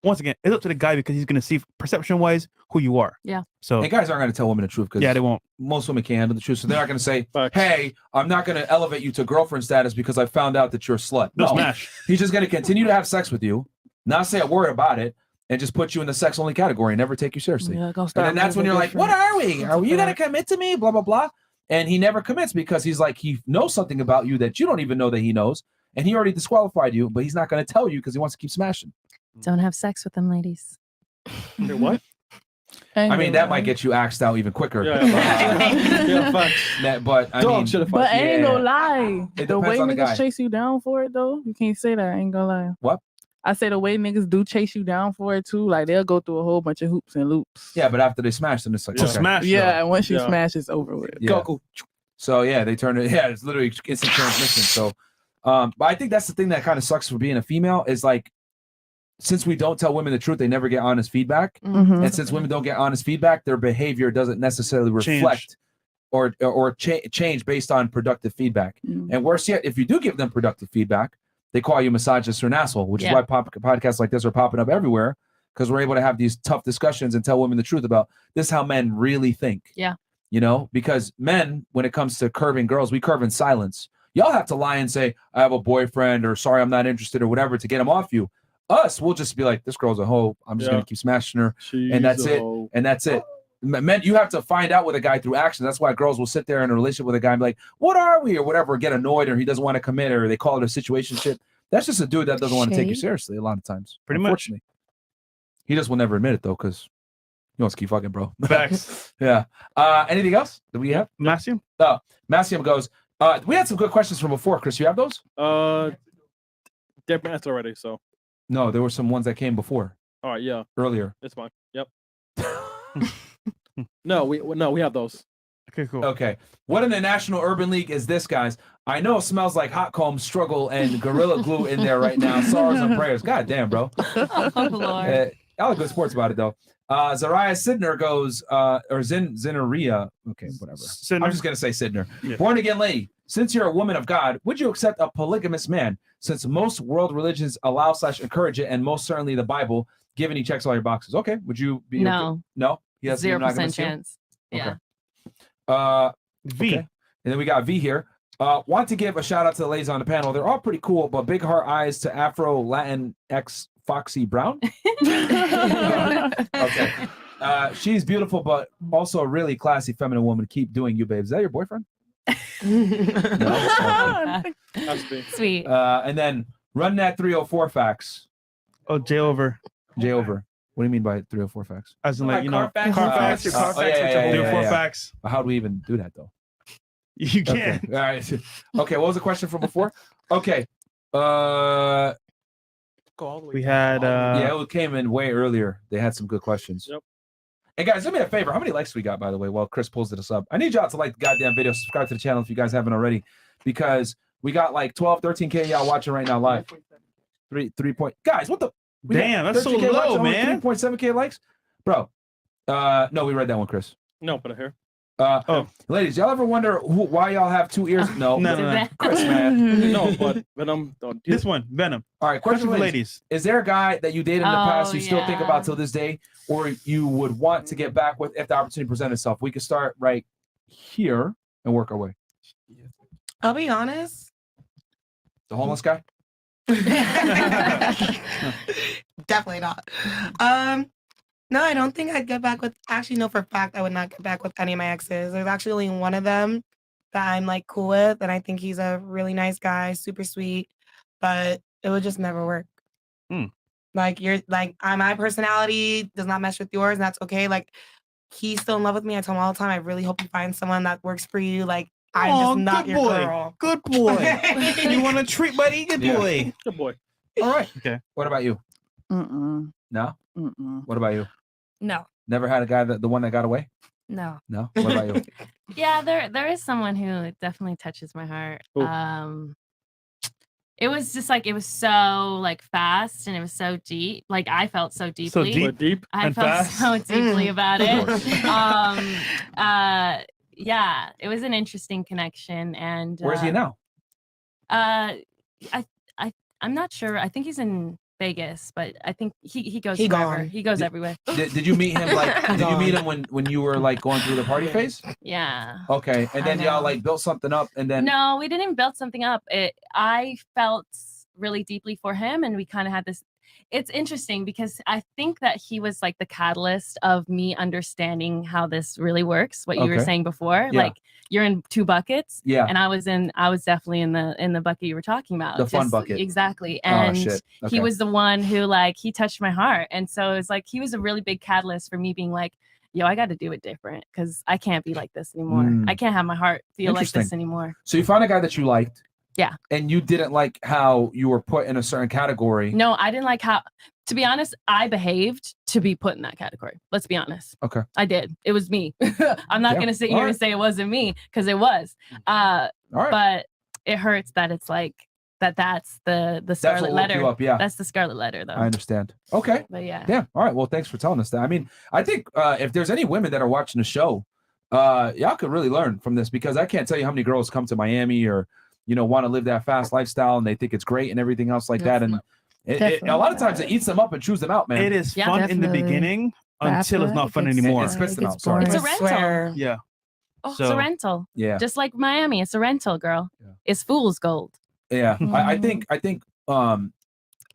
once again, it's up to the guy because he's going to see perception-wise who you are. Yeah. So and guys aren't going to tell women the truth because they won't. Most women can't handle the truth, so they're not going to say, "Hey, I'm not going to elevate you to girlfriend status because I found out that you're a slut." No, smash. He's just going to continue to have sex with you, not say a word about it, and just put you in the sex-only category and never take you seriously. Yeah, and then that's when you're like, "What are we? Are you going to commit to me?" Blah blah blah. And he never commits because he's like, he knows something about you that you don't even know that he knows, and he already disqualified you, but he's not going to tell you because he wants to keep smashing. Don't have sex with them, ladies. What? I mean, that might get you axed out even quicker. But I mean, but I ain't gonna lie. It The way depends on the guy. niggas chase you down for it, though, you can't say that. I ain't gonna lie. What? I say the way niggas do chase you down for it too. Like they'll go through a whole bunch of hoops and loops. Yeah, but after they smash them, it's like okay. Yeah, and once you smash, it's over with. Yeah. So yeah, they turn it. Yeah, it's literally instant transmission. So, but I think that's the thing that kind of sucks for being a female is like, since we don't tell women the truth, they never get honest feedback. Mhm. And since women don't get honest feedback, their behavior doesn't necessarily reflect or change based on productive feedback. And worse yet, if you do give them productive feedback, they call you misogynist or an asshole, which is why podcasts like this are popping up everywhere, because we're able to have these tough discussions and tell women the truth about this is how men really think. Yeah. Because men, when it comes to curving girls, we curve in silence. Y'all have to lie and say, I have a boyfriend, or sorry, I'm not interested, or whatever, to get them off you. Us, we'll just be like, this girl's a hoe. I'm just going to keep smashing her. And that's it. And that's it. Men, you have to find out with a guy through action. That's why girls will sit there in a relationship with a guy and be like, what are we? Or whatever, get annoyed, or he doesn't want to commit, or they call it a situationship. That's just a dude that doesn't want to take you seriously a lot of times. Pretty much. He just will never admit it, though, because he wants to keep fucking, bro. Facts. Yeah. Anything else that we have? Massium? Massium goes, we had some good questions from before. Chris, you have those? They've been answered already, so. No, there were some ones that came before. All right, yeah. Earlier. It's fine. Yep. No, we have those. Okay, cool. Okay. What in the National Urban League is this, guys? I know it smells like hot comb, struggle, and Gorilla Glue in there right now. Sorrows and prayers. God damn, bro. Oh, Lord. I'll go sports about it, though. Zariah Sidner goes, or Zinneria. Okay, whatever. I'm just going to say Sidner. Yeah. Born again lady, since you're a woman of God, would you accept a polygamous man? Since most world religions allow / encourage it, and most certainly the Bible, given he checks all your boxes. Okay. Would you be No. okay? No? He has 0% chance. Yeah. V. Okay. And then we got V here. Want to give a shout out to the ladies on the panel. They're all pretty cool, but big heart eyes to Afro Latin X Foxy Brown. Okay. She's beautiful, but also a really classy feminine woman. Keep doing you, babe. Is that your boyfriend? No. Okay. Sweet. And then run that 304 facts. Oh, J over. J over. What do you mean by 304 facts? As in, like, you know, Carfax? Carfax, your Carfax, which are 304 facts. How do we even do that, though? You can't. Okay. All right. Okay. What was the question from before? Okay. We had. Yeah, it came in way earlier. They had some good questions. Yep. Hey guys, do me a favor. How many likes we got, by the way, while Chris pulls this up? I need y'all to like the goddamn video, subscribe to the channel if you guys haven't already, because we got like 12, 13K y'all watching right now live. Guys, what the? Damn, that's so low, man. 3.7K likes, bro. No, we read that one, Chris. No, but here. Ladies, y'all ever wonder why y'all have two ears? No, No. Chris, man. No, but Venom. Don't do This one, Venom. All right, question for ladies. Is there a guy that you dated in the past you still think yeah. about till this day, or you would want to get back with if the opportunity presented itself? We could start right here and work our way. I'll be honest. The homeless guy? Definitely not. No, I don't think I'd get back with. Actually, no, for a fact, I would not get back with any of my exes. There's actually only one of them that I'm like cool with, and I think he's a really nice guy, super sweet, but it would just never work. Like you're like my personality does not mesh with yours, and that's okay. Like he's still in love with me. I tell him all the time. I really hope you find someone that works for you. Like I'm just not good your boy. girl. Good boy. You want a treat, buddy? Good boy. Good boy. All right. Okay. What about you? Mm-mm. No? Mm-mm. What about you? No. Never had a guy the one that got away? No. No? What about you? Yeah, there is someone who definitely touches my heart. Who? It was just like it was so like fast and it was so deep. Like I felt so deeply. deep I and felt fast? so deeply about it. Yeah, it was an interesting connection. And Where's he now? I'm not sure. I think he's in Vegas, but I think he goes He wherever. gone. He goes everywhere. Did you meet him did you meet him when you were like going through the party phase? Yeah. Okay. And then I y'all know. like built something up and then No, we didn't build something up. I felt really deeply for him, and we kind of had this. It's interesting because I think that he was like the catalyst of me understanding how this really works. What you were Okay. saying before, Yeah. like you're in two buckets, Yeah. and I was definitely in the bucket you were talking about, The fun bucket. exactly. Oh, And shit. Okay. he was the one who like he touched my heart, and so it was like he was a really big catalyst for me being like, yo, I got to do it different because I can't be like this anymore. Mm. I can't have my heart feel like this Interesting. anymore. So you found a guy that you liked. Yeah. And you didn't like how you were put in a certain category. No, I didn't like how, to be honest, I behaved to be put in that category. Let's be honest. Okay. I did. It was me. I'm not Yeah. going to sit All here right. and say it wasn't me because it was. All right. But it hurts that it's like, that's the what scarlet woke you letter. up, yeah. That's the scarlet letter though. I understand. Okay. But yeah. Damn. All right. Well, thanks for telling us that. I mean, I think if there's any women that are watching the show, y'all could really learn from this because I can't tell you how many girls come to Miami or, want to live that fast lifestyle and they think it's great and everything else like that. And a lot of times it eats them up and chews them out, man. It is fun in the beginning until it's not fun anymore. It spits them out. Sorry. It's a rental. Yeah. Oh, it's a rental. Yeah. Just like Miami, it's a rental, girl. It's fool's gold. Yeah. I think a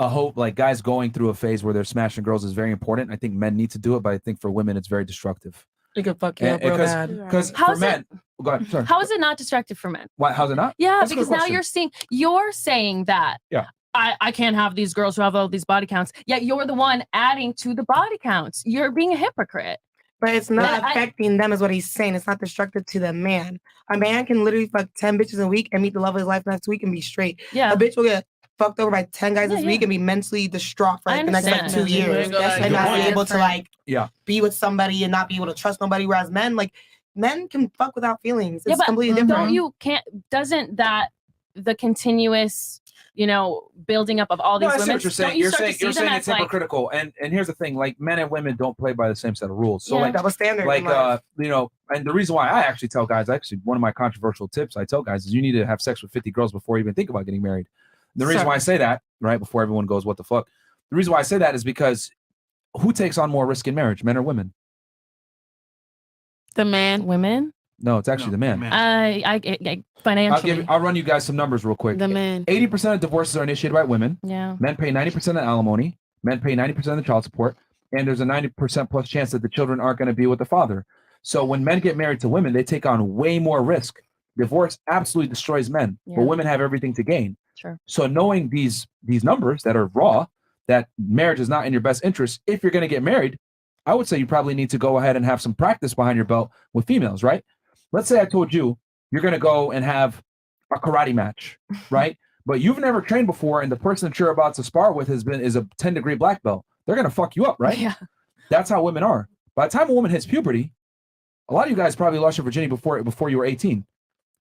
hope like guys going through a phase where they're smashing girls is very important. I think men need to do it, but I think for women it's very destructive. It could fuck you up real bad. Because for How's men, go ahead. Sorry. How is it not destructive for men? Why? How's it not? Yeah, That's a good because now question. you're saying that Yeah. I can't have these girls who have all these body counts. Yet you're the one adding to the body counts. You're being a hypocrite. But it's not affecting them, is what he's saying. It's not destructive to the man. A man can literally fuck 10 bitches a week and meet the love of his life next week and be straight. Yeah. A bitch will get fucked over by 10 guys Yeah, this week yeah. and be mentally distraught for I like the next like understand. 2 years That's a and good not point. be able to like Yeah. be with somebody and not be able to trust nobody. Whereas men, like men can fuck without feelings. It's but completely different. Doesn't that the continuous, building up of all these I see women? what you're saying. You're saying it's hypocritical, and here's the thing: like men and women don't play by the same set of rules. So like double standard. Like and the reason why I actually tell guys, one of my controversial tips I tell guys is you need to have sex with 50 girls before you even think about getting married. The reason why I say that, right, before everyone goes, what the fuck? The reason why I say that is because who takes on more risk in marriage, men or women? The man. Women? No, it's actually the man. I financially. I'll run you guys some numbers real quick. The man. 80% of divorces are initiated by women. Yeah. Men pay 90% of alimony. Men pay 90% of the child support. And there's a 90% plus chance that the children aren't going to be with the father. So when men get married to women, they take on way more risk. Divorce absolutely destroys men, but women have everything to gain. Sure. So knowing these numbers that are raw, that marriage is not in your best interest, if you're going to get married, I would say you probably need to go ahead and have some practice behind your belt with females, right? Let's say I told you you're going to go and have a karate match, right? But you've never trained before, and the person that you're about to spar with is a 10-degree black belt. They're going to fuck you up, right? Yeah. That's how women are. By the time a woman hits puberty, a lot of you guys probably lost your virginity before you were 18.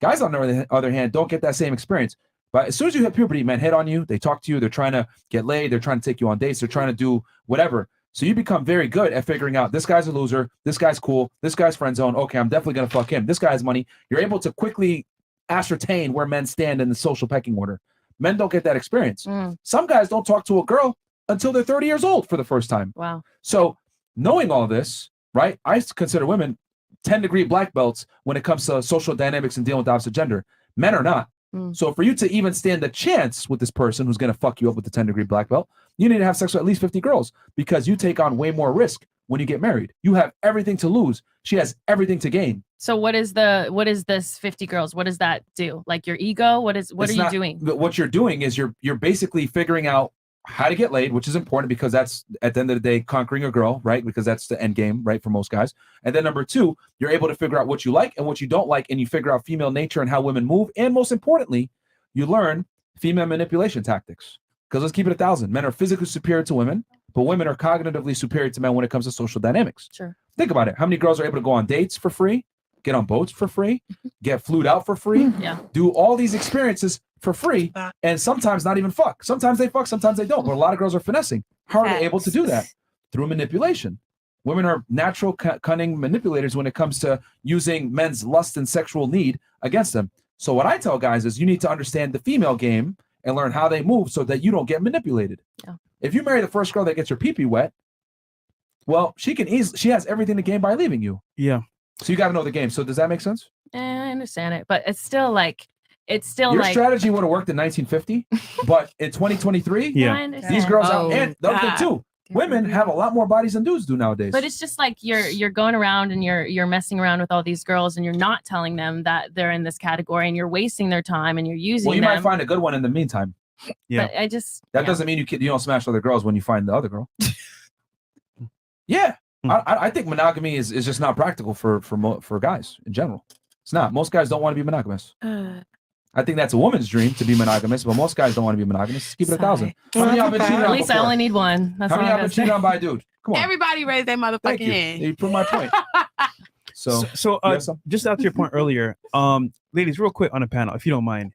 Guys, on the other hand, don't get that same experience. But as soon as you hit puberty, men hit on you, they talk to you, they're trying to get laid, they're trying to take you on dates, they're trying to do whatever. So you become very good at figuring out this guy's a loser, this guy's cool, this guy's friend zone. Okay, I'm definitely going to fuck him. This guy has money. You're able to quickly ascertain where men stand in the social pecking order. Men don't get that experience. Some guys don't talk to a girl until they're 30 years old for the first time. Wow. So knowing all this, right, I consider women 10-degree black belts when it comes to social dynamics and dealing with the opposite gender. Men are not. So for you to even stand a chance with this person who's going to fuck you up with the 10-degree black belt, you need to have sex with at least 50 girls because you take on way more risk when you get married. You have everything to lose. She has everything to gain. So what is this 50 girls? What does that do? Like your ego? What are you doing? What you're doing is you're basically figuring out how to get laid, which is important because that's at the end of the day conquering a girl, right? Because that's the end game, right, for most guys. And then number two, you're able to figure out what you like and what you don't like, and you figure out female nature and how women move. And most importantly, you learn female manipulation tactics. Because let's keep it 1,000. Men are physically superior to women, but women are cognitively superior to men when it comes to social dynamics. Sure. Think about it. How many girls are able to go on dates for free, get on boats for free, get flued out for free, do all these experiences for free, and sometimes not even fuck. Sometimes they fuck, sometimes they don't. But a lot of girls are finessing. How are they able to do that? Through manipulation. Women are natural, cunning manipulators when it comes to using men's lust and sexual need against them. So what I tell guys is you need to understand the female game and learn how they move so that you don't get manipulated. Yeah. If you marry the first girl that gets her pee-pee wet, well, she has everything to gain by leaving you. Yeah. So you got to know the game. So does that make sense? I understand it, but it's still Your strategy would have worked in 1950, but in 2023, these girls out, and the other thing too, women have a lot more bodies than dudes do nowadays. But it's just like you're going around and you're messing around with all these girls and you're not telling them that they're in this category and you're wasting their time and you're using well, you them. might find a good one in the meantime. Yeah. But that doesn't mean you don't smash other girls when you find the other girl. Yeah. I think monogamy is just not practical for guys in general. It's not. Most guys don't want to be monogamous. I think that's a woman's dream to be monogamous, but most guys don't want to be monogamous. Just keep it 1,000. How many y'all been cheated on At least before? I only need one. That's How many all y'all been cheated on by a dude? Come on. Everybody raise their motherfucking Thank you. hand. You proved my point. So just out to your point earlier, ladies, real quick on the panel, if you don't mind,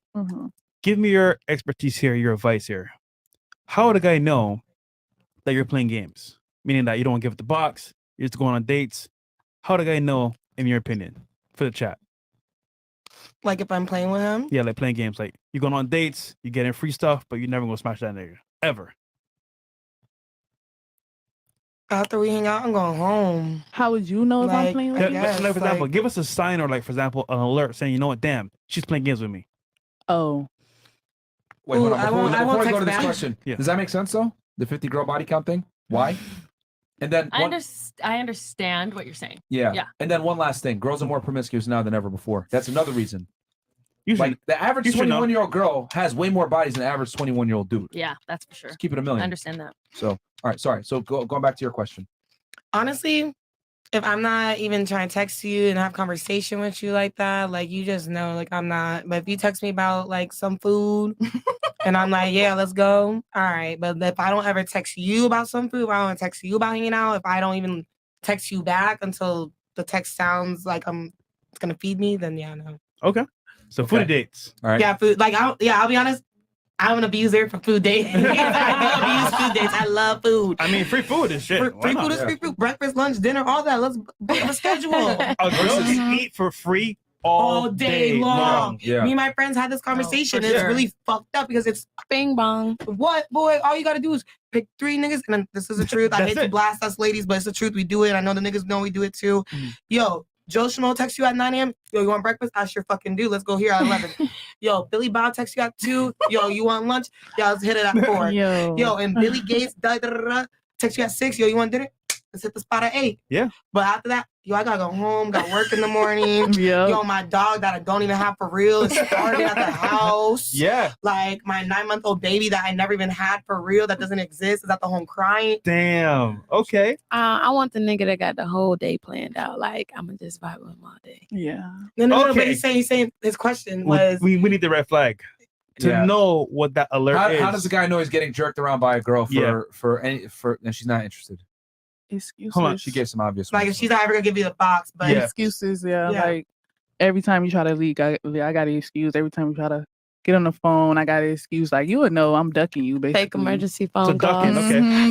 give me your expertise here, your advice here. How would a guy know that you're playing games? Meaning that you don't give it the box, you're just going on dates. How would a guy know, in your opinion, for the chat? Like if I'm playing with him? Yeah, like playing games. Like you're going on dates, you're getting free stuff, but you're never going to smash that nigga. Ever. After we hang out, I'm going home. How would you know if I'm playing with Yeah, him? like, for example, give us a sign or, like, for example, an alert saying, you know what, damn, she's playing games with me. Oh. Wait, hold on. I Before won't we go to text this back. question, does that make sense though? The 50 girl body count thing? Why? And then I understand what you're saying. Yeah. And then one last thing. Girls are more promiscuous now than ever before. That's another reason. Like the average 21-year-old girl has way more bodies than the average 21-year-old dude. Yeah, that's for sure. Just keep it a million. I understand that. So, all right, sorry. So going back to your question. Honestly, if I'm not even trying to text you and have conversation with you like that, like you just know, like I'm not. But if you text me about like some food and I'm like, yeah, let's go. All right. But if I don't ever text you about some food, if I don't text you about hanging out, if I don't even text you back until the text sounds like I'm it's gonna feed me, then yeah, no. Okay. So food dates. All right. Yeah, food. Like I'll be honest. I'm an abuser for food dates. I do abuse food dates. I love food. I mean, free food is shit. Free food is free food. Breakfast, lunch, dinner, all that. Let's book a schedule. Girls eat for free all day long. Yeah. Me and my friends had this conversation. for And it's sure. really fucked up because it's Bing bong. what, boy? All you gotta do is pick 3 niggas. And then this is the truth. I That's hate to it. blast us ladies, but it's the truth. We do it. I know the niggas know we do it too. Yo, Joe Schmo texts you at 9 a.m. Yo, you want breakfast? I sure fucking do. Let's go here at 11. Yo, Billy Bob texts you at 2. Yo, you want lunch? Yo, let's hit it at 4. Yo, and Billy Gates texts you at 6. Yo, you want dinner? Let's hit the spot at 8. Yeah. But after that, yo, I gotta go home, got work in the morning. Yo, my dog that I don't even have for real is starving at the house. Yeah. Like my 9-month-old baby that I never even had for real, that doesn't exist, is at the home crying. Damn. Okay. I want the nigga that got the whole day planned out. Like, I'm gonna just vibe with him all day. Yeah. No, Okay. but he's saying his question was We need the red flag to Yeah. know what that alert is. How does the guy know he's getting jerked around by a girl and she's not interested? Excuses. Hold on, she gave some obvious like ones. if she's not ever gonna give you the box, but Excuses, yeah. Like every time you try to leak, I got an excuse. Every time you try to get on the phone, I got an excuse. Like you would know I'm ducking you, basically. Fake emergency phone calls.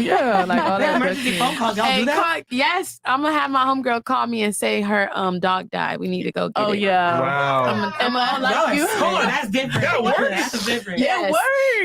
Yeah, like all that emergency phone calls. Y'all Hey, do that? yes, I'm gonna have my homegirl call me and say her dog died. We need to go get it. Yeah. Wow. I'm Y'all like are you. so- that's different. That works. That's different. Yes. works.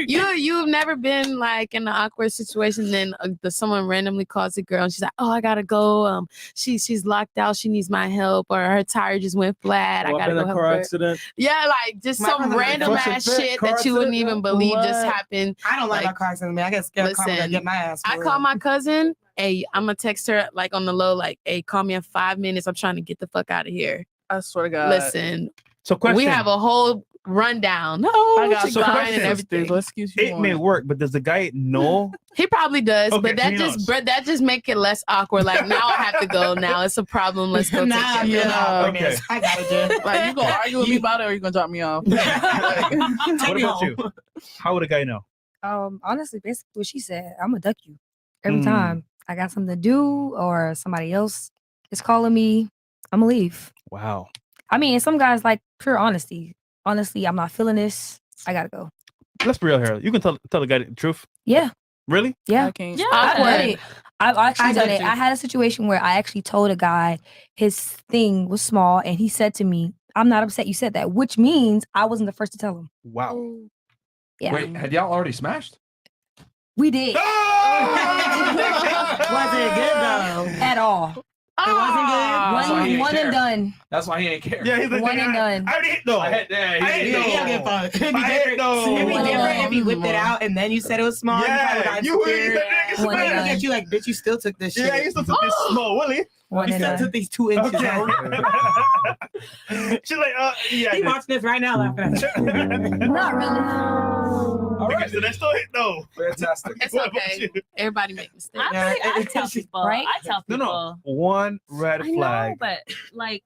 You've never been like in an awkward situation, then someone randomly calls a girl and she's like, "Oh, I gotta go. She's locked out. She needs my help, or her tire just went flat. I Or gotta been go in a help car her." accident. Yeah, like just My some brother- random ass FreshandFit, shit car that you wouldn't accident, even believe just what? happened. I don't like Like, my car accident, man. I get scared. Listen, I get my ass. I for call real. my cousin. Hey, I'm gonna text her like on the low, like, "Hey, call me in 5 minutes. I'm trying to get the fuck out of here." I swear to God. Listen, So question. we have a whole rundown. I got she so lying questions. and everything. What excuse you It want? may work, but does the guy know? He probably does, Okay, but that he just knows. that just make it less awkward. Like now I have to go. Now it's a problem. Let's go. Nah, take care of it. yeah. Okay. I gotta do. Like you gonna argue with me about it, or you gonna drop me off? What about you? How would a guy know? Honestly, basically what she said, I'm gonna duck you every time I got something to do or somebody else is calling me. I'm gonna leave. Wow. I mean, some guys like pure honesty. Honestly, I'm not feeling this. I gotta go. Let's be real here. You can tell the guy the truth. Yeah, Really? yeah. I can't. Yeah. I've done it. I've actually I done did it. too. I had a situation where I actually told a guy his thing was small, and he said to me, "I'm not upset you said that," which means I wasn't the first to tell him. Wow. Yeah, Wait, had y'all already smashed? we did Was it good though? at all. It wasn't That's why he ain't One care. and done. That's why he ain't care. Yeah, he's like, One and done. I already hit though. I had that. I hit He don't give a fuck. It'd be I hit different. though. It'd be One and different done. if he whipped it out and then you said it was small. Yeah, you you probably would got nigga scared. One and Look done. at you like, bitch, you still took this shit. Yeah, you still took this small, Willie. One You and still done. took these 2 inches Okay. out. She's like, yeah. He watching this right now laughing at you. Not really. Okay, so they still hit though. Fantastic. It's What about okay. you? Everybody make mistakes. I tell people. Right? I tell No, people. no. One red I know, flag. but like,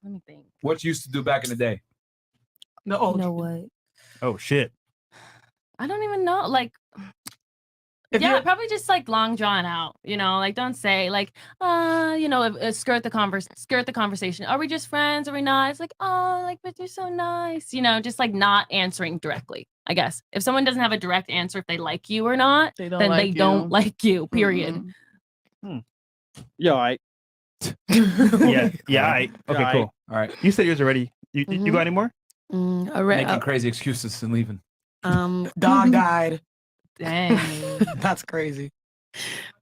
let me think. What you used to do back in the day? No, You know what? Oh shit. I don't even know. Like, If yeah, you're- probably just like long drawn out. You know, like don't say like, skirt the conversation. Are we just friends? Are we not? It's like, oh, like, but you're so nice. You know, just like not answering directly. I guess if someone doesn't have a direct answer if they like you or not, They don't then like they you. don't like you. Period. Mhm. Yo, I Yeah. Yeah. Okay. Yeah, Cool. All right. You said yours already. You got any more? Making crazy excuses and leaving. Dog died. Dang. That's crazy.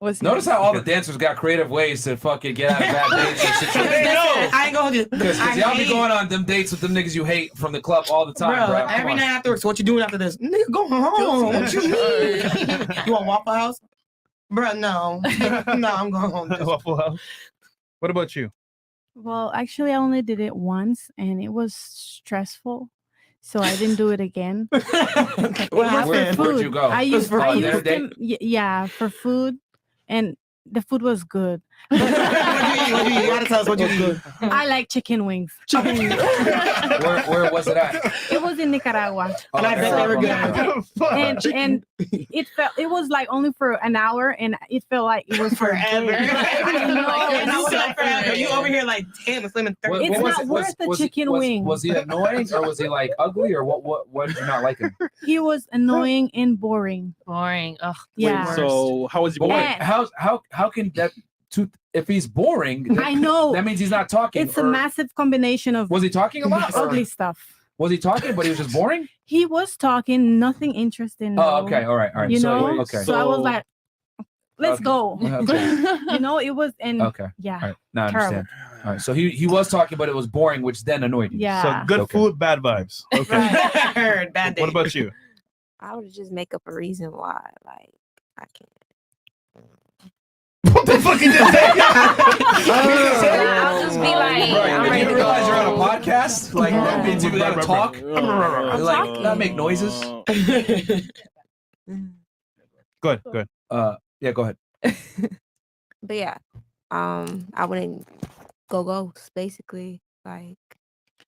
Notice how all the dancers got creative ways to fucking get out of bad dates and situations. Listen, I ain't gonna do Because y'all be going on them dates with them niggas you hate from the club all the time, bro. Come every on. night afterwards. So what you doing after this? Nigga, go home. What you mean? You want Waffle House? Bro, no. No, I'm going home. Waffle House. What about you? Well, actually, I only did it once, and it was stressful, so I didn't do it again. What It was happened? for Where'd food. you go? I used, For I dinner used date? to, yeah, for food, and the food was good. What do you eat? You gotta tell us what you eat. I like chicken wings. Where was it at? It was in Nicaragua. And I bet they were good. And it was like only for an hour, and it felt like it was Forever. forever. You over here like, damn, it's lemon 30. It's not worth the chicken wing. Was he annoying or was he like ugly or what did you not like him? He was annoying and boring. Boring. Ugh. Yeah. So how was he boring? How can that if he's boring? I know. That means he's not talking. It's a massive combination of. Was he talking a lot? Ugly stuff. Was he talking, but he was just boring? He was talking, nothing interesting. Oh, okay, all right. You know, okay. So I was like, let's go. Okay. You know, it was yeah. All right. Now I terrible. understand. All right. So he was talking, but it was boring, which then annoyed you. Yeah. So good food, bad vibes. Okay. Heard bad day. What about you? I would just make up a reason why. Like, I can't. What the fuck is this? I'll just be like, I'm Did ready you to realize you're go. on a podcast? Like that means you gotta talk. Like not make noises. Good. Yeah, go ahead. But yeah, I wouldn't go ghost basically. Like,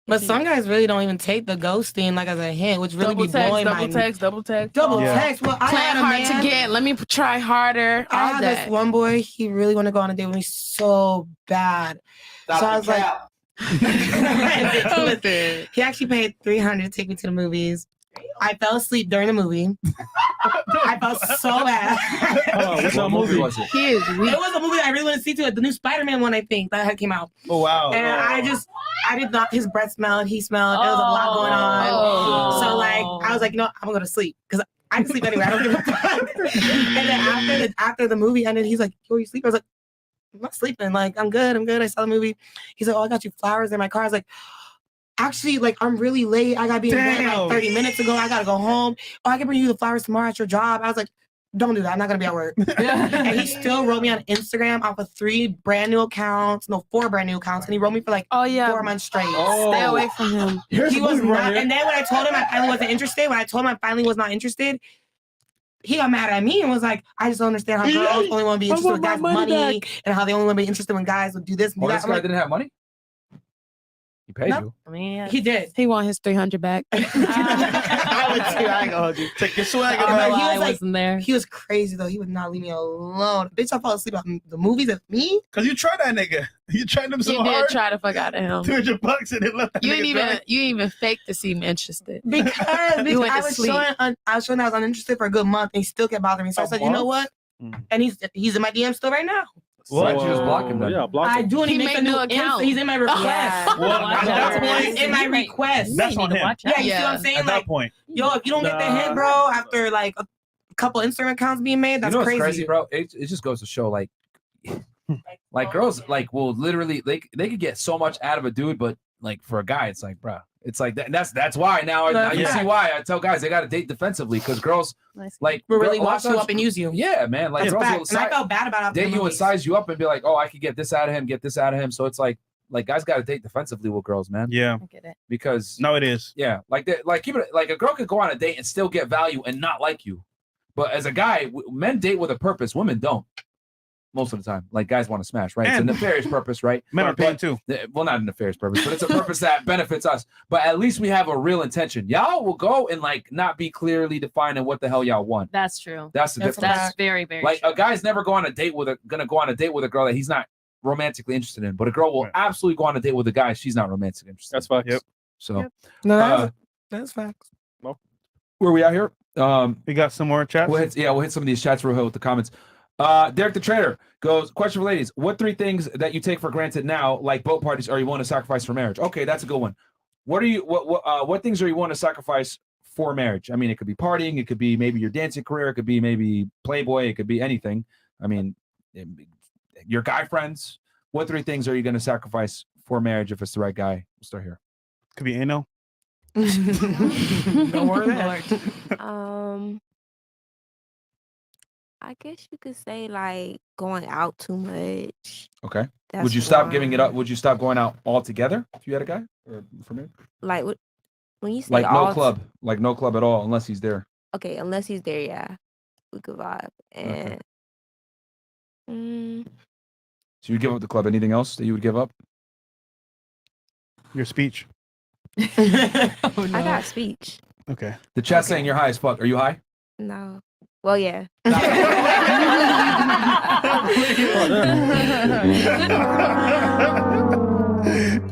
But some guys really don't even take the ghosting like as a hint, which really Double be text, blowing double my text, double text. double text. Well, I Plan had a hard man. to get. Let me try harder. I All had that. this one boy. He really wanted to go on a date with me so bad. So I was like, listen, he actually paid $300 to take me to the movies. I fell asleep during the movie. I felt so bad. What movie was it? He is weak. It was a movie I really want to see too. The new Spider-Man one, I think, that had came out. Oh wow. And I did not. His breath smelled. He smelled. There was a lot going on. So like, I was like, you know, I'm gonna go to sleep because I can sleep anywhere. I don't give a fuck. And then after the movie ended, he's like, "Yo, you sleep?" I was like, "I'm not sleeping. Like, I'm good. I'm good." I saw the movie. He's like, "Oh, I got you flowers in my car." I was like, "Actually, like, I'm really late. I gotta be in bed like 30 minutes ago. I gotta go home. Oh, I can bring you the flowers tomorrow at your job." I was like, "Don't do that. I'm not gonna be at work." And he still wrote me on Instagram off of 4 brand new accounts, and he wrote me for like 4 months straight. Stay away from him. He was not. And then when I told him I finally wasn't interested, was not interested, he got mad at me and was like, "I just don't understand how girls only want to be interested with guys with money and how they only want to be interested when guys would do this and do Oh, that." this I'm guy like, didn't have money? He paid you. I mean, he did. He want his 300 back. I would too. I ain't gonna hold you. Take your swag. But he was I like, wasn't there. he was crazy though. He would not leave me alone. Bitch, I fall asleep on the movies with me. Cause you tried that nigga. You tried him so You hard. did try to fuck out of him. $200 and it left that You nigga ain't even dry. you ain't even fake to seem interested. Because You went I to was sleep. showing I was uninterested for a good month and he still kept bothering me. So I said, you know what? And he's in my DM still right now. Why'd you just block him then? Yeah, block I him. do, and he He makes made a new new account. He's in my request. Yeah. Well, At that point, he's in my request. That's on him. Yeah, you see what I'm saying? At Like, that point. yo, if you don't get the hint, bro, after like a couple Instagram accounts being made, that's you know what's crazy. bro? It just goes to show like girls like will literally they could get so much out of a dude, but like for a guy, it's like, bro, it's like that. That's why now you see why I tell guys they got to date defensively because girls like Will really a lot wash of you times- up and use you. Yeah, man. Like That's girls facts. will And I felt bad about it. date you and size you up and be like, oh, I could get this out of him, get this out of him. So it's like guys got to date defensively with girls, man. Yeah. I get it. Because No, it is. yeah, like keep it like a girl could go on a date and still get value and not like you, but as a guy, men date with a purpose. Women don't. Most of the time, like guys want to smash, right? It's a And- nefarious purpose, right? Men are paying too. Well, not a nefarious purpose, but it's a purpose that benefits us. But at least we have a real intention. Y'all will go and like not be clearly defining what the hell y'all want. That's true. That's the difference. That's very, very Like true. a guy's never gonna go on a date with a girl that he's not romantically interested in, but a girl will absolutely go on a date with a guy she's not romantically interested. That's facts. Yep. So No, that's facts. where we out here? We got some more chats. We'll hit some of these chats real quick with the comments. Derek the Trader goes, question for ladies. What 3 things that you take for granted now, like boat parties, are you willing to sacrifice for marriage? Okay, that's a good one. What things are you willing to sacrifice for marriage? I mean, it could be partying, it could be maybe your dancing career, it could be maybe Playboy, it could be anything. I mean, your guy friends. What 3 things are you going to sacrifice for marriage if it's the right guy? We'll start here. Could be anal. Don't worry about it. I guess you could say like going out too much. Okay. That's Would you stop one. giving it up? Would you stop going out altogether if you had a guy? Or for me? Like when you say Like all no club. Like no club at all unless he's there. Okay, unless he's there, yeah, we could vibe. And So you give up the club. Anything else that you would give up? Your speech. I got speech. Okay. The chat saying you're high as fuck. Are you high? No. Well, yeah.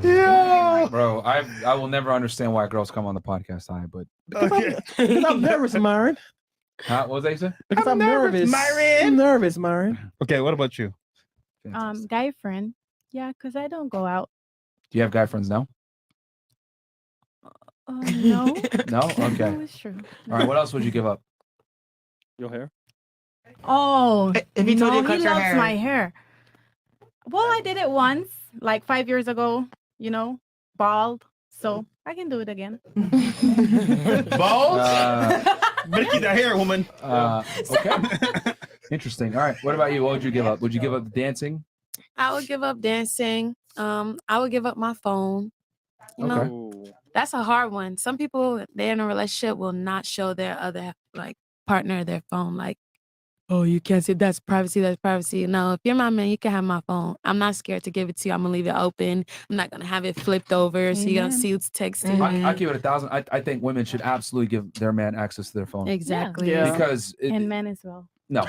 Yeah. Bro, I will never understand why girls come on the podcast high, but Because I'm nervous, Myron. what was they say? Because I'm nervous. I'm nervous, Myron. Okay, what about you? Guy friend. Yeah, because I don't go out. Do you have guy friends now? No. No? Okay. No, it's true. All right, what else would you give up? Your hair? Oh, If he told no, you to cut he your loves hair. my hair. Well, I did it once, like 5 years ago, bald. So I can do it again. Balls? Better keep that hair, woman. Okay. Interesting. All right. What about you? What would you give up? Would you give up the dancing? I would give up dancing. I would give up my phone. You know, that's a hard one. Some people, they're in a relationship, will not show their other partner their phone. Like, oh, you can't see, that's privacy, that's privacy. No, if you're my man, you can have my phone. I'm not scared to give it to you. I'm gonna leave it open. I'm not gonna have it flipped over so you're gonna see who's texting. I give it 1,000. I think women should absolutely give their man access to their phone. Exactly. Yeah. Because And men as well. no.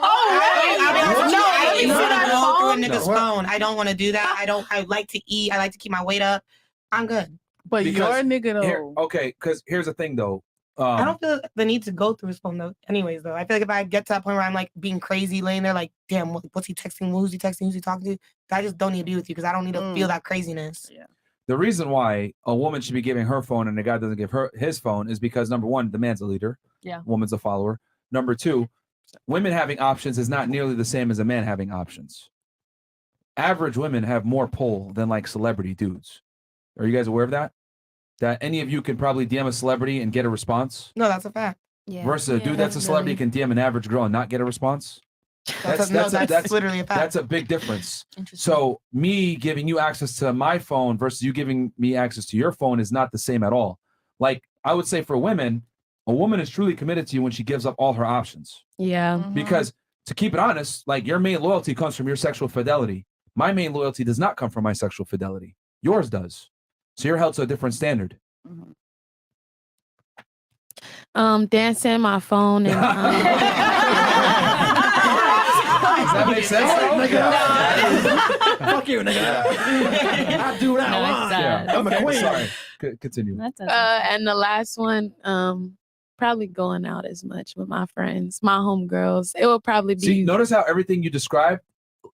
I'll be honest with you. I don't even want to go through a nigga's No. phone. I don't want to do that. I like to eat. I like to keep my weight up. I'm good. But you're a nigga though. Okay, because here's the thing though. I don't feel the need to go through his phone though. Anyways, though, I feel like if I get to that point where I'm like being crazy, laying there like, damn, what's he texting? Who's he texting? Who's he talking to? I just don't need to be with you because I don't need to feel that craziness. Yeah. The reason why a woman should be giving her phone and the guy doesn't give her his phone is because number one, the man's a leader. Yeah. Woman's a follower. Number two, women having options is not nearly the same as a man having options. Average women have more pull than like celebrity dudes. Are you guys aware of that? That any of you can probably DM a celebrity and get a response? No, that's a fact. Yeah. Versus a dude that's a celebrity can DM an average girl and not get a response? That's literally a fact. That's a big difference. So me giving you access to my phone versus you giving me access to your phone is not the same at all. Like I would say for women, a woman is truly committed to you when she gives up all her options. Yeah. Because to keep it honest, like your main loyalty comes from your sexual fidelity. My main loyalty does not come from my sexual fidelity. Yours does. So you're held to a different standard. Dancing, my phone, and Does that make sense? Fuck you, nigga. I do that. Yeah. I'm a queen. Sorry. Continue. and the last one, probably going out as much with my friends, my homegirls. It will probably be. See, notice how everything you describe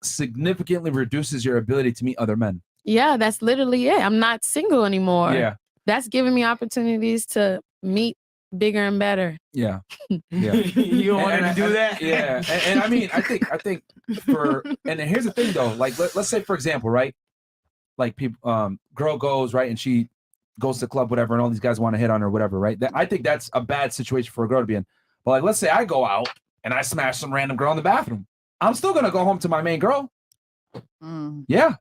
significantly reduces your ability to meet other men. Yeah, that's literally it. I'm not single anymore. Yeah. That's giving me opportunities to meet bigger and better. Yeah. Yeah. You want to do that? Yeah. And I mean, I think for, and then here's the thing though, like let's say for example, right? Like people, girl goes, right? And she goes to the club, whatever, and all these guys want to hit on her, whatever, right? I think that's a bad situation for a girl to be in. But like, let's say I go out and I smash some random girl in the bathroom. I'm still going to go home to my main girl. Yeah.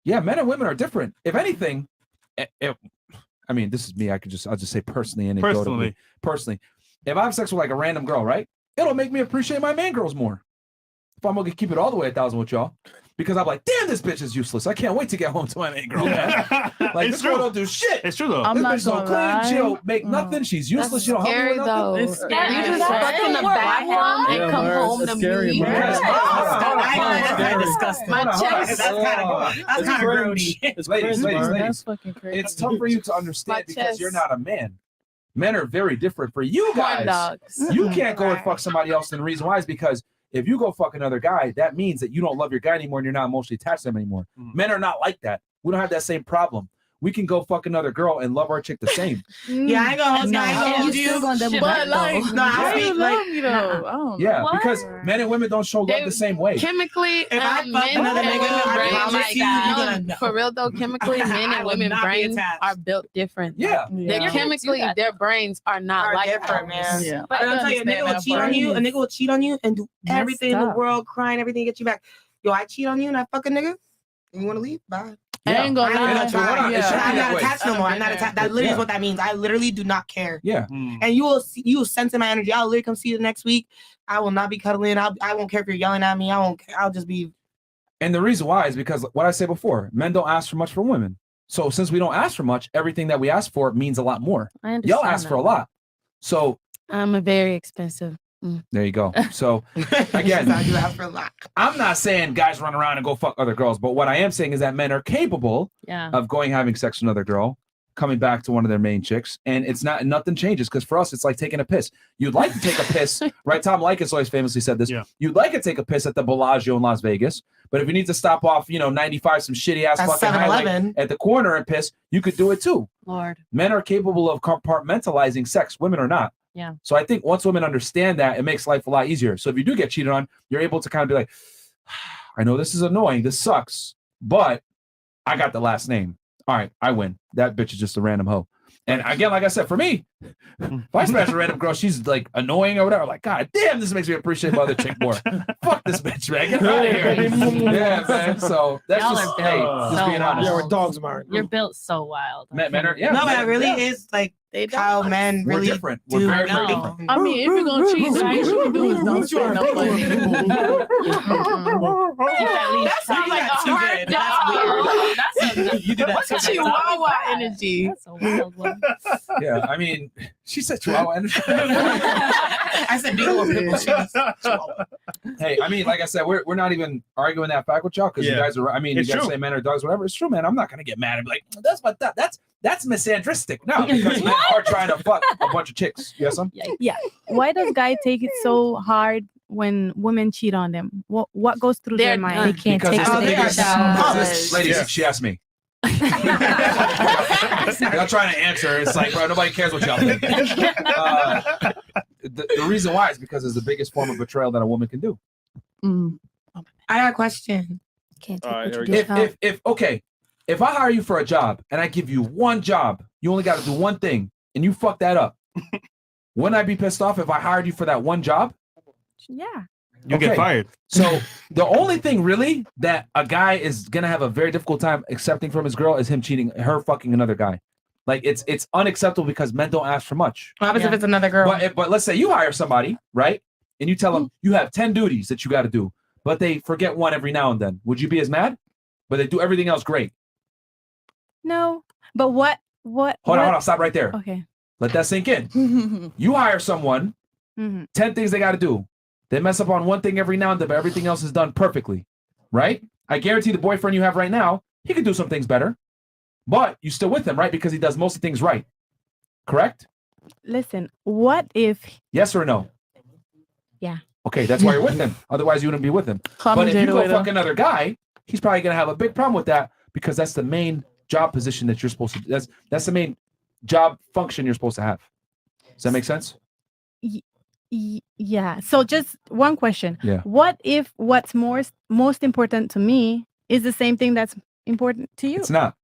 Yeah. Men and women are different. If anything, I mean, this is me. I'll just say personally, personally, if I have sex with like a random girl, right? It'll make me appreciate my main girls more. If I'm gonna keep it all the way 1,000 with y'all, because I'm like, damn, this bitch is useless. I can't wait to get home to my main girl. Man. Like this girl don't do shit. It's true though. I'm This not bitch don't gonna clean. lie. She don't make nothing. She's useless. She don't help me Scary with though. nothing. It's scary. You do that fuck in the bathroom and come home to me. That's disgusting. My chest. That's kind of grody. Ladies. That's fucking crazy. It's tough for you to understand My because chest. you're not a man. Men are very different. For you Corn guys, dogs. you can't go and fuck somebody else. And the reason why is because if you go fuck another guy, that means that you don't love your guy anymore and you're not emotionally attached to him anymore. Men are not like that. We don't have that same problem. We can go fuck another girl and love our chick the same. Yeah, I ain't gonna hold you. Still gonna double back, But like, though. No, I why speak you like- love me though? I don't Yeah, know. because men and women don't show love the same way. Chemically, If I fuck men another and nigga, women I brains promise like you, you're that. gonna know. For real though, chemically, men I and would women not be brains attached. are built different. Yeah. Yeah. Chemically, their brains are not Are like different, ours. man. Yeah. But I'll tell you, a nigga will cheat on you. A nigga will cheat on you and do Messed everything in the up. world, crying, everything to get you back. Yo, I cheat on you and I fuck a nigga. And you want to leave? Bye. I ain't gonna lie. I'm It should be not that way. attached no more. I'm not attached. That literally is what that means. I literally do not care. Yeah. And you will sense in my energy. I'll literally come see you next week. I will not be cuddling. I won't care if you're yelling at me. I won't. I'll just be. And the reason why is because what I said before, men don't ask for much from women. So since we don't ask for much, everything that we ask for means a lot more. I understand. Y'all ask for a lot. So I'm a very expensive. there you go. So again, you ask for a lot. I'm not saying guys run around and go fuck other girls, but what I am saying is that men are capable of going having sex with another girl, coming back to one of their main chicks, and it's not nothing changes because for us it's like taking a piss. You'd like to take a piss, right? Tom Likas always famously said this. You'd like to take a piss at the Bellagio in Las Vegas, but if you need to stop off, 95 some shitty ass That's fucking highlight 7-Eleven. at the corner and piss, you could do it too. Lord. Men are capable of compartmentalizing sex. Women are not. Yeah. So I think once women understand that, it makes life a lot easier. So if you do get cheated on, you're able to kind of be like, I know this is annoying, this sucks, but I got the last name. All right, I win. That bitch is just a random hoe. And again, like I said, for me, if I smash a random girl, she's like annoying or whatever. Like, God damn, this makes me appreciate my other chick more. Fuck this bitch, man. Get out of here. Yeah, man. So that's Y'all just, are hey, built just so being honest. wild. Yeah, we're dogs, Myron. You're built so wild. Men are, No, but it really is like how men We're really different. do. We're very, know. very different. I mean, if you're gonna cheat, the least you can do is don't spend no money. That sounds like a hard job. You do that. What's Chihuahua energy? That's a wild one. Yeah, I mean, she said Chihuahua energy. I said beautiful people. Hey, I mean, like I said, we're not even arguing that fact with y'all because you guys are. I mean, It's you guys true. say men are dogs, whatever. It's true, man. I'm not gonna get mad and be like, that's misandristic. No, because men are trying to fuck a bunch of chicks. Yes, some. Yeah. Why does guy take it so hard when women cheat on them? What goes through their mind? They can't Because take it's the it. biggest. Ladies, she asked me. Y'all trying to answer. It's like, bro, nobody cares what y'all think. The reason why is because it's the biggest form of betrayal that a woman can do. I got a question. Can't All right, take there what we you go. do. If I hire you for a job and I give you one job, you only got to do one thing, and you fuck that up, wouldn't I be pissed off if I hired you for that one job? Yeah. You get fired. So the only thing really that a guy is gonna have a very difficult time accepting from his girl is him cheating, her fucking another guy. Like it's unacceptable because men don't ask for much. What happens if it's another girl? But let's say you hire somebody, right? And you tell them you have 10 duties that you got to do, but they forget one every now and then. Would you be as mad? But they do everything else great. No. But what? Hold on, stop right there. Okay. Let that sink in. You hire someone, 10 things they got to do. They mess up on one thing every now and then, but everything else is done perfectly, right? I guarantee the boyfriend you have right now, he could do some things better, but you still with him, right? Because he does most of the things right. Correct? Listen, what if? Yes or no? Yeah. Okay, that's why you're with him. Otherwise, you wouldn't be with him. But if you go fuck another guy, he's probably gonna have a big problem with that because that's the main job position that you're supposed to. That's the main job function you're supposed to have. Does that make sense? Yeah. So just one question. Yeah. What if what's most important to me is the same thing that's important to you? It's not.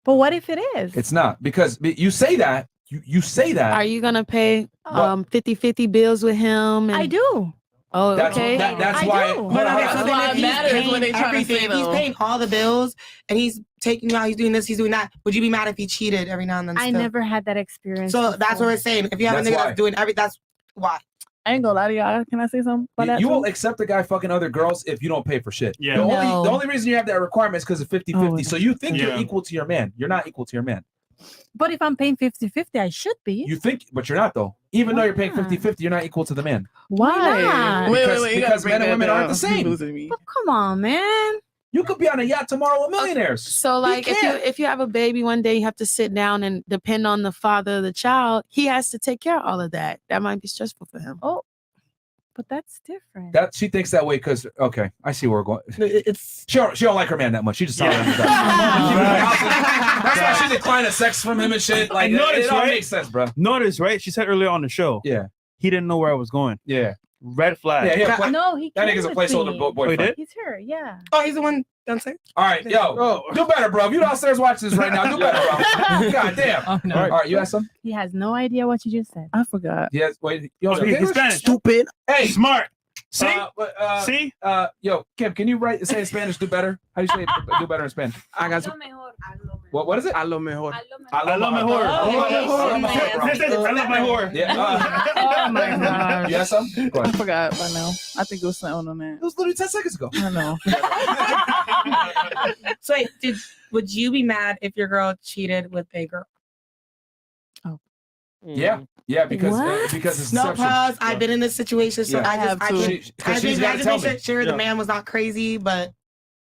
But what if it is? It's not because you say that. You say that. Are you gonna pay 50-50 bills with him? I do. Oh, That's- okay. that's why. But okay, so then if he's paying everything, if he's paying all the bills and he's taking you out, he's doing this, he's doing that. Would you be mad if he cheated every now and then? I still? never had that experience. So that's what we're saying. If you have a That's nigga why. that's doing that's why. I ain't gonna lie to y'all. Can I say something about that? You too? will accept a guy fucking other girls if you don't pay for shit. Yeah. The only reason you have that requirement is because of 50-50. So you think you're Yeah. equal to your man. You're not equal to your man. But if I'm paying 50-50, I should be. You think, but you're not though. Even though you're paying 50-50, you're not equal to the man. Why not? Because men and women aren't the same. But come on, man. You could be on a yacht tomorrow with millionaires. So like if you have a baby one day, you have to sit down and depend on the father of the child. He has to take care of all of that. That might be stressful for him. Oh, but that's different. That she thinks that way because I see where we're going. It's she don't like her man that much. She just telling him that. That's why she declined sex from him and shit. Like notice, it all right? makes sense, bro. Notice, right? She said earlier on the show. Yeah. He didn't know where I was going. Yeah. Red flag. Yeah, No, he that came nigga's a with placeholder me. boyfriend. Oh, he did? He's her, yeah. Oh, he's the one downstairs. All right, yo, do better, bro. If you downstairs watching this right now, do better, bro. God damn. Oh, no. All right, you have some? He has no idea what you just said. I forgot. Yes. Wait. You Oh, he's Spanish. Stupid. Hey, smart. See? Yo, Kim, can you say in Spanish, do better? How do you say do better in Spanish? I got What is it? A lo mejor. I love my whore. I love my whore. Yeah. Oh my god. You have something? Go I ahead. forgot by now. I think it was something on that. It was literally 10 seconds ago. I know. So wait, would you be mad if your girl cheated with a girl? Yeah, because it's No, deception. pause. I've been in this situation, so Yeah. I just She's gotta made tell me. sure the man was not crazy, but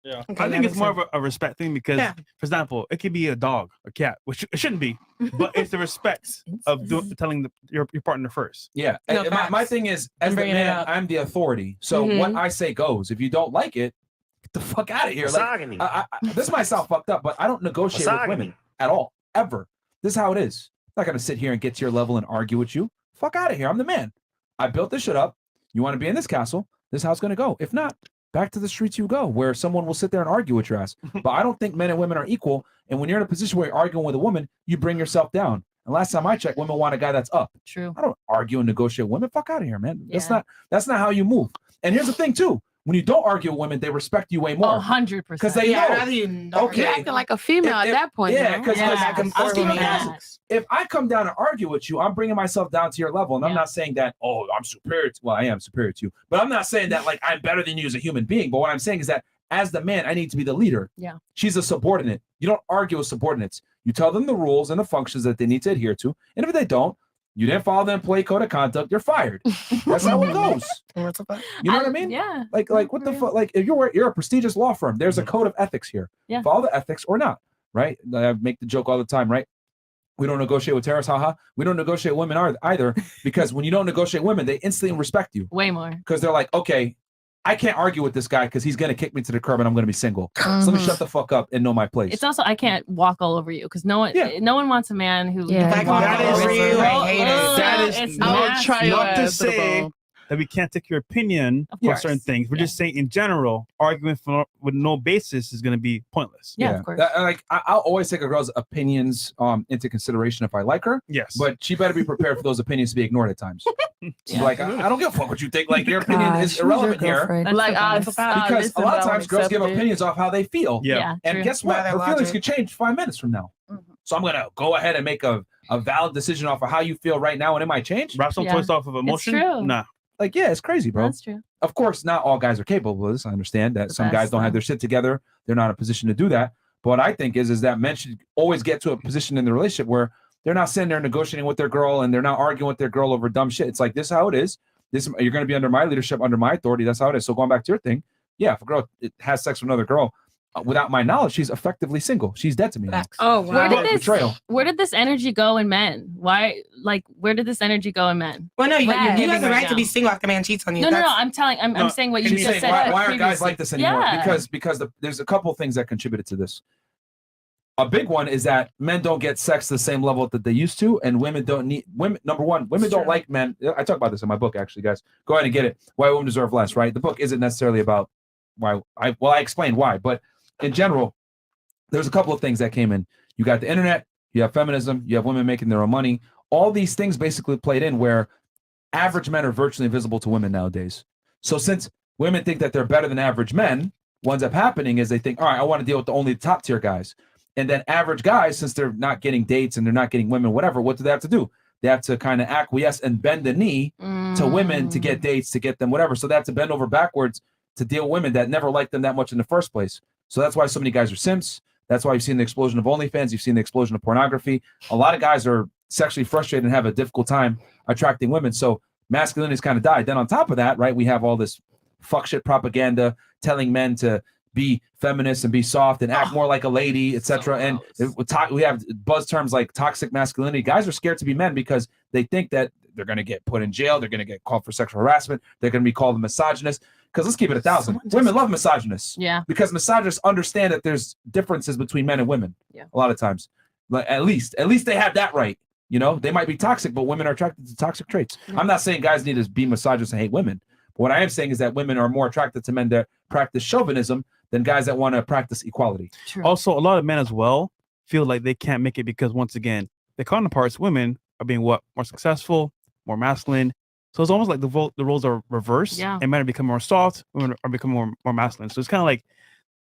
Yeah. okay, I that think it's makes more sense. of a respect thing because, Yeah. for example, it could be a dog or cat, which it shouldn't be, but it's the respect of telling your partner first. Yeah. No, And my thing is, as the bringing it man, up. I'm the authority. So Mhm. what I say goes. If you don't like it, get the fuck out of here. Like, this might sound fucked up, but I don't negotiate with women at all, ever. This is how it is. I'm not gonna sit here and get to your level and argue with you. Fuck out of here. I'm the man. I built this shit up. You want to be in this castle? This is how it's gonna go. If not, back to the streets you go, where someone will sit there and argue with your ass. But I don't think men and women are equal. And when you're in a position where you're arguing with a woman, you bring yourself down. And last time I checked, women want a guy that's up. True. I don't argue and negotiate with women. Fuck out of here, man. Yeah. That's not how you move. And here's the thing too. When you don't argue with women, they respect you way more. 100%. Because they Yeah, I'd know. rather you not. Okay. You're acting like a female at that point. Yeah, you know? because I'll give you that. if I come down and argue with you, I'm bringing myself down to your level. And I'm not saying that, oh, I'm superior to, well, I am superior to you. But I'm not saying that like I'm better than you as a human being. But what I'm saying is that as the man, I need to be the leader. Yeah. She's a subordinate. You don't argue with subordinates. You tell them the rules and the functions that they need to adhere to. And if they don't, you didn't follow the employee code of conduct, you're fired. That's how it goes. You know what I mean? Yeah. Like what the fuck? Like if you're a prestigious law firm, there's a code of ethics here. Yeah. Follow the ethics or not, right? I make the joke all the time, right? We don't negotiate with terrorists, haha. We don't negotiate with women either, because when you don't negotiate women, they instantly respect you. Way more. Because they're like, okay, I can't argue with this guy because he's gonna kick me to the curb and I'm gonna be single. So let me shut the fuck up and know my place. It's also I can't walk all over you because no one wants a man who Yeah. can walk That all is over real. you. I hate it. That is It's not nasty. to say that we can't take your opinion for certain things. We're just saying in general, arguing with no basis is going to be pointless. Yeah, of course. I'll always take a girl's opinions into consideration if I like her. Yes. But she better be prepared for those opinions to be ignored at times. Like, I don't give a fuck what you think. Like, your opinion is irrelevant here. Like, Because a lot of times girls give opinions off how they feel. Yeah. And true. guess what? By their Her feelings logic. could change 5 minutes from now. So I'm going to go ahead and make a valid decision off of how you feel right now, and it might change. Rational choice off of emotion? true. Nah. Like, yeah, it's crazy, bro. That's true. Of course, not all guys are capable of this. I understand that some best, guys don't have though. their shit together. They're not in a position to do that. But what I think is that men should always get to a position in the relationship where they're not sitting there negotiating with their girl and they're not arguing with their girl over dumb shit. It's like, this is how it is. You're going to be under my leadership, under my authority. That's how it is. So going back to your thing, yeah, if a girl has sex with another girl, without my knowledge, she's effectively single. She's dead to me now. Oh wow! Betrayal. Where did this energy go in men? Why? Like, where did this energy go in men? Well, no, you have the right right to now. be single if the man cheats on you. No. That's- I'm saying what you She's just saying, said. why aren't guys previously. like this anymore? Yeah. Because there's a couple of things that contributed to this. A big one is that men don't get sex to the same level that they used to, and women don't need women. Number one, women don't like men. I talk about this in my book, actually, guys. Go ahead and get it. Why Women Deserve Less, right? The book isn't necessarily about why. I explained why, but in general, there's a couple of things that came in. You got the internet, you have feminism, you have women making their own money. All these things basically played in where average men are virtually invisible to women nowadays. So since women think that they're better than average men, what ends up happening is they think, all right, I want to deal with the only top tier guys. And then average guys, since they're not getting dates and they're not getting women, whatever, what do they have to do? They have to kind of acquiesce and bend the knee to women to get dates, to get them whatever. So they have to bend over backwards to deal with women that never liked them that much in the first place. So that's why so many guys are simps. That's why you've seen the explosion of OnlyFans. You've seen the explosion of pornography. A lot of guys are sexually frustrated and have a difficult time attracting women. So masculinity's kind of died. Then on top of that, right, we have all this fuck shit propaganda telling men to be feminist and be soft and act more like a lady, etc. And we have buzz terms like toxic masculinity. Guys are scared to be men because they think that they're going to get put in jail. They're going to get called for sexual harassment. They're going to be called a misogynist. Because let's keep it 1,000. Women love misogynists. Yeah. Because misogynists understand that there's differences between men and women. Yeah. A lot of times. But at least they have that right. You know, they might be toxic, but women are attracted to toxic traits. Yeah. I'm not saying guys need to be misogynists and hate women. But what I am saying is that women are more attracted to men that practice chauvinism than guys that want to practice equality. True. Also, a lot of men as well feel like they can't make it because, once again, their counterparts, women, are being more successful, more masculine. So it's almost like the roles are reversed, and men are becoming more soft, women are becoming more masculine. So it's kind of like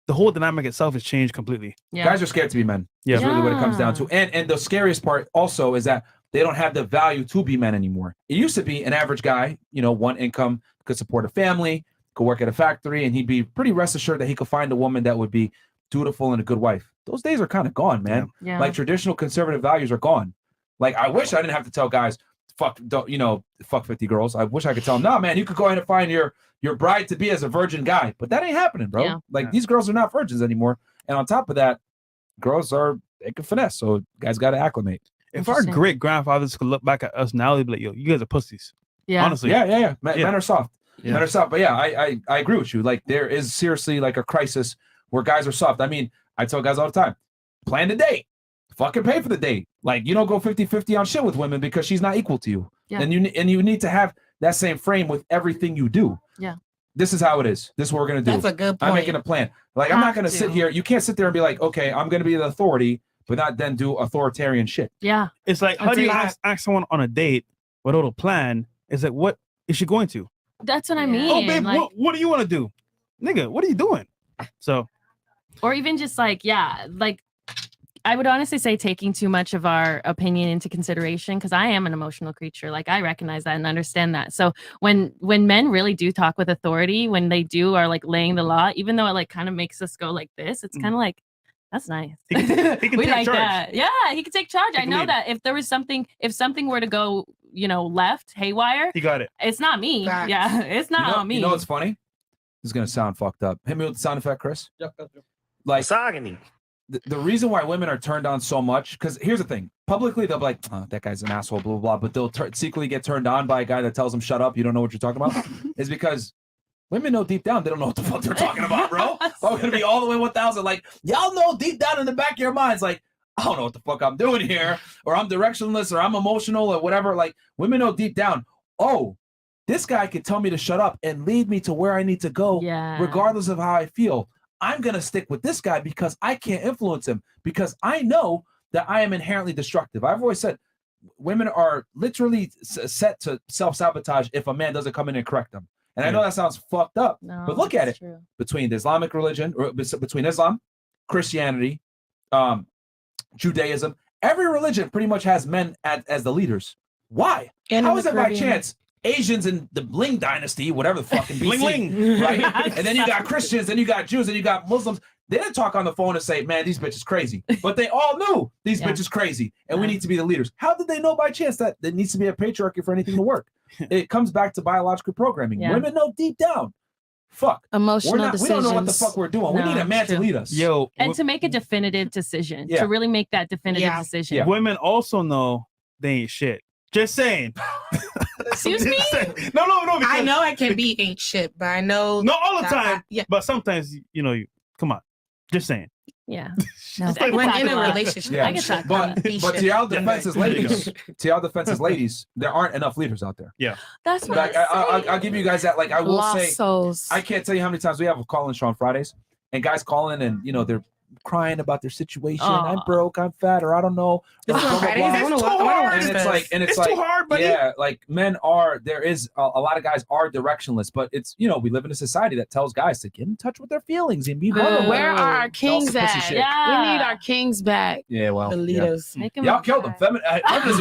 the whole dynamic itself has changed completely. Guys are scared to be men. Yeah. Is really what it comes down to. And the scariest part also is that they don't have the value to be men anymore. It used to be an average guy, one income, could support a family, could work at a factory, and he'd be pretty rest assured that he could find a woman that would be dutiful and a good wife. Those days are kind of gone, man. Yeah. Like traditional conservative values are gone. Like I wish I didn't have to tell guys, fuck 50 girls. I wish I could tell them, nah, man, you could go ahead and find your bride to be as a virgin guy. But that ain't happening, bro. Yeah. Like these girls are not virgins anymore. And on top of that, girls they can finesse. So guys got to acclimate. If our great grandfathers could look back at us now, they'd be like, yo, you guys are pussies. Yeah. Honestly. Yeah. Men are soft. Yeah. Men are soft. But yeah, I agree with you. Like there is seriously like a crisis where guys are soft. I mean, I tell guys all the time, plan the date. Fucking pay for the date. Like you don't go 50-50 on shit with women because she's not equal to you. Yeah. And you need to have that same frame with everything you do. Yeah. This is how it is. This is what we're gonna do. That's a good I'm point. making a plan. Like I'm not gonna sit here. You can't sit there and be like, okay, I'm gonna be the authority, but not then do authoritarian shit. Yeah. It's like, how do you ask someone on a date without a plan? It's like, what is she going to? That's what I mean. Oh, babe, like, what do you want to do? Nigga, what are you doing? So, or even just like, like I would honestly say taking too much of our opinion into consideration, because I am an emotional creature. Like I recognize that and understand that. So when men really do talk with authority, when they are like laying the law, even though it like kind of makes us go like this, it's kind of like, that's nice. He can We take like charge. that. Yeah, he can take charge. I know lead. that if something were to go, left, haywire, He got it. it's not me. Facts. Yeah, it's not on me. You know what's funny? This is gonna sound fucked up. Hit me with the sound effect, Chris. Yep. Like the reason why women are turned on so much, because here's the thing: publicly they'll be like, "Oh, that guy's an asshole," blah blah blah, but they'll secretly get turned on by a guy that tells them, "Shut up, you don't know what you're talking about." Is because women know deep down they don't know what the fuck they're talking about, bro. I'm gonna be all the way 1,000. Like y'all know deep down in the back of your minds, like I don't know what the fuck I'm doing here, or I'm directionless, or I'm emotional, or whatever. Like women know deep down, oh, this guy could tell me to shut up and lead me to where I need to go, regardless of how I feel. I'm going to stick with this guy because I can't influence him, because I know that I am inherently destructive. I've always said women are literally set to self-sabotage if a man doesn't come in and correct them. And I know that sounds fucked up, but look at it. True. Between the Islamic religion, or between Islam, Christianity, Judaism, every religion pretty much has men as the leaders. Why? And How in is the it by Caribbean. chance Asians in the Bling dynasty, whatever the fucking BC, Bling. right? And then you got Christians, then you got Jews, then you got Muslims. They didn't talk on the phone and say, man, these bitches crazy. But they all knew these bitches crazy, and we need to be the leaders. How did they know by chance that there needs to be a patriarchy for anything to work? It comes back to biological programming. Yeah. Women know deep down, fuck. Emotional We don't know what the decisions. fuck we're doing. No, we need a man it's to true. lead us. Yo, And to make a definitive decision, Yeah. to really make that definitive Yeah. decision. women also know they ain't shit. Just saying. Excuse me? Just saying. No. Because, I know I can be ain't shit, but I know not all the that time. yeah. But sometimes, you come on. Just saying. Yeah. No, I can when talk in a about it. relationship, Yeah. I can talk But about it. to y'all defenses, There you ladies, ladies, there aren't enough leaders out there. Yeah. That's what Like I'll give you guys that. Like I will Lost say, souls. I can't tell you how many times we have a call-in show on Fridays, and guys call in and they're crying about their situation. I'm broke, I'm fat, or I don't know. This is blah, on blah, Fridays? blah. I wanna It's too watch hard. And this. it's It's too hard, buddy. Yeah, like men are. There is a lot of guys are directionless, but it's we live in a society that tells guys to get in touch with their feelings and be vulnerable. Where are our kings That's pussy at? shit. Yeah. We need our kings back. Yeah, well, the yeah. leaders. Make 'em Y'all killed them. Feminism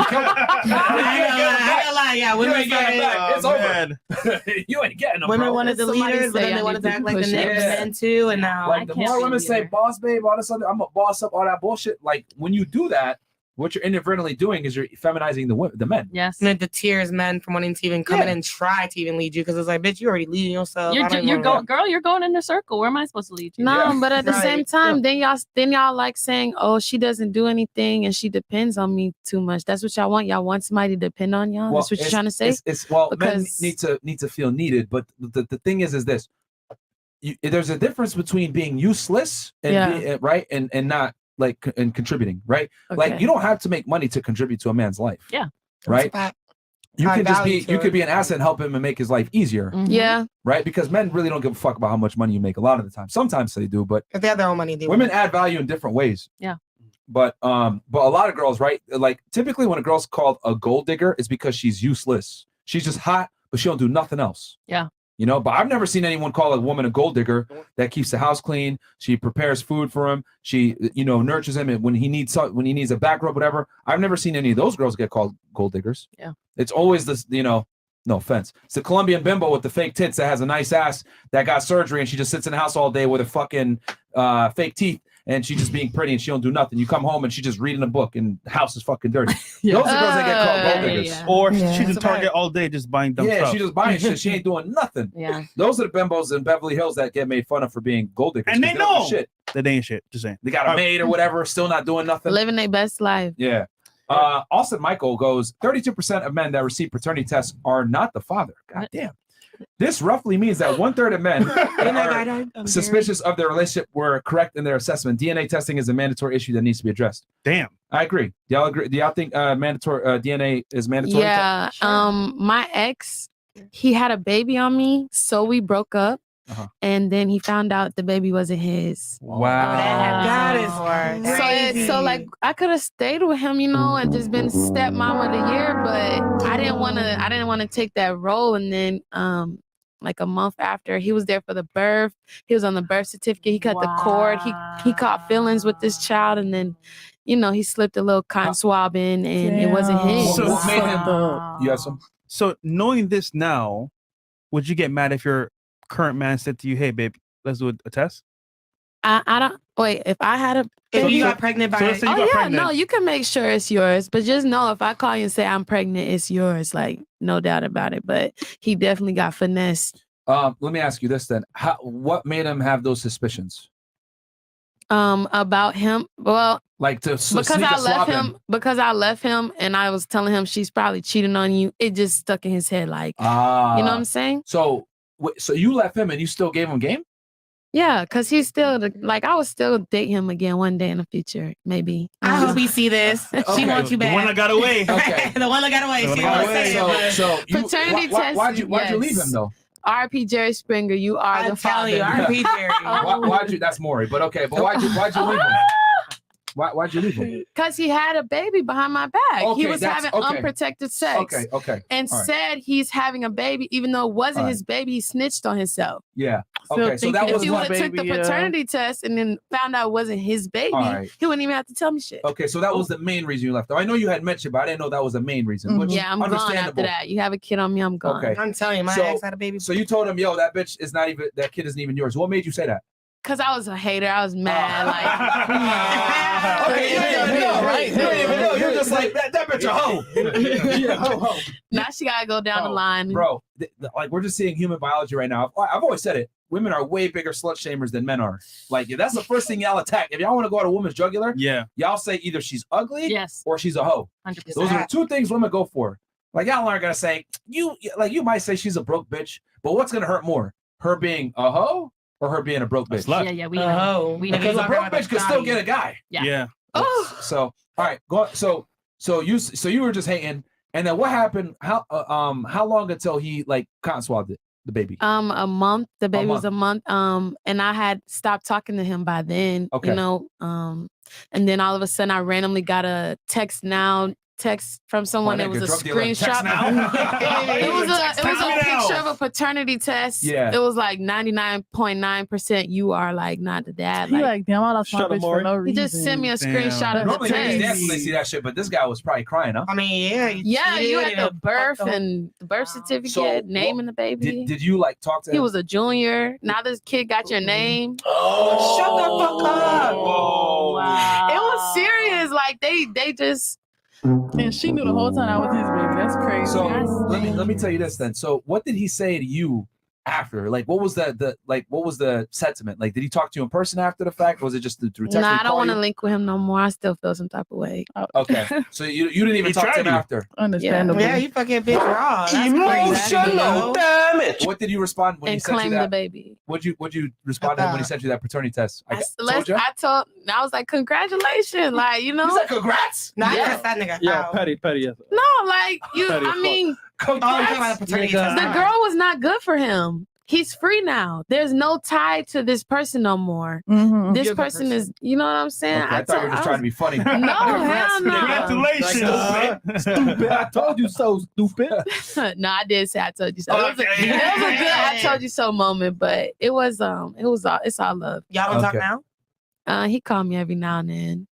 killed them. I ain't gonna lie, yeah, You women ain't getting started- back. It's over. You ain't getting them. Women bro. wanted the Somebody leaders, but say then I they wanted need to to act like the push next it. men too, and now Like the can't more be women say either. boss babe, all this other, I'm a boss up, all that bullshit. Like when you do that, what you're inadvertently doing is you're feminizing the men. Yes. and it deters men from wanting to even come in and try to even lead you because it's like, bitch, you already leading yourself. I don't even wanna- Girl, you're going in a circle. Where am I supposed to lead you? No, Yeah. but at the Right. same time, then y'all like saying, "Oh, she doesn't do anything and she depends on me too much." That's what y'all want. Y'all want somebody to depend on y'all. That's what you're trying to say. Men Because- need to feel needed, but the thing is this: there's a difference between being useless and right and not like and contributing, right? Like Okay. you don't have to make money to contribute to a man's life. Yeah. Right. You High can just value be to you it. could be an asset and help him and make his life easier. Mhm. Yeah. Right? Because men really don't give a fuck about how much money you make a lot of the time. Sometimes they do, but If they have their own money, they women will. add value in different ways. Yeah. But a lot of girls, right? Like typically when a girl's called a gold digger, it's because she's useless. She's just hot, but but she don't do nothing else. Yeah. You know, but I've never seen anyone call a woman a gold digger that keeps the house clean. She prepares food for him. She, you know, nurtures him when he needs a back rub, whatever. I've never seen any of those girls get called gold diggers. Yeah. It's always this, you know, no offense. It's the Colombian bimbo with the fake tits that has a nice ass that got surgery and she just sits in the house all day with her fucking fake teeth and she just being pretty and she don't do nothing. You come home and she just reading a book and the house is fucking dirty. Those are girls that get called gold diggers. Or she's in Target all day just buying dumb stuff. Yeah, she just buying shit. She ain't doing nothing. Yeah. Those are the bimbos in Beverly Hills that get made fun of for being gold diggers. And they don't do know shit. that they ain't shit. Just saying. They got a maid or whatever, still not doing nothing. Living their best life. Yeah. Austin Michael goes, 32% of men that receive paternity tests are not the father. God damn. This roughly means that 1/3 of men are suspicious of their relationship were correct in their assessment. DNA testing is a mandatory issue that needs to be addressed. Damn. I agree. Do y'all agree? Do y'all think mandatory DNA is mandatory? Yeah. My ex, he had a baby on me, so we broke up. And then he found out the baby wasn't his. Wow. That is crazy. So like I could have stayed with him, you know, and just been stepmom of the year, but I didn't want to take that role. And then like a month after, he was there for the birth. He was on the birth certificate. He cut the cord. He caught feelings with this child, and then, you know, he slipped a little cotton swab in, and it wasn't his. So what made him? You have some? So knowing this now, would you get mad if your current man said to you, "Hey, babe, let's do a test"? I don't wait. If I had a if you got pregnant by no, you can make sure it's yours, but just know if I call you and say I'm pregnant, it's yours, like no doubt about it. But he definitely got finessed. Let me ask you this then: what made him have those suspicions? About him, well, like to because I left him, and I was telling him she's probably cheating on you. It just stuck in his head, like you know what I'm saying. So you left him and you still gave him game? Yeah, because he's still like I would still date him again one day in the future, maybe. I hope we see this. She wants you back. The one that got away. Okay. The one that got away. She wants So paternity test. Why'd you leave him though? R.P. Jerry Springer, you are the father. You, R.P. Jerry. Why'd you? That's Maury, but okay. But why'd you leave him? Why'd you leave him? Because he had a baby behind my back. Okay, he was having unprotected sex. Okay. And said he's having a baby, even though it wasn't his baby. He snitched on himself. Yeah. Okay. So that if was he would have took the paternity test and then found out it wasn't his baby, he wouldn't even have to tell me shit. Okay. So that was the main reason you left. I know you had mentioned, but I didn't know that was the main reason. Which yeah, I'm gone after that. You have a kid on me, I'm gone. Okay. I'm telling you, my ex had a baby. So you told him, yo, that bitch is not even, that kid isn't even yours. What made you say that? Because I was a hater. I was mad. Okay, you didn't even know, right? You didn't even know. You're just like, that bitch a hoe. Yeah, ho. Now she got to go down the line. Bro, like we're just seeing human biology right now. I've always said it. Women are way bigger slut shamers than men are. Like, that's the first thing y'all attack. If y'all want to go at a woman's jugular, y'all say either she's ugly or she's a hoe. 100%. Those are the two things women go for. Like, y'all aren't going to say, you might say she's a broke bitch, but what's going to hurt more? Her being a hoe? Or her being a broke bitch? Yeah, we know. Because a broke bitch could still get a guy. Yeah. Oh. So, all right, go. So you were just hating, and then what happened? How long until he like cotton swabbed the baby? A month. The baby was a month. And I had stopped talking to him by then. Okay. You know. And then all of a sudden, I randomly got a text from someone that was a screenshot. It was a picture of a paternity test. Yeah. It was like 99.9% you are like not the dad. He like, damn, I lost my bitch for no reason. He just sent me a screenshot of the Normally niggas text. dance when they see that shit, but this guy was probably crying, huh? I mean, yeah. You had the birth and the birth certificate, naming the baby. Did you like talk to him? He was a junior. Now this kid got your name. Oh, shut the fuck up. Oh, wow. It was serious. Like they just. And she knew the whole time I was his baby. That's crazy. So let me tell you this then. So what did he say to you after? Like, what was the sentiment? Like, did he talk to you in person after the fact? Or was it just through text? Nah, I don't want to link with him no more. I still feel some type of way. Okay, so you didn't even talk to him after. Understandable. Yeah, you fucking bitch raw. Emotional damage. What did you respond when he And sent you claim that? the baby. What'd you respond to him when he sent you that paternity test? I was like, congratulations, like you know. He's like, congrats. Nah, I guess that nigga. Yeah, petty. Yes. No, like you. Petty I mean, the paternity test. the girl was not good for him. he's free now. There's no tie to this person no more. Mhm. This You're the person is, you know what I'm saying? Okay, I thought you were just trying to be funny. No, hell no. Congratulations. Stupid. I told you so, stupid. No, I did say I told you so. Okay. It was a good I told you so moment, but it's all love. Y'all want to talk now? He called me every now and then.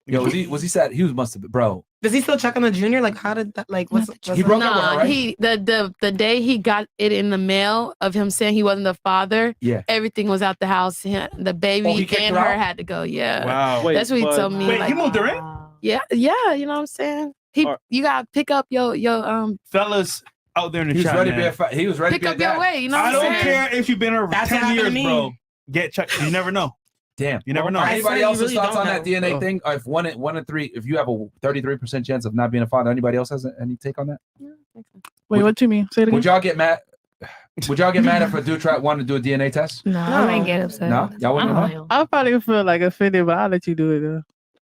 Yo, was he sad? He must have been, bro. Does he still check on the junior? Like, how did that? Like, what's He broke up with her, right? He the day he got it in the mail of him saying he wasn't the father. Yeah, everything was out the house. The baby he kicked and her her out? had to go. Yeah, Wow. That's what he told me. Wait, like, he moved her in? Yeah, you know what I'm saying. You gotta pick up your fellas out there in the He was chat. ready to man. be a he was ready pick to up be a your dad. way. You know what I I'm don't saying? care if you've been here That's what 10 happened to years, me. bro. Get checked. You never know. Damn, You never know. Anybody you else's really thoughts don't on that know. DNA thing? If one in 3, if you have a 33% chance of not being a father, anybody else has any take on that? Wait, what you mean? Say it again. Would y'all get mad? Would y'all get mad if a dude wanted to do a DNA test? No, I ain't get upset. No, y'all wouldn't. Know? I probably feel like offended, but I'll let you do it though.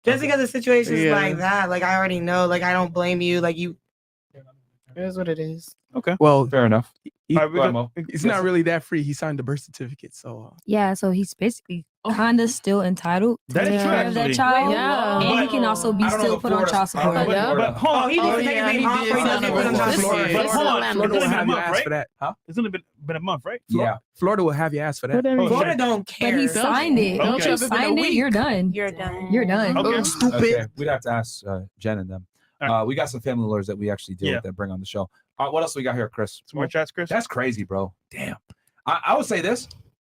Just because of situations Yeah. like that, like I already know, like I don't blame you. Like you, it is what it is. Okay. Well, fair enough. He- All right, we got Mo. It's Yes. not really that free. He signed the birth certificate, so Yeah, so he's basically kind of still entitled to That is take true, care of that actually. child. Yeah. And he can also be I don't know still if put on Florida- child support. I don't know if Yeah. Florida- But hold on. Oh, he needs to take his name off, or he doesn't put on child support. But hold on. It's Florida only will been a have you month, ask right? for that. Huh? It's only been a month, right? Yeah. Florida will have you ask for that. Whatever. Florida don't care. But he signed it. Okay. Once you signed it, you're done. You're done. You're done. Okay. Okay, we'd have to ask Jen and them. All We got some family lawyers that we actually deal Yeah. with that bring on the show. What else we got here, Chris? Some more chats, Chris? That's crazy, bro. Damn. I would say this: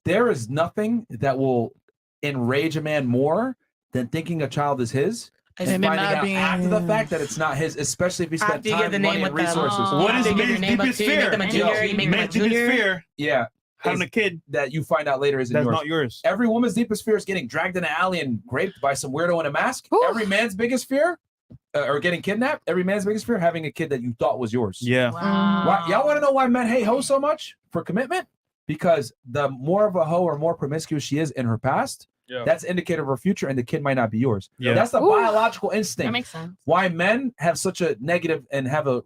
there is nothing that will enrage a man more than thinking a child is his and And then finding not out being- after the fact that it's not his, especially if he spent After you get time, the money, name and with the- resources. What is They give your man's name up deepest to you, make fear? them a junior, you make them a Man's deepest junior. fear, Yeah, having is a kid that you find out later isn't that's yours. not yours. Every woman's deepest fear is getting dragged in an alley and raped by some weirdo in a mask. Every man's biggest fear, or getting kidnapped. Every man's biggest fear, having a kid that you thought was yours. Yeah. Why, y'all want to know why men hate hoes so much for commitment? Because the more of a hoe or more promiscuous she is in her past, that's an indicator of her future, and the kid might not be yours. Yeah. That's the Ooh. biological instinct. That makes sense. Why men have such a negative and have a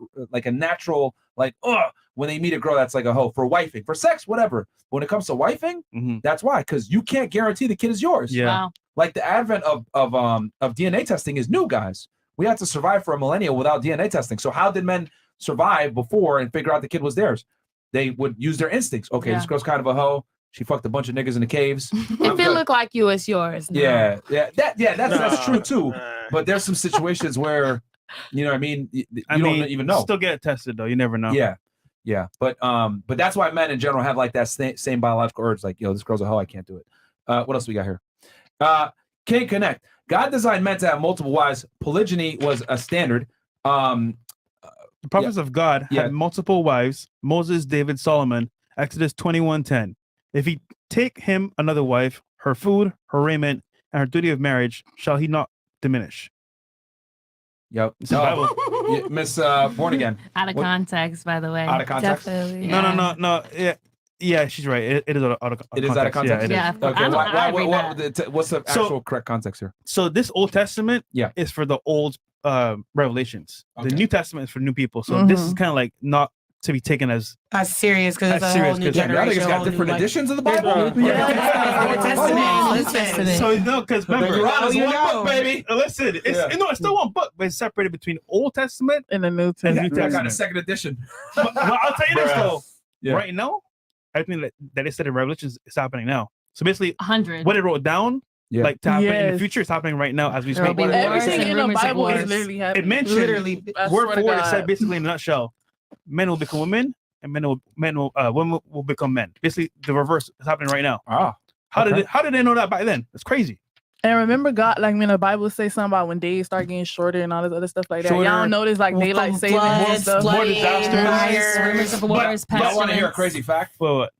natural when they meet a girl that's like a hoe for wifing, for sex, whatever. When it comes to wifing, that's why, because you can't guarantee the kid is yours. Yeah. Wow. Like the advent of DNA testing is new, guys. We had to survive for a millennia without DNA testing. So how did men survive before and figure out the kid was theirs? They would use their instincts. Okay, this girl's kind of a hoe. She fucked a bunch of niggas in the caves. If it look like you, it's yours. No. That's true too. But there's some situations where, you know what I mean, you don't even know. Still get tested though. You never know. Yeah. But that's why men in general have like that same biological urge. Like, this girl's a hoe. I can't do it. What else we got here? Can't connect. God designed men to have multiple wives. Polygyny was a standard. The prophets of God had multiple wives. Moses, David, Solomon. Exodus 21:10. If he take him another wife, her food, her raiment, and her duty of marriage shall he not diminish. Yep. It's the Bible. Miss Born Again. Out of context, by the way. Out of context? Definitely. No. Yeah, she's right. It is out of context. It is out of context. Yeah, it is. Okay. What's the actual correct context here? So this Old Testament is for the old revelations. Okay. The New Testament is for new people. So this is kind of like not to be taken as serious because it's a whole new generation. Y'all niggas got different editions of the Bible? So no, because remember, it's one book, baby. Listen, it's still one book, but it's separated between Old Testament and the New Testament. That kind of second edition. But I'll tell you this though, Yeah. right now, everything that is said in Revelations is happening now. So basically, 100. what it wrote down, like to happen in the future, is happening right now as we speak. Everything in the Bible is literally happening. It mentioned Literally, I word swear for to word. It God. said basically in a nutshell, men will become women, and women will become men. Basically, the reverse is happening right now. How did they know that back then? It's crazy. And remember, God, like when the Bible say something about when days start getting shorter and all this other stuff like that. Y'all don't notice like daylight savings and stuff. More disasters, rumors of wars, But I want to hear a pestilence. crazy fact. What?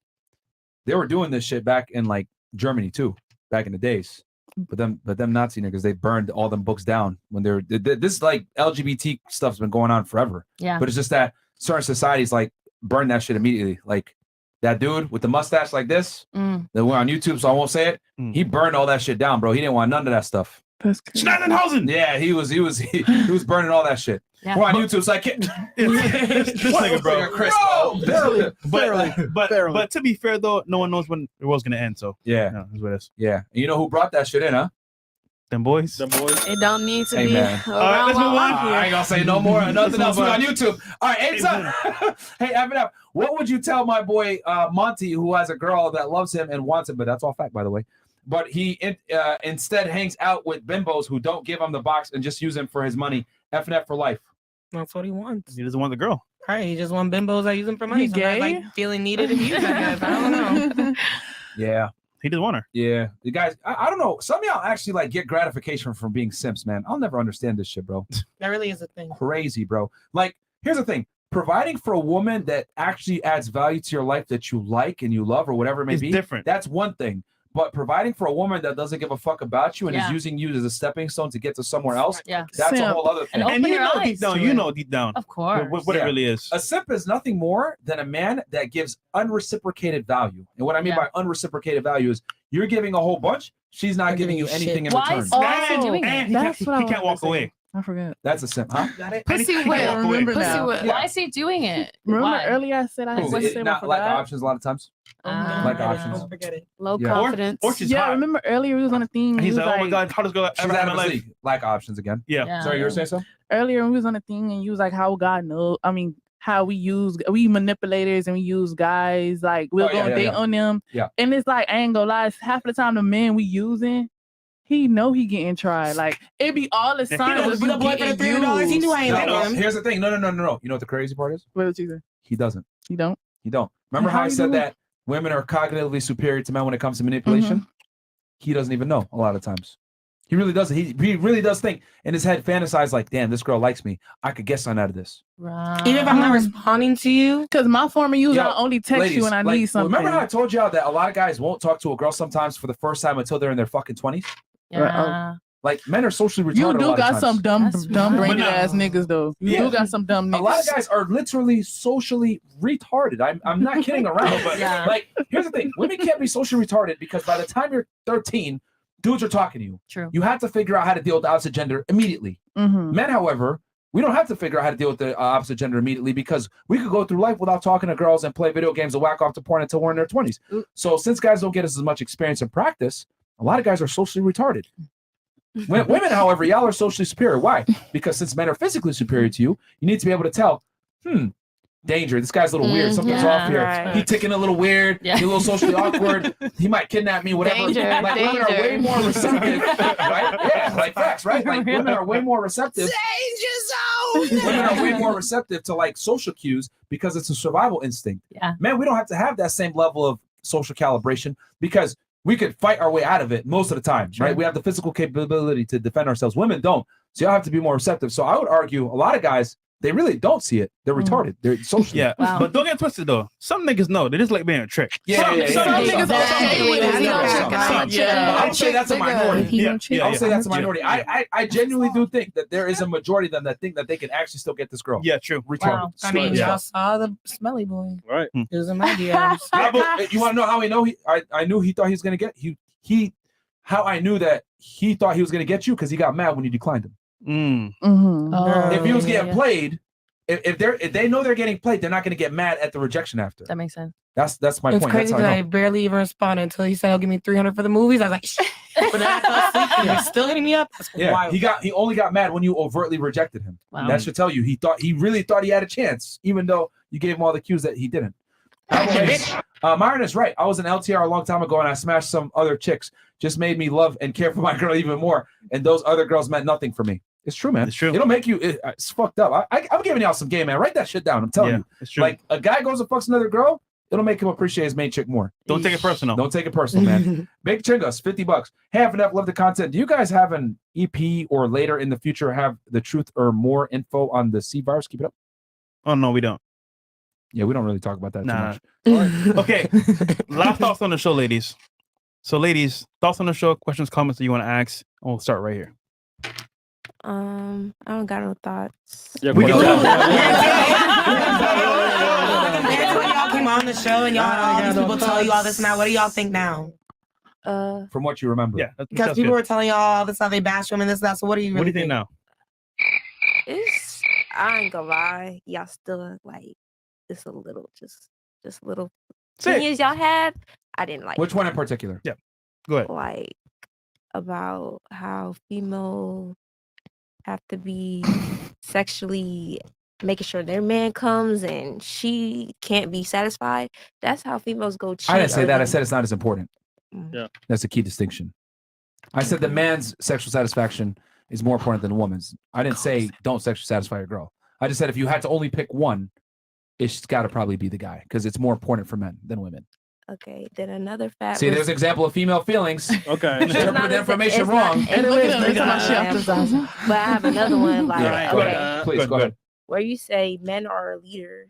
They were doing this shit back in like Germany too, back in the days. But them Nazi niggas, they burned all them books down when they're this like LGBT stuff's been going on forever. Yeah. But it's just that certain societies like burn that shit immediately. Like that dude with the mustache like this, that went on YouTube, so I won't say it. He burned all that shit down, bro. He didn't want none of that stuff. Schneidenhausen. Yeah, he was burning all that shit. Yeah. We're on YouTube, so I can't. this nigga, bro. Chris, but to be fair though, no one knows when the world's gonna end. So yeah, that's what it is. Yeah, and you know who brought that shit in, huh? Them boys. It don't need to Hey, be man. around All right, let's move while on. I'm here. I ain't gonna say no more. Nothing else. We're on Let's YouTube. All right, anytime. Hey, F&F, what would you tell my boy Monty, who has a girl that loves him and wants him, but that's all fact, by the way. But he instead hangs out with bimbos who don't give him the box and just use him for his money. F&F for life. That's what he wants. He doesn't want the girl. All right, he just want bimbos that use him for money. He Sometimes, gay? like feeling needed and used, I guess. I don't know. Yeah. He doesn't want her. Yeah. You guys, I don't know. Some of y'all actually like get gratification from being simps, man. I'll never understand this shit, bro. That really is a thing. Crazy, bro. Like, here's the thing. Providing for a woman that actually adds value to your life that you like and you love or whatever it may It's be, different. that's one thing. But providing for a woman that doesn't give a fuck about you and Yeah. is using you as a stepping stone to get to somewhere else, Yeah. that's a Simp. whole other thing. And open And you your know eyes deep down, to you it. know deep down Of course. what it Yeah. really is. A simp is nothing more than a man that gives unreciprocated value. And what I mean Yeah. by unreciprocated value is you're giving a whole bunch, she's not giving you anything in Why return. is he doing it? And he That's can't, what I he can't wanted walk to say. away. I forgot. That's a simp, huh? Pussy And he whip. can't walk away. Remember Pussy now. whip. Why is he doing it? Remember Why? earlier I said I Is was it saying I not like forgot? options a lot of times? Like options. Don't forget it. Low Yeah. confidence. Or she's Yeah, hot. remember earlier we was on a thing. And we he's was like, oh my god, hottest girl She's ever had out in of my his life. league. Like options again. Yeah. Yeah. Sorry, you were saying so? Earlier we was on a thing and you was like how God knows. I mean, how we manipulators and we use guys like we'll Oh, go yeah, on yeah, date yeah. on them. Yeah. And it's like I ain't gonna lie, half of the time the men we using, he know he getting tried. Like it be all the he signs knows of But you the boy for the getting $300, he knew I ain't No, like no, him. here's the thing. No. You know what the crazy part is? What did you say? He doesn't. You don't? He don't. Remember How how I you said do it? that women are cognitively superior to men when it comes to manipulation? He doesn't even know a lot of times. He really doesn't. He really does think in his head, fantasize like, damn, this girl likes me. I could get something out of this. Right. Even if I'm not responding to you, Because my former user, Yo, I only text ladies, you when I like, need something. Remember how I told y'all that a lot of guys won't talk to a girl sometimes for the first time until they're in their fucking 20s? Yeah. Like, men are socially retarded You a lot do of got times. some dumb That's brained wild. ass niggas though. You Yeah. do got some dumb niggas. A lot of guys are literally socially retarded. I'm not kidding around. But Yeah. like, here's the thing: women can't be socially retarded because by the time you're 13, dudes are talking to you. True. You have to figure out how to deal with the opposite gender immediately. Mm-hmm. Men, however, we don't have to figure out how to deal with the opposite gender immediately because we could go through life without talking to girls and play video games and whack off to porn until we're in their 20s. So since guys don't get us as much experience and practice, a lot of guys are socially retarded. Women, however, y'all are socially superior. Why? Because since men are physically superior to you, you need to be able to tell, danger, this guy's a little weird. Something's off here. right. He ticking a little weird. Yeah. He's a little socially awkward. He might kidnap me, whatever. Danger, Like women are way danger. more receptive, right? Yeah, like facts, right? Like women are way more receptive. Women are way more receptive to like social cues because it's a survival instinct. Yeah. Man, we don't have to have that same level of social calibration because we could fight our way out of it most of the time, right? We have the physical capability to defend ourselves. Women don't. So y'all have to be more receptive. So I would argue a lot of guys, they really don't see it. They're retarded. They're socially. Yeah, Wow. but don't get twisted though. Some niggas know. They just like being a trick. Yeah, yeah, Some yeah. niggas Some- okay with it. some- He don't some- check out. some. Yeah. I would say that's a minority. He Yeah, don't cheat. yeah, I would say that's a yeah. minority. I genuinely do think that there is a majority of them that think that they can actually still get this girl. Yeah, true. Retarded. Wow. I mean, Yeah. y'all saw the smelly boy. Right. He was in my DMs. Yeah, but you want to know how we know I knew he thought he was gonna get how I knew that he thought he was gonna get you because he got mad when you declined him. Mm-hmm. Oh, If he was yeah, getting yeah. played, if they know they're getting played, they're not gonna get mad at the rejection after. That makes sense. That's my It's point. crazy That's because how I I know. barely even responded until he said he'll give me $300 for the movies. I was like, shit. But then I fell asleep and he's still hitting me up. That's Yeah, wild. he only got mad when you overtly rejected him. Wow. That should tell you he really thought he had a chance, even though you gave him all the cues that he didn't. Anyways, Myron is right. I was an LTR a long time ago and I smashed some other chicks. Just made me love and care for my girl even more. And those other girls meant nothing for me. It's true, man. It's true. It'll make you. It's fucked up. I'm giving y'all some game, man. Write that shit down. I'm telling Yeah, you. it's true. Like a guy goes and fucks another girl, it'll make him appreciate his main chick more. Don't take it personal. Don't take it personal, man. Big Chingas, $50. Hey, F&F, love the content. Do you guys have an EP or later in the future have the truth or more info on the C virus? Keep it up. Oh no, we don't. Yeah, we don't really talk about that Nah. too much. Okay. Last thoughts on the show, ladies. So, ladies, thoughts on the show, questions, comments that you want to ask, and we'll start right here. I don't got no thoughts. Yeah, We but- When y'all came on the show and y'all had all these people tell you all this now, what do y'all think now? From what you remember. Yeah. Because people were telling y'all all this how they bash women, this, that. So what do you really What do you think now? It's I ain't gonna lie, y'all still like it's a little just little opinions y'all had. I didn't like. Which one in particular? Yeah. Go ahead. Like about how female have to be sexually making sure their man comes and she can't be satisfied. That's how females go cheat. I didn't say or that. I they- said it's not as important. Yeah. That's a key distinction. I said the man's sexual satisfaction is more important than the woman's. I didn't say don't sexually satisfy your girl. I just said if you had to only pick one, it's got to probably be the guy because it's more important for men than women. Okay, then another fact. See, there's an example of female feelings. Okay. Interpret the information wrong. But I have another one. Like, Yeah, go ahead. okay, Please go ahead. where you say men are a leader.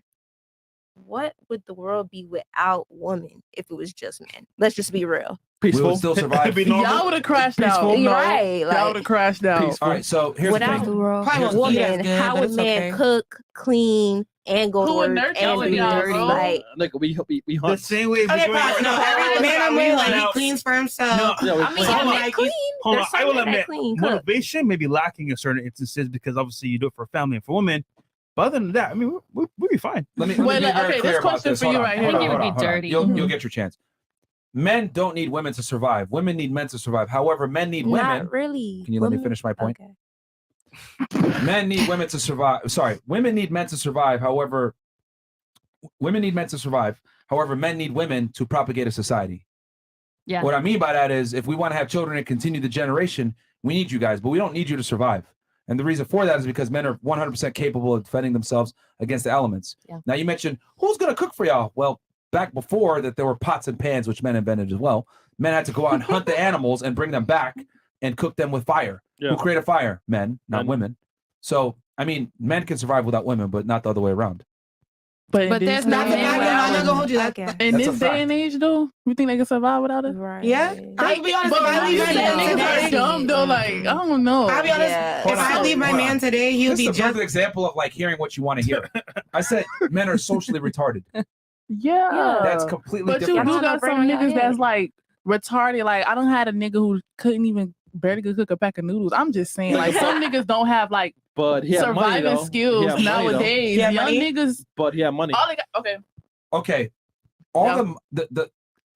What would the world be without women if it was just men? Let's just be real. Peaceful. We would still survive. Y'all would have crashed out. You're right. Y'all Like, would have crashed out. All right, so here's without the the thing. world, Probably won't eat as woman, good, how but would it's man okay. cook, clean, and go to Who would work nurture and be y'all, dirty? bro? Like, Nigga, we hunt. The same way. Okay, fine. No, every man I'm with, like, he cleans for himself. No, Yeah, I mean, hold on. men clean. Hold on. There's I some will men that admit, clean cook. motivation may be lacking in certain instances because obviously you do it for family and for women. But other than that, I mean, we'll be fine. Let me Wait, be very okay, clear this about question this. for Hold you on, right hold here. on, It would hold be on, hold on. dirty. You'll get your chance. Men don't need women to survive. Women need men to survive. However, men need women. Not really. Can you let me finish my point? Okay. Men need women to survive. Sorry, women need men to survive. However, women need men to survive. However, men need women to propagate a society. Yeah. What I mean by that is if we want to have children and continue the generation, we need you guys, but we don't need you to survive. And the reason for that is because men are 100% capable of defending themselves against the elements. Yeah. Now, you mentioned, who's going to cook for y'all? Well, back before that, there were pots and pans, which men invented as well. Men had to go out and hunt the animals and bring them back and cook them with fire. Yeah. Who created fire? Men, not Men. women. So, I mean, men can survive without women, but not the other way around. But there's That's a no fact. I'm not gonna hold you. That. in That's a this day fact. and age, though, you think they can survive without it? Right. Yeah, I'll be honest. If I leave my man Niggas are today, dumb though. Like I don't know. I'll be honest. Yeah. If I leave my man today, he'll This be is a just. perfect example of like hearing what you want to hear. I said men are socially retarded. Yeah, That's completely But you different. do Y'all got not bring some on your niggas that's head. like retarded. Like I don't had a nigga who couldn't even barely cook a pack of noodles. I'm just saying, like some niggas don't have like But he had money, surviving though. skills He had money, though. nowadays. He had Young money? niggas, But he had money. all they got. Okay, Okay,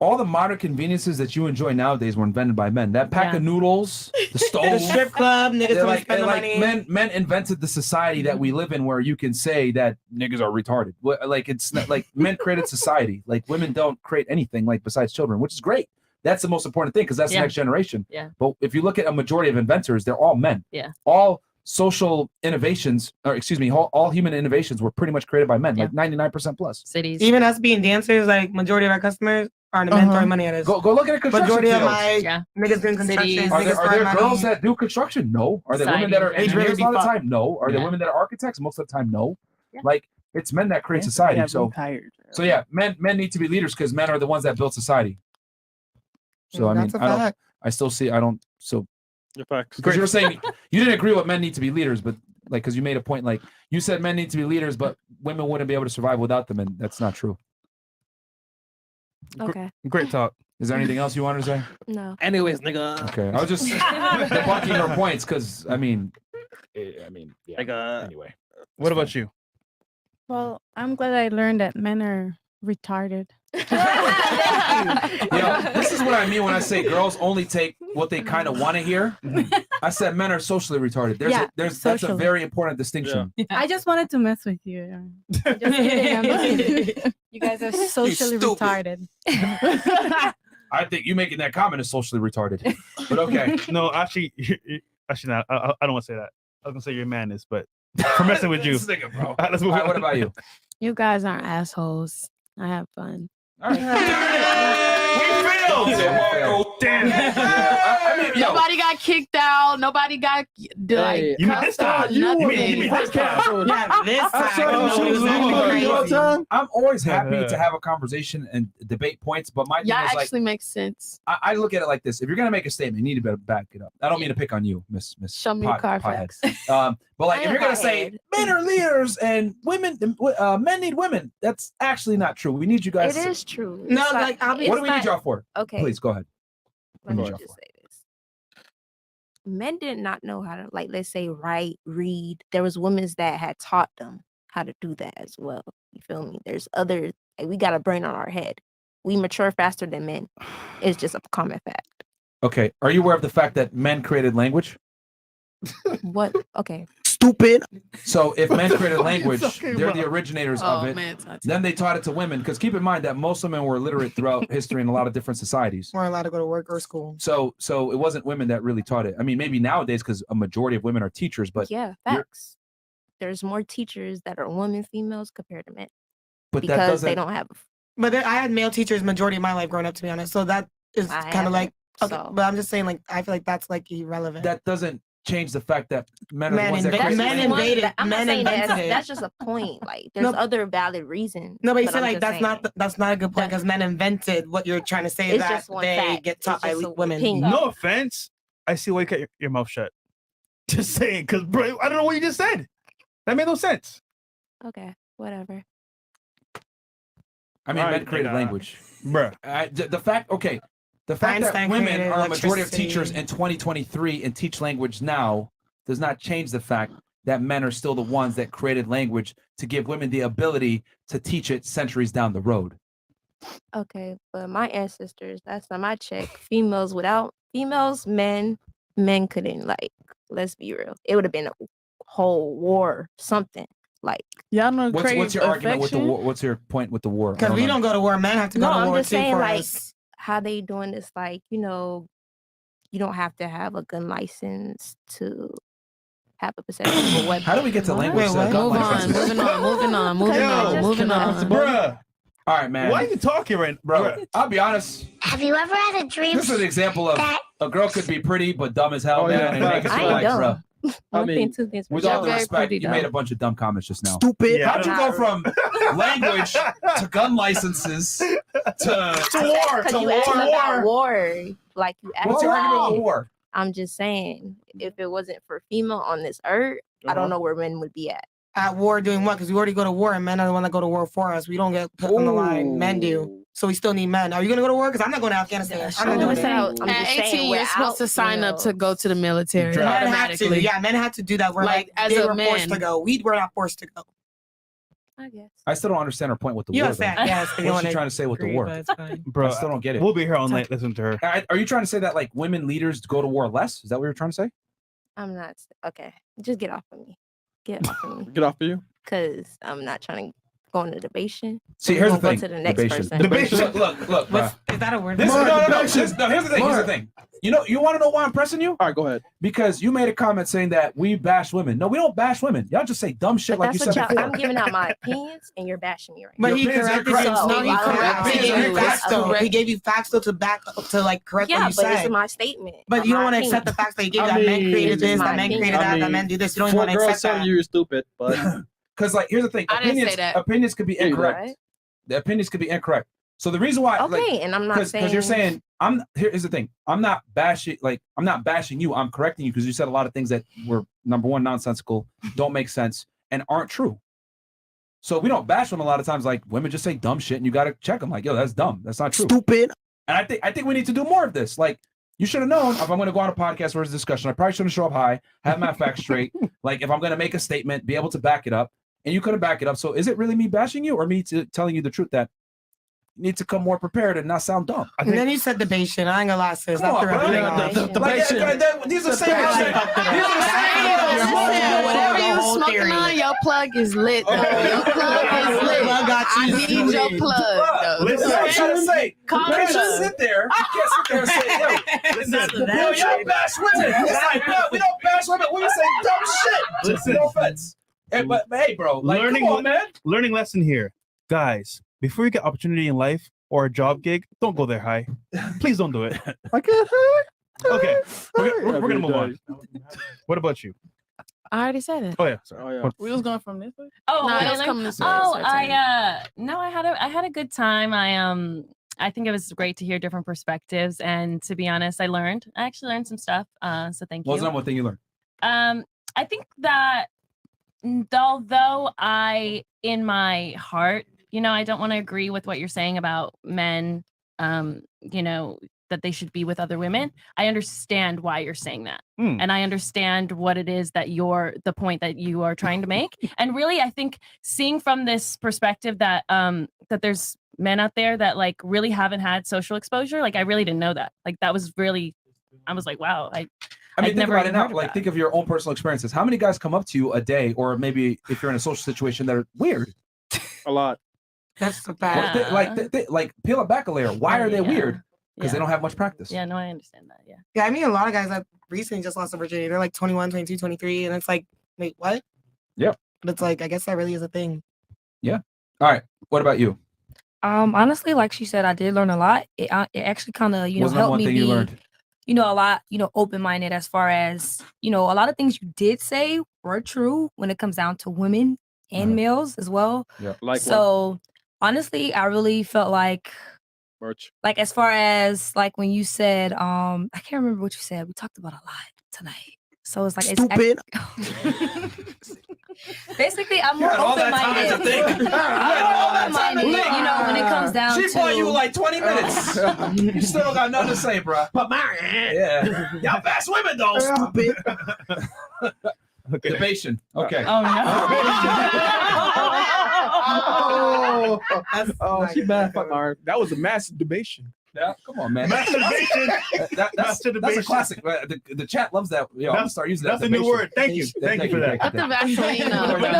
all the modern conveniences that you enjoy nowadays were invented by men. That pack of noodles, the stove, The strip club, niggas they're don't like, spend the like money. men invented the society that we live in, where you can say that niggas are retarded. Like it's not, like men created society. Like women don't create anything like besides children, which is great. That's the most important thing because that's the Yeah. next generation. Yeah. But if you look at a majority of inventors, they're all men. Yeah. All social innovations, or excuse me, all human innovations were pretty much created by men, Yeah. like 99% plus. Cities. Even us being dancers, like majority of our customers are the men throwing money at us. Go look at a construction Majority of fields. my Yeah. niggas doing construction. Cities. Are Niggas there throwing money. girls that do construction? No. Are there women that are Society. engineers a lot of the Fuck. time? No. Are there Yeah. women that are architects most of the time? No. Yeah. Like it's men that create Yeah, society. I'm So tired. yeah, men need to be leaders because men are the ones that build society. So I mean, That's a I don't. fact. I still see. I don't. So Your facts. because you were saying you didn't agree with men need to be leaders, but like because you made a point, like you said men need to be leaders, but women wouldn't be able to survive without them, and that's not true. Okay. Great talk. Is there anything else you wanted to say? No. Anyways, nigga. Okay, I was just debunking her points because I mean, yeah. Nigga. Anyway, What about you? Well, I'm glad I learned that men are retarded. Yeah, this is what I mean when I say girls only take what they kind of want to hear. I said men are socially retarded. That's a socially. very important distinction. I just wanted to mess with you. Just kidding. I'm just kidding. You guys are socially stupid. retarded. I think you making that comment is socially retarded. But okay. No, actually not. I don't want to say that. I was gonna say your man is, but for messing with you. This nigga, bro. All right, let's move All right, on. what about you? You guys aren't assholes. I have fun. All right. Damn. I mean, yo, Nobody got kicked out. Nobody got Hey, You mean this time? You mean this time? Yeah, this I'm time. sorry, nobody was acting crazy. I'm always happy to have a conversation and debate points, but my thing Y'all is like actually makes sense. I look at it like this: if you're gonna make a statement, you need to back it up. I don't mean to pick on you, Miss. Show me your Carfax. But like, I if you're am gonna a say head. men are leaders and women, men need women, that's actually not true. We need you guys. It is true. No, It's like, I'll be- What do we need y'all for? Okay. Please go ahead. Let me just say this. Men did not know how to, like, let's say, write, read. There was women that had taught them how to do that as well. You feel me? There's other, like, we got a brain on our head. We mature faster than men. It's just a common fact. Okay. Are you aware of the fact that men created language? What? Okay. Stupid. So if men created language, talking they're about? the originators Oh, of it. man, Tati. Then they taught it to women. Because keep in mind that most women were illiterate throughout history in a lot of different societies. We're allowed to go to work or school. So it wasn't women that really taught it. I mean, maybe nowadays because a majority of women are teachers, but Yeah, facts. There's more teachers that are women, females compared to men. But that because they doesn't- don't have. But I had male teachers majority of my life growing up, to be honest. So that is I kind of like, haven't, okay, so. but I'm just saying, like, I feel like that's like irrelevant. that doesn't change the fact that men are Men the ones that invaded- created men language. invaded- I'm not men saying invented it. that's just a point. Like, there's No. other valid reasons. No, but you I'm said like just that's saying. not a good point because men invented what you're trying to say It's that just one they fact. get taught It's by just a women. opinion. No offense. I see why you kept your mouth shut. Just saying, because bro, I don't know what you just said. That made no sense. Okay, whatever. I mean, All men right, created nigga. language. Bruh. The fact that Einstein women created are a majority of electricity. teachers in 2023 and teach language now does not change the fact that men are still the ones that created language to give women the ability to teach it centuries down the road. Okay, but my ancestors, last time I checked, men couldn't, like, let's be real. It would have been a whole war, something. Like, y'all know What's your argument with the war? What's your point with the war? Because we don't go to war, men have to go no, to I'm war just too saying, for like, us. how they doing this, like, you don't have to have a gun license to have a possession of a weapon. How do we get to language? Move on, moving on. Bruh. All right, man. Why are you talking right bro? bruh? I'll be honest. Have you ever had a dream? This is an example of a girl could be pretty but dumb as hell, Oh, man. yeah, And make us facts. feel I like, ain't bro. dumb. I One mean, thing, two things. With for all sure. due respect, you made a bunch of dumb comments just now. Stupid. How'd you go Not from language to gun licenses to war? Because To you asked about war. war. Like, you asked What's your about argument with it. war? I'm just saying, if it wasn't for female on this earth, I don't know where men would be at. At war doing what? Because we already go to war and men are the one that go to war for us. We don't get put on the line. Men do. So we still need men. Are you gonna go to war? Because I'm not going to Afghanistan. I'm not doing it. At 18, you're supposed to sign up to go to the military Men had to. automatically. Yeah, men had to do that. We're Like, as they a were forced man. to go. We were not forced to go. I guess. I still don't understand her point with the You war. understand? though. Yes. if you What's she wanna trying to say with the agree, war? but it's fine. Bro, I still don't get it. We'll be here all night. Listen to her. Are you trying to say that like women leaders go to war less? Is that what you're trying to say? I'm not. Okay. Just get off of me. Get off of me. Get off of you. Because I'm not trying to go into debation. See, So here's we're the gonna thing. go to the next person. Debation. Look, bro. Is that a word? No. Here's the thing. Here's the thing. You want to know why I'm pressing you? All right, go ahead. Because you made a comment saying that we bash women. No, we don't bash women. Y'all just say dumb shit like you That's said what before. I'm giving out my opinions, and you're bashing me right But now. he corrected you. No, he corrected. He gave you facts though. He gave you facts though to back to like correct Yeah, what you but said. it's my statement. But you don't my want to accept the opinion. facts that he gave you. I That men mean, created it's just this, my that men opinion. created that, that men do this. You don't even Four want to girls accept telling that. you you're stupid, but Because like here's the thing. I didn't say that. Opinions could be Yeah, you did. incorrect. The opinions could be incorrect. So the reason why, Okay, and I'm not because you're saying here's the thing. I'm not bashing you. I'm correcting you because you said a lot of things that were number one nonsensical, don't make sense, and aren't true. So we don't bash them a lot of times. Like women just say dumb shit, and you got to check them. Like, yo, that's dumb. That's not true. Stupid. And I think we need to do more of this. Like you should have known if I'm going to go on a podcast where there's a discussion, I probably shouldn't show up high, have my facts straight. Like if I'm going to make a statement, be able to back it up, and you couldn't back it up. So is it really me bashing you or me telling you the truth that you need to come more prepared and not sound dumb? And then you said debation. I ain't gonna lie, sis. Come on, After bro. everything These are the same. Whatever you smoking on, your plug is lit. Though. Your plug is lit. I need your plug. Though. Listen, I'm trying to say, you Calm can't just down. sit there. You can't sit there and say, yo, y'all bash women. It's like, no, we don't bash women. We say dumb shit. Listen. No offense. But hey, bro, like, come on, man. Learning lesson here, guys. Before you get opportunity in life or a job gig, don't go there high. Please don't do it. I get high. Okay, we're gonna move on. What about you? I already said it. Oh yeah, sorry. Oh yeah. What- We was going from this way. Oh, No, really? it's coming this way. Oh, It's our turn. no, I had a good time. I think it was great to hear different perspectives, and to be honest, I actually learned some stuff. So thank you. What was the number one thing you learned? I think that although in my heart, I don't want to agree with what you're saying about men, that they should be with other women, I understand why you're saying that. And I understand what it is that the point that you are trying to make. And really, I think seeing from this perspective that that there's men out there that like really haven't had social exposure, like I really didn't know that. Like that was really, I was like, wow. I mean, I'd think never about it even now. heard of Like, that. think of your own personal experiences. How many guys come up to you a day, or maybe if you're in a social situation that are weird? A lot. That's so Like peel it back a layer. Why are they weird? Because they don't have much practice. Yeah, no, I understand that. Yeah. Yeah, I mean, a lot of guys that recently just lost their virginity. They're like 21, 22, 23, and it's like, wait, what? Yep. But it's like, I guess that really is a thing. Yeah. All right. What about you? Honestly, like she said, I did learn a lot. It actually kind of, What's the helped one me thing be, you learned? a lot, open-minded as far as, a lot of things you did say were true when it comes down to women and males as well. Yeah. Like so honestly, I really felt like merch. Like as far as like when you said, I can't remember what you said. We talked about a lot tonight. So it's like Stupid. Basically, I'm more You had all that time open-minded. to think. I'm more open-minded, when it comes down She to. bought you like 20 minutes. You still don't got nothing to say, bro. But Myron, yeah, y'all fast women though. Stupid. Debation. Okay. Oh Oh, she mad. Fuck Myron. That was a massive debation. Yeah, come on, man. Masturbation. That's a classic. The chat loves that. Yo, I'm gonna start using that. That's a new word. Thank you. Thank you for that. Put the Vaseline up. What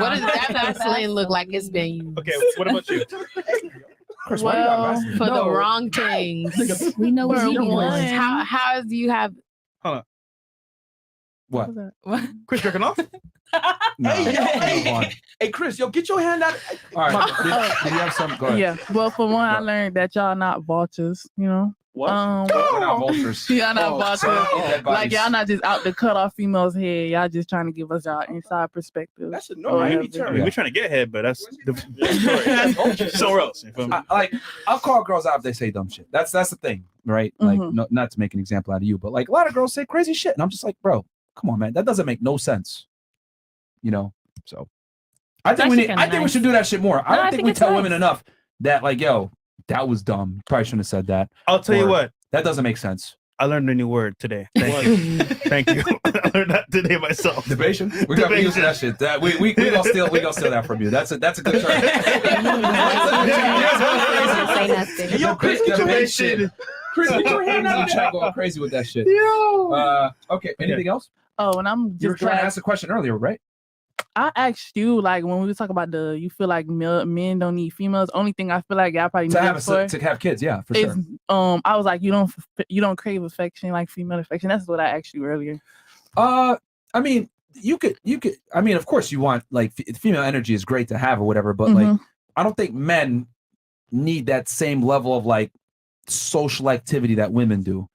does that Vaseline look like it's been used? Okay, what about you? Chris, why you got Well, Vaseline? for the wrong things. We know For what you one, want. how do you have? Hold on. What? Chris jerking off? No. Hey, Chris, yo, get your hand out. All right. Did you have some? Go ahead. Yeah. Well, for one, I learned that y'all not vultures. You know. What? We're not vultures. Y'all not vultures. Dead Like bodies. y'all not just out to cut off females' head. Y'all just trying to give us y'all inside perspective. That's a Or no. whatever. I mean, we're trying to get ahead, but that's the story. Somewhere else. You feel me? I'll call girls out if they say dumb shit. That's the thing, right? Like, not to make an example out of you, but like a lot of girls say crazy shit, and I'm just like, bro, come on, man, that doesn't make no sense. So I think we should do that shit more. I don't think we tell women enough that like, yo, that was dumb. Probably shouldn't have said that. I'll tell you what. That doesn't make sense. I learned a new word today. Thank you. Thank you. I learned that today myself. Debation. We're gonna use that shit. That we gonna steal that from you. That's a good term. Say nothing. Yo, Chris, get your hand shit. Chris, get your hand out there. Going crazy with that shit. Yo. Okay. Anything else? Oh, and I'm just You were trying to glad- ask a question earlier, right? I asked you, like, when we were talking about you feel like men don't need females. Only thing I feel like y'all probably need To have kids, yeah, for is, sure. I was like, you don't crave affection, like female affection. That's what I asked you earlier. I mean, you could. I mean, of course, you want like female energy is great to have or whatever, but like, I don't think men need that same level of like social activity that women do,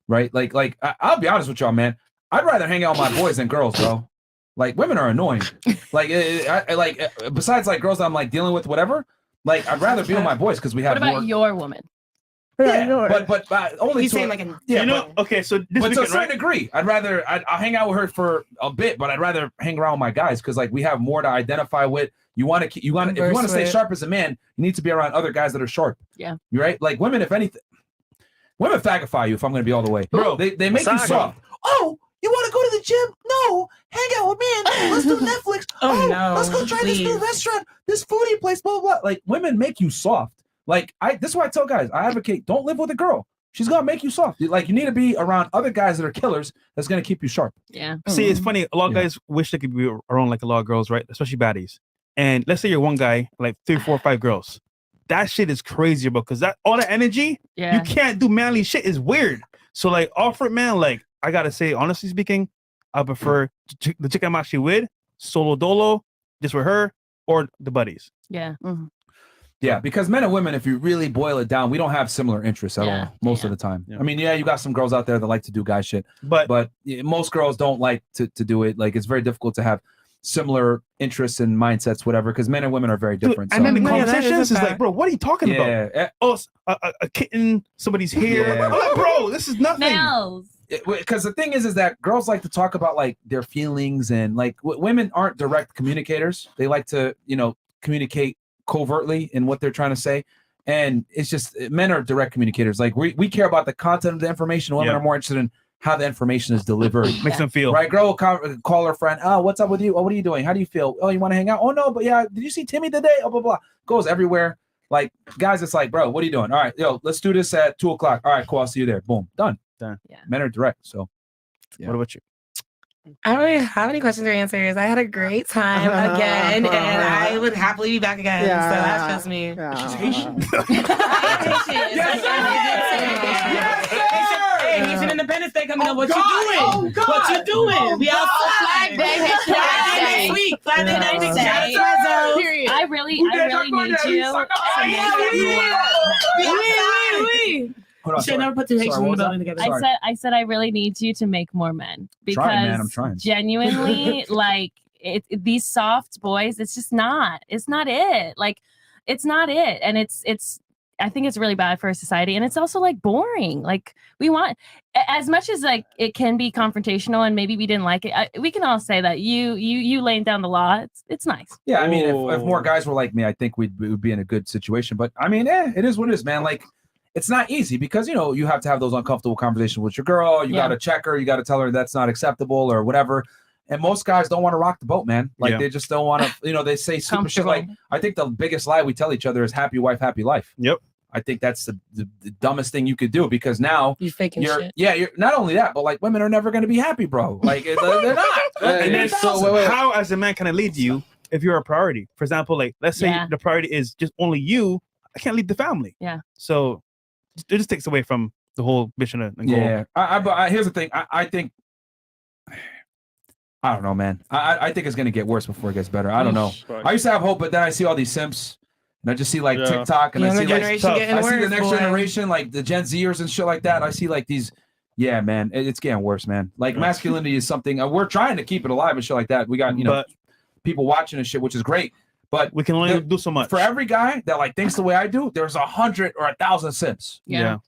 right? Like I'll be honest with y'all, man. I'd rather hang out with my boys than girls, bro. Like women are annoying. Like, besides like girls that I'm like dealing with, whatever. Like, I'd rather be with my boys because we have. What about more... your woman? Yeah, but only He's to saying a, like an yeah, okay, so this but to a weekend, certain right? degree, I'll hang out with her for a bit, but I'd rather hang around with my guys because like we have more to identify with. If you want to stay sharp as a man, you need to be around other guys that are sharp. Yeah, you're right. Like women, if anything, women fagify you. If I'm going to be all the way, bro, they make you soft. Oh, you want to go to the gym? No, hang out with me. Let's do Netflix. Oh, no, let's go try this new restaurant, this foodie place, blah, blah, blah. Like women make you soft. Like this is why I tell guys, I advocate don't live with a girl. She's gonna make you soft. Like you need to be around other guys that are killers. That's gonna keep you sharp. Yeah. See, it's funny. A lot of guys wish they could be around like a lot of girls, right? Especially baddies. And let's say you're one guy, like 3, 4, 5 girls. That shit is crazy, bro. Because all that energy, you can't do manly shit. Is weird. So like, offer it, man. Like I gotta say, honestly speaking, I prefer the chick I'm actually with, solo dolo, just with her, or the buddies. Yeah. Yeah, because men and women, if you really boil it down, we don't have similar interests at all most of the time. I mean, you got some girls out there that like to do guy shit, but most girls don't like to do it. Like it's very difficult to have similar interests and mindsets, whatever, because men and women are very different. And then the conversations is like, bro, what are you talking about? Oh, a kitten, somebody's hair. Yeah. I'm like, bro, this is nothing. Nails. Because the thing is that girls like to talk about like their feelings and like women aren't direct communicators. They like to, communicate covertly in what they're trying to say. And it's just men are direct communicators. Like we care about the content of the information. Women are more interested in how the information is delivered. Makes them feel right. Girl will call her friend. Oh, what's up with you? Oh, what are you doing? How do you feel? Oh, you want to hang out? Oh no, but yeah. Did you see Timmy today? Oh, blah blah. Goes everywhere. Like guys, it's like, bro, what are you doing? All right, yo, let's do this at 2:00. All right, cool. I'll see you there. Boom, done. Yeah. Men are direct. So, what about you? I don't really have any questions or answers. I had a great time again, and I would happily be back again. So that's just me. Hey, Haitian Independence Day coming up. What you doing? What you doing? We out for Flag Day. Next week. Flag Day next week. I really need you. Hold on, You should never put two Haitians in the building together. I said I really need you to make more men because Trying, man, I'm trying. genuinely, like these soft boys, it's just not. It's not it. Like it's not it, and it's. I think it's really bad for our society, and it's also like boring. Like we want, as much as like it can be confrontational, and maybe we didn't like it. We can all say that you laying down the law. It's nice. Yeah, I mean, if more guys were like me, I think we would be in a good situation. But I mean, it is what it is, man. Like. It's not easy because, you know, you have to have those uncomfortable conversations with your girl. You got to check her. You got to tell her that's not acceptable or whatever. And most guys don't want to rock the boat, man. Like they just don't want to, you know, they say super shit. Like, I think the biggest lie we tell each other is happy wife, happy life. Yep. I think that's the dumbest thing you could do because now you're faking shit. Yeah, you're not only that, but like women are never going to be happy, bro. Like they're not. And then how as a man can I lead you if you're a priority? For example, like let's say the priority is just only you. I can't lead the family. Yeah. So it just takes away from the whole mission and goal. Yeah. But here's the thing. I think I don't know, man. I think it's gonna get worse before it gets better. I don't know. I used to have hope, but then I see all these simps, and I just see like TikTok, and I see like the next generation, like the Gen Zers and shit like that. I see like these. Yeah, man, it's getting worse, man. Like masculinity is something we're trying to keep it alive and shit like that. We got people watching and shit, which is great. But we can only do so much. For every guy that like thinks the way I do, there's 100 or 1,000 simps. Yeah.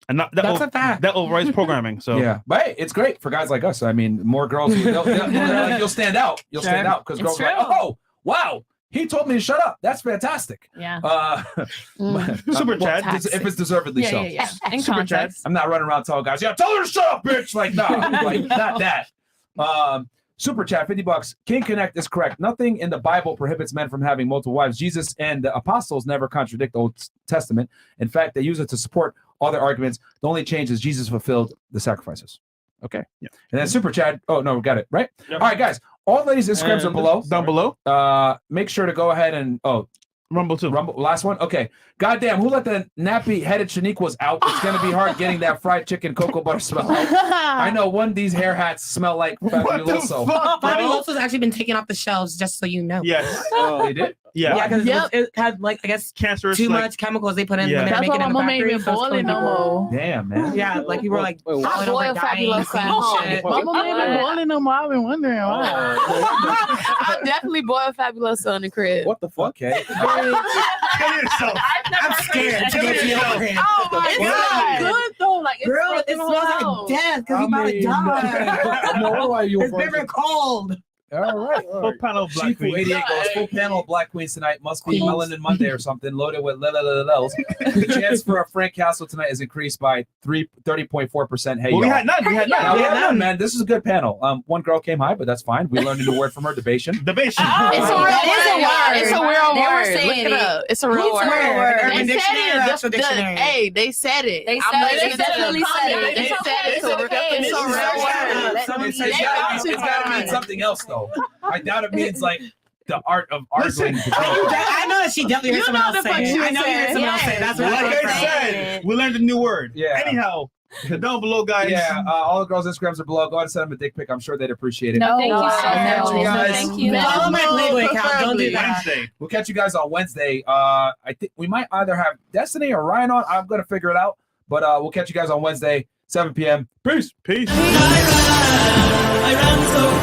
And that's a fact. That overrides programming. So yeah, but hey, it's great for guys like us. I mean, more girls, you'll stand out. You'll stand out because girls are like, oh, wow, he told me to shut up. That's fantastic. Yeah. Super chat if it's deservedly so. Yeah. In Super chat. I'm not running around telling guys, yeah, tell her to shut up, bitch. Like, no, like not that. Super chat, $50. King Connect is correct. Nothing in the Bible prohibits men from having multiple wives. Jesus and the apostles never contradict the Old Testament. In fact, they use it to support all their arguments. The only change is Jesus fulfilled the sacrifices. Okay. Yeah. And then super chat. Oh, no, we got it, right? Yep. All right, guys. All ladies' Instagrams are below. Down below. Make sure to go ahead and, Rumble too. Rumble, last one? Okay. Goddamn, who let the nappy-headed Shaniquas out? It's going to be hard getting that fried chicken cocoa butter smell out. I know one of these hair hats smell like Fabuloso. Fabuloso's actually been taken off the shelves, just so you know. Yes. Oh, they did? Yeah. because it had, like, I guess, cancerous, too much chemicals they put in when they That's make it why in the mama ain't factory. even boiling no more. Damn, man. Yeah, like people were like, I boil Fabuloso at home. Mama ain't even boiling no more. I've been wondering why. I definitely boil Fabuloso in the crib. What the fuck? Okay. I'm scared to go to your crib. Oh my God. It's good though. Like, Girl, it smells like death because you about to die. No, why you It's very cold. All right. Full panel of Black Queen. 88 goes. Full panel of Black Queens tonight. Must be Melanin Monday or something. Loaded with lels. The chance for a Frank Castle tonight is increased by 30.4%. Hey, well, we had none. We had none. Man. This is a good panel. One girl came high, but that's fine. We learned a new word from her. Debation. Debation. It's a real word. It's a real word. Look it up. It's a real word. They said it. Hey, they said it. They definitely said it. They said it. It's a real word. It's got to mean something else, though. I doubt it means like the art of arguing. I know that she definitely heard someone else say it. I know you heard someone else say it. That's what like I said. We learned a new word. Yeah. Anyhow, down below, guys. Yeah. All the girls' Instagrams are below. Go ahead and send them a dick pic. I'm sure they'd appreciate it. No, thank you so much. Guys. Thank you. Follow my Playboy account. Don't do that. Wednesday. We'll catch you guys on Wednesday. I think we might either have Destiny or Ryan on. I'm gonna figure it out. But we'll catch you guys on Wednesday, 7 p.m. Peace. Peace. I ran so